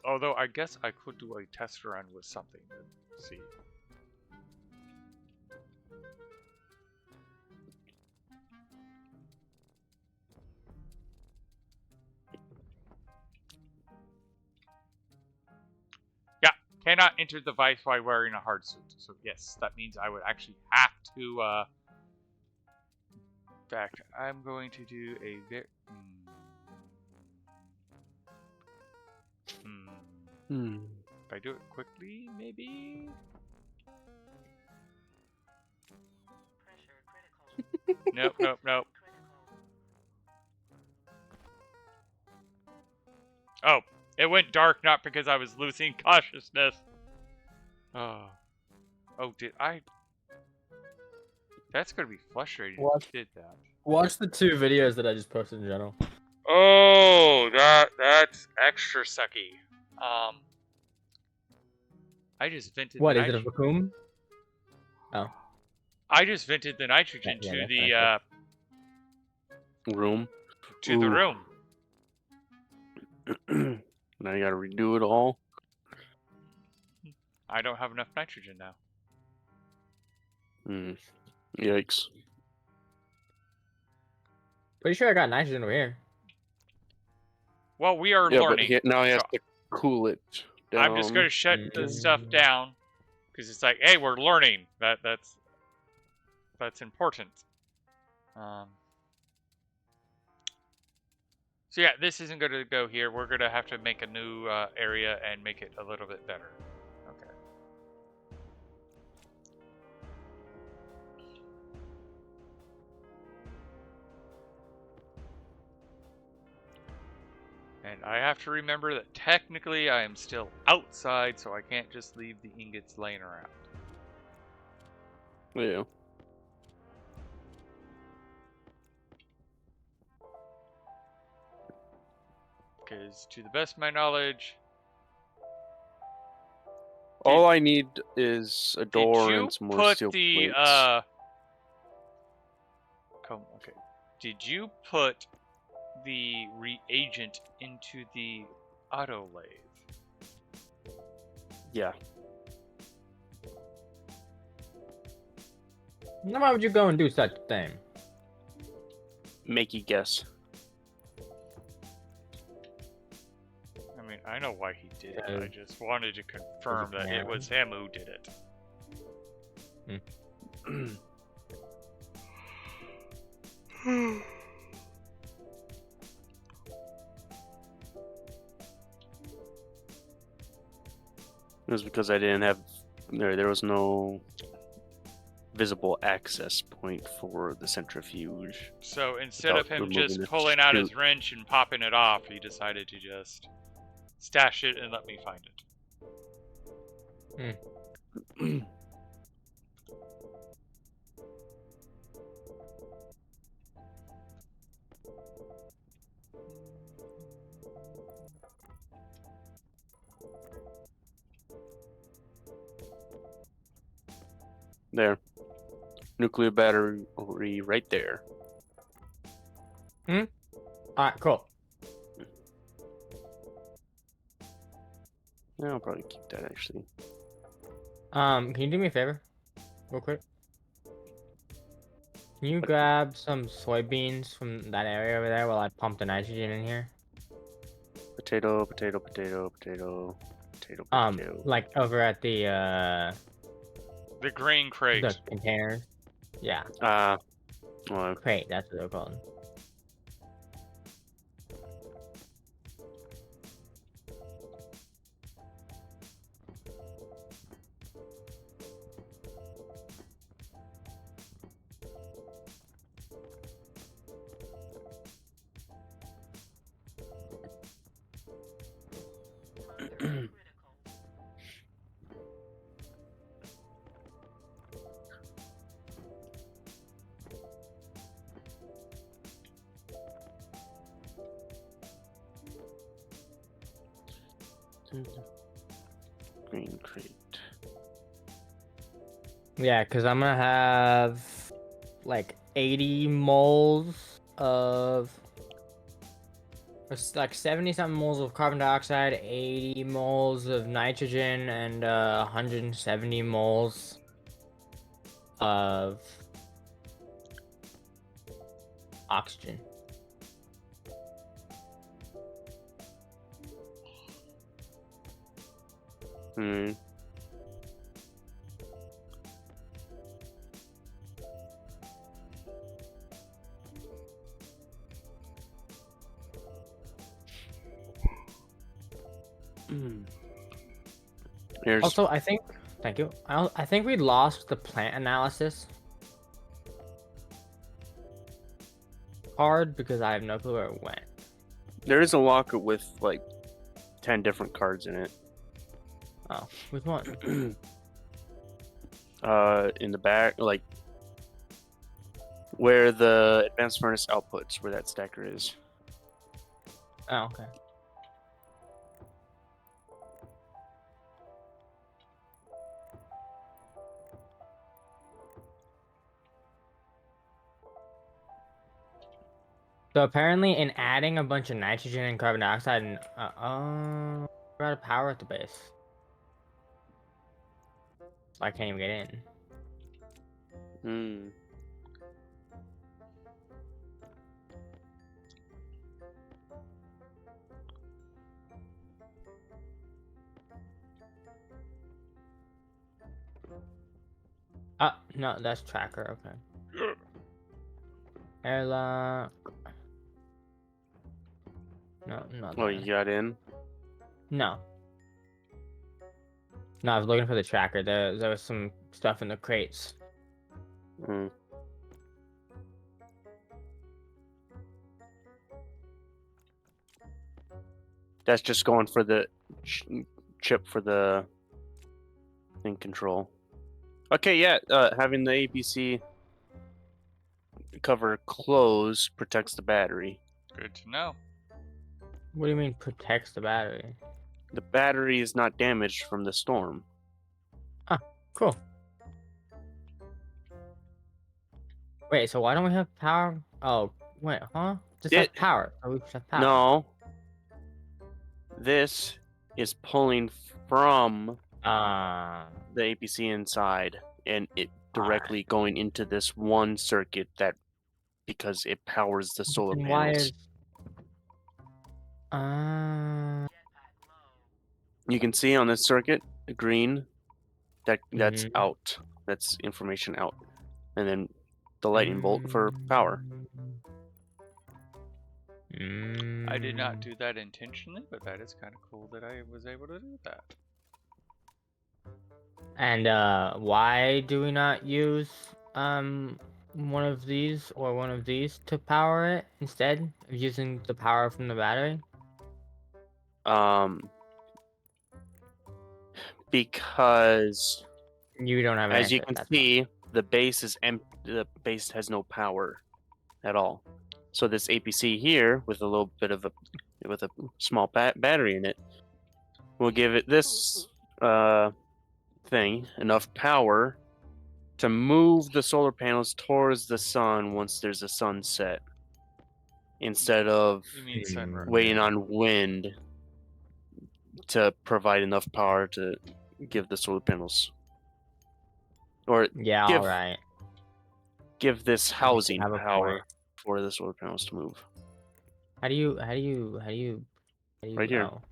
Although I guess I could do a test run with something and see. Yeah, cannot enter the device while wearing a hard suit. So yes, that means I would actually have to. In fact, I'm going to do a very. If I do it quickly, maybe. Nope, nope, nope. Oh, it went dark not because I was losing consciousness. Oh. Oh, did I? That's gonna be frustrating if you did that. Watch the 2 videos that I just posted in general. Oh, that's extra sucky. I just vented What, the is it a vacuum? Oh. I just vented the nitrogen Yeah, to that's the Room. to the Ooh. room. Now you gotta redo it all. I don't have enough nitrogen now. Yikes. Pretty sure I got nitrogen over here. Well, we are Yeah, learning. but now he has so to cool it down. I'm just gonna shut the stuff down because it's like, hey, we're learning. That's important. So yeah, this isn't going to go here. We're going to have to make a new area and make it a little bit better. Okay. And I have to remember that technically I am still outside, so I can't just leave the ingots laying around. Yeah. Because to the best of my knowledge, All I need is a door and some more steel plates. Okay. Did you put the reagent into the auto lathe? Yeah. Now why would you go and do such a thing? Make you guess. I mean, I know why he did it. I just wanted to confirm that it was him who did it. It was because I didn't have there was no visible access point for the centrifuge. So instead of him Without just removing the pulling out his chute. wrench and popping it off, he decided to just stash it and let me find it. There. Nuclear battery right there. All right, cool. Yeah, I'll probably keep that actually. Can you do me a favor, real quick? Can you grab some soybeans from that area over there while I pump the nitrogen in here? Potato, potato, potato, potato, potato, potato. Like over at the The grain crate. containers. Yeah, Well, crate. That's what they're called. green crate. Yeah, because I'm gonna have like 80 moles of, or like 70 something moles of carbon dioxide, 80 moles of nitrogen, and 170 moles of oxygen. Hmm. Here's Also, I think, thank you. I think we lost the plant analysis card because I have no clue where it went. there is a locker with like 10 different cards in it. Oh, which one? In the back, like where the advanced furnace outputs, where that stacker is. Oh, okay. So apparently, in adding a bunch of nitrogen and carbon dioxide, and we're out of power at the base, so I can't even get in. Hmm. No, that's tracker. Okay. Airlock. No, not Oh, there. you got in? No. No, I was looking for the tracker. There was some stuff in the crates. Hmm. That's just going for the chip for the thing control. Okay, yeah. Having the APC cover closed protects the battery. Good to know. What do you mean protects the battery? The battery is not damaged from the storm. Cool. Wait, so why don't we have power? Oh, wait, huh? Just have power. Oh, we just have power. No. This is pulling from the APC inside, and it directly going into this one circuit that, because it powers the solar then panels. You can see on this circuit, the green, that's Mhm. out. That's information out. And then the lightning bolt for power. I did not do that intentionally, but that is kind of cool that I was able to do that. And why do we not use one of these or one of these to power it instead of using the power from the battery? Because You don't have an as you answer, can that's see, the base is empty. The base has no power at all. So this APC here, with a little bit of with a small battery in it, will give it this thing enough power to move the solar panels towards the sun once there's a sunset, instead of You mean sunrise? waiting on wind to provide enough power to give the solar panels, or Yeah, give alright. give this I housing have a power point. for the solar panels to move. How do you Right here. oh.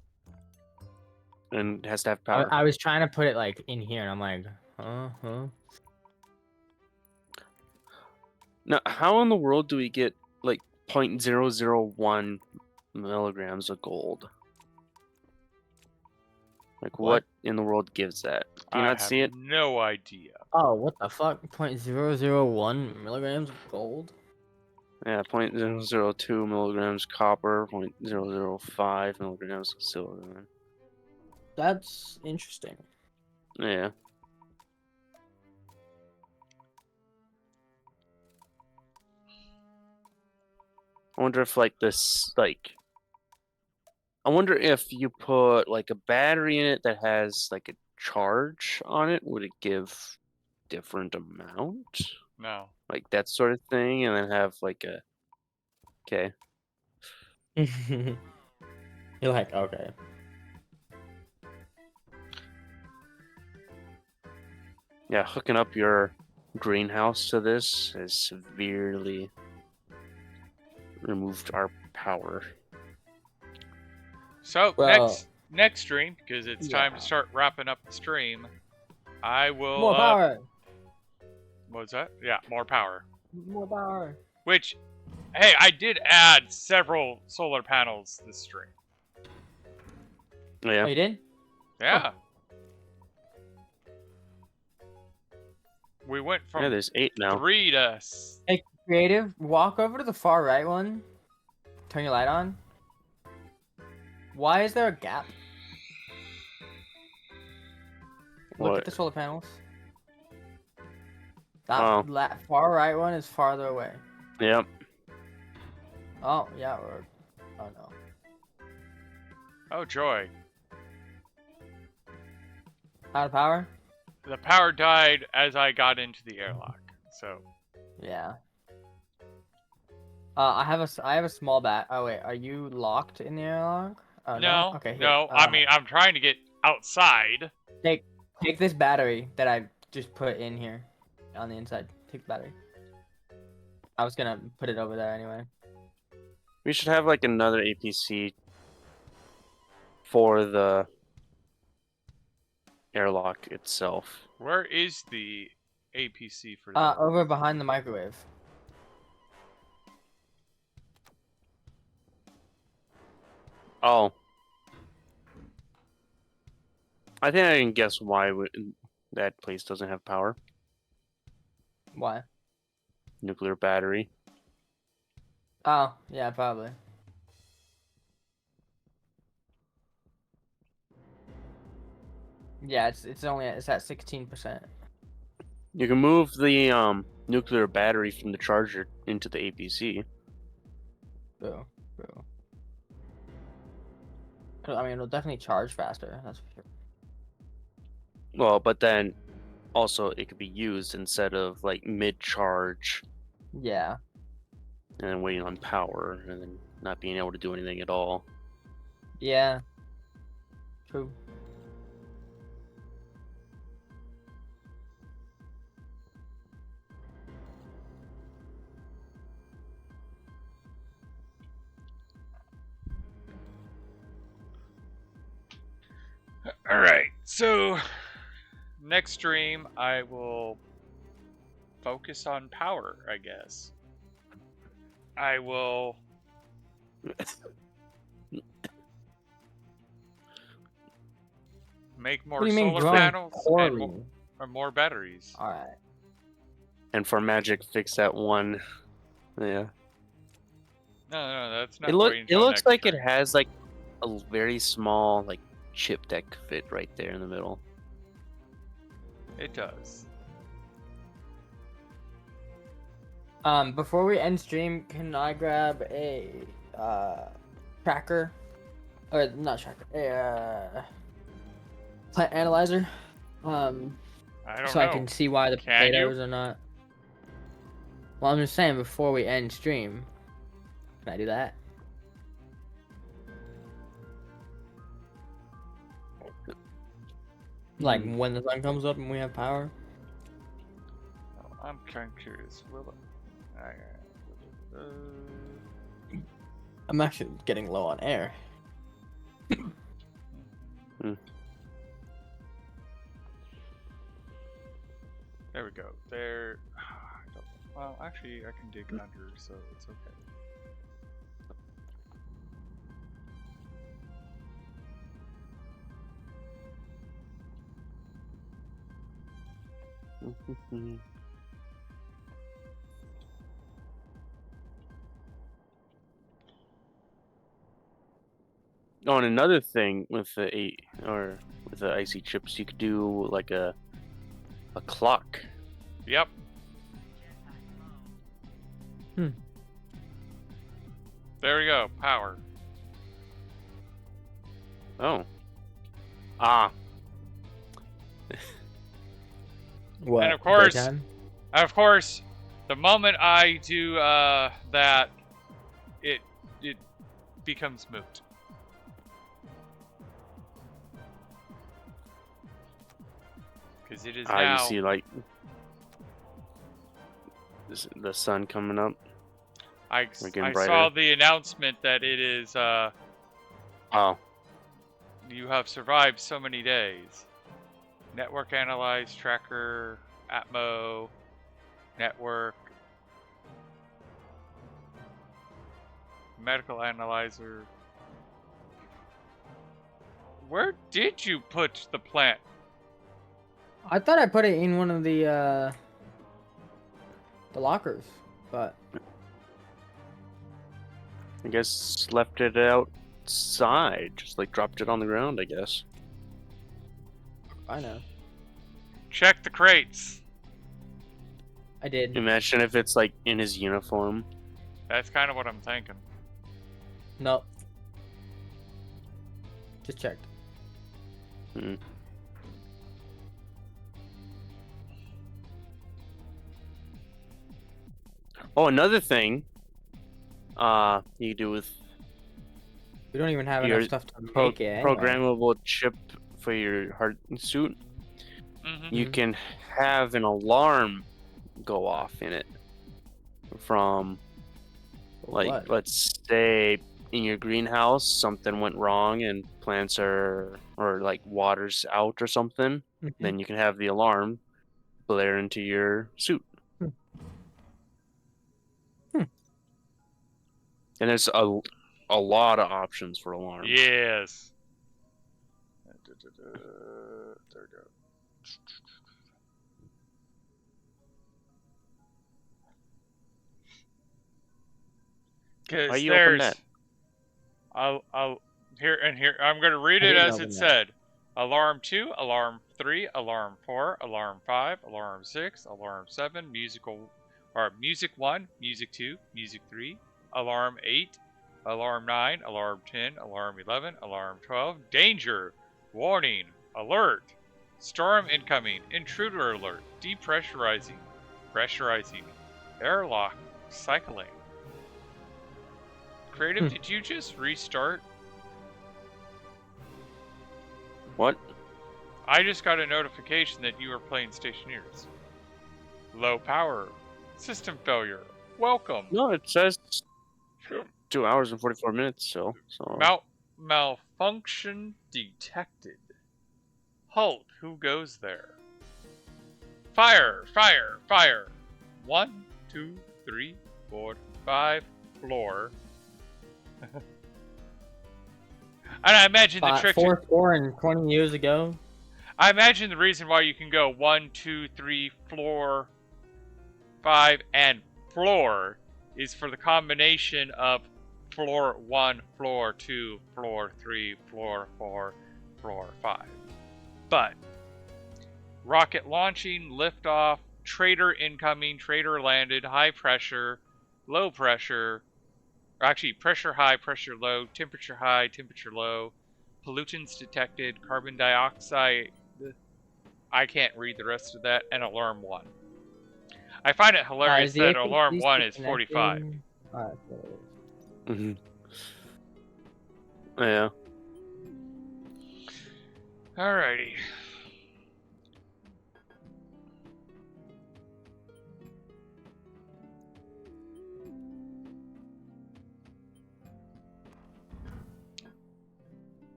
And it has to have I, power. I was trying to put it like in here and I'm like, huh? Now, how in the world do we get like 0.001 milligrams of gold? Like, what in the world gives that? Do you I not have see it? no idea. Oh, what the fuck? 0.001 milligrams of gold? Yeah, 0.002 milligrams copper, 0.005 milligrams of silver. That's interesting. Yeah. I wonder if I wonder if you put like a battery in it that has like a charge on it, would it give different amount? No. Like that sort of thing, and then have like a okay. You're like, okay. Yeah, hooking up your greenhouse to this has severely removed our power. So Well, next stream, because it's time yeah. to start wrapping up the stream. I will. More power. What's that? Yeah, more power. More power. Which, hey, I did add several solar panels this stream. Yeah. Oh, you did? Yeah. We went Yeah, from there's 8 now. 3 to. Hey, creative, walk over to the far right one. Turn your light on. Why is there a gap? Look What? at the solar panels. That Oh. far right one is farther away. Yep. Oh, yeah, or... Oh, no. Oh, joy. Out of power? The power died as I got into the airlock. So. Yeah. I have a small bat. Oh, wait, are you locked in the airlock? Oh, No. Okay, here. No. I mean, I'm trying to get outside. Take this battery that I just put in here on the inside. Take the battery. I was gonna put it over there anyway. We should have like another APC for the airlock itself. Where is the APC for that? Over behind the microwave. Oh. I think I can guess why that place doesn't have power. Why? Nuclear battery. Oh, yeah, probably. Yeah, it's at 16%. You can move the nuclear battery from the charger into the APC. True. I mean, it'll definitely charge faster. That's for sure. Well, but then also it could be used instead of like mid-charge Yeah. and then waiting on power and then not being able to do anything at all. Yeah. True. Alright, so next stream I will focus on power, I guess. I will make more What do you mean solar growing panels poorly? and more batteries. Alright. And for magic, fix that one. Yeah. No, that's not. It looks until next like stream. it has like a very small like chip that could fit right there in the middle. It does. Before we end stream, can I grab a tracker? Or not tracker, a plant analyzer. I don't so know. I can see why the Can you? potatoes are not. Well, I'm just saying before we end stream. Can I do that? Like when the sun comes up and we have power? Oh, I'm kind of curious. Will I'm actually getting low on air. There we go. There. Well, actually, I can dig under, so it's okay. Oh, and another thing with the icy chips, you could do like a clock. Yep. There we go. Power. Oh. Ah. What? And of course, daytime? the moment I do that, it becomes moot. Because it is now. You see like the sun coming up. I getting saw brighter. the announcement that it is. Oh. You have survived so many days. Network analyze tracker, Atmo, network, medical analyzer. Where did you put the plant? I thought I put it in one of the lockers, but I guess left it outside, just like dropped it on the ground, I guess. I know. Check the crates. I did. Imagine if it's like in his uniform. That's kind of what I'm thinking. Nope. Just checked. Oh, another thing you do with We don't even have Your enough stuff to make it anyway. programmable chip for your heart suit, Mm-hmm. you can have an alarm go off in it from, like, What? let's say in your greenhouse something went wrong and plants or like water's out or something. Then you can have the alarm blare into your suit. And there's a lot of options for alarms. Yes. There we go. Why Because you open there's, that? I'll here. I'm gonna read I it didn't as open it that. said. Alarm 2, Alarm 3, Alarm 4, Alarm 5, Alarm 6, Alarm 7, Music 1, Music 2, Music 3, Alarm 8, Alarm 9, Alarm 10, Alarm 11, Alarm 12, Danger, Warning, Alert, Storm incoming, Intruder alert, Depressurizing, Pressurizing, Airlock, Cycling. Creative, did you just restart? What? I just got a notification that you are playing Stationeers. Low power. System failure. Welcome. No, it says 2 hours and 44 minutes still. So Malfunction detected. Halt. Who goes there? Fire. Fire. Fire. 1, 2, 3, 4, 5. Floor. And I imagine the trick. 4 and 20 years ago. I imagine the reason why you can go 1, 2, 3, floor, 5, and floor is for the combination of floor 1, floor 2, floor 3, floor 4, floor 5. But rocket launching, liftoff, trader incoming, trader landed, high pressure, low pressure, or actually pressure high, pressure low, temperature high, temperature low, pollutants detected, carbon dioxide I can't read the rest of that, and alarm 1. I find it hilarious Is the that HDD alarm 1 still is 45. connecting? Alright, there it is. Mm-hmm. Yeah. Alrighty.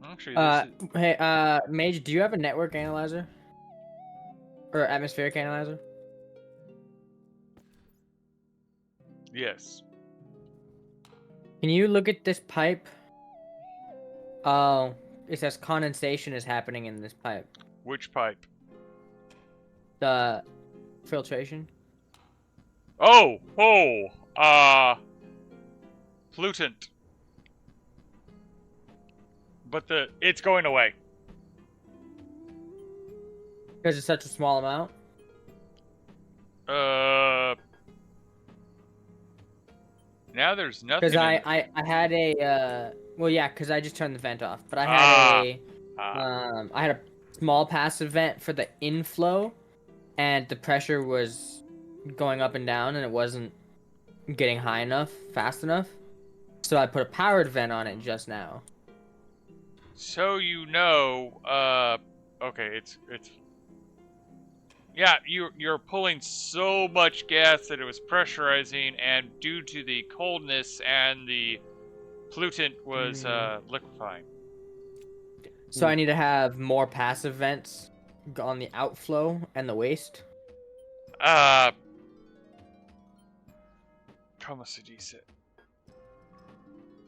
Actually, this is... Hey, Mage, do you have a network analyzer? Or atmospheric analyzer? Yes. Can you look at this pipe? Oh, it says condensation is happening in this pipe. Which pipe? The filtration? Oh! Pollutant. But it's going away. Because it's such a small amount? Now there's nothing. Because I had a well, yeah, because I just turned the vent off, but I had I had a small passive vent for the inflow, and the pressure was going up and down, and it wasn't getting high enough, fast enough. So I put a powered vent on it just now. So okay, it's yeah, you're pulling so much gas that it was pressurizing, and due to the coldness and the pollutant was liquefying. So I need to have more passive vents on the outflow and the waste. Como se dice?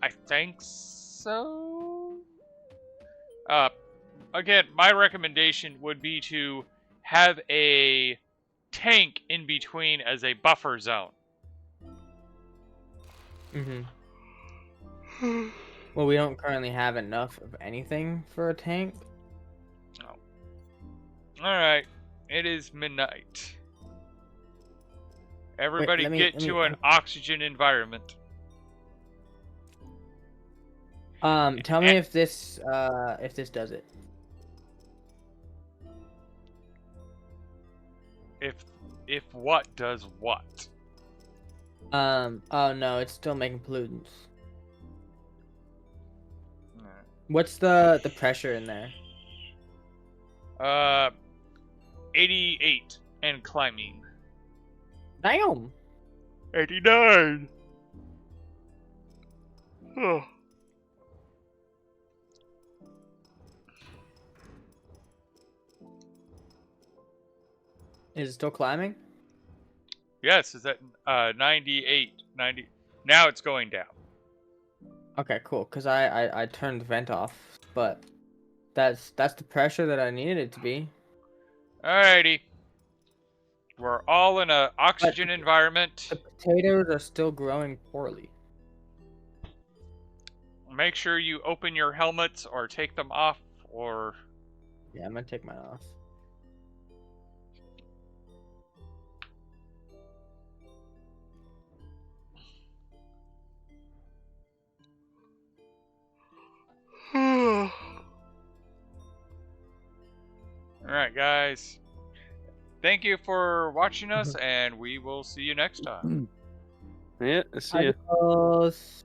I think so. Again, my recommendation would be to have a tank in between as a buffer zone. Mm-hmm. Well, we don't currently have enough of anything for a tank. Oh. Alright. It is midnight. Everybody get to an oxygen environment. Tell me if this does it. If what does what? Oh no, it's still making pollutants. What's the pressure in there? 88 and climbing. Damn. 89. Oh. Is it still climbing? Yes, is that 98, 90? Now it's going down. Okay, cool. Cause I turned the vent off, but that's the pressure that I needed it to be. Alrighty. We're all in a oxygen environment. The potatoes are still growing poorly. Make sure you open your helmets or take them off, or... Yeah, I'm gonna take mine off. Alright, guys. Thank you for watching us, and we will see you next time. Yeah, see ya. Adios.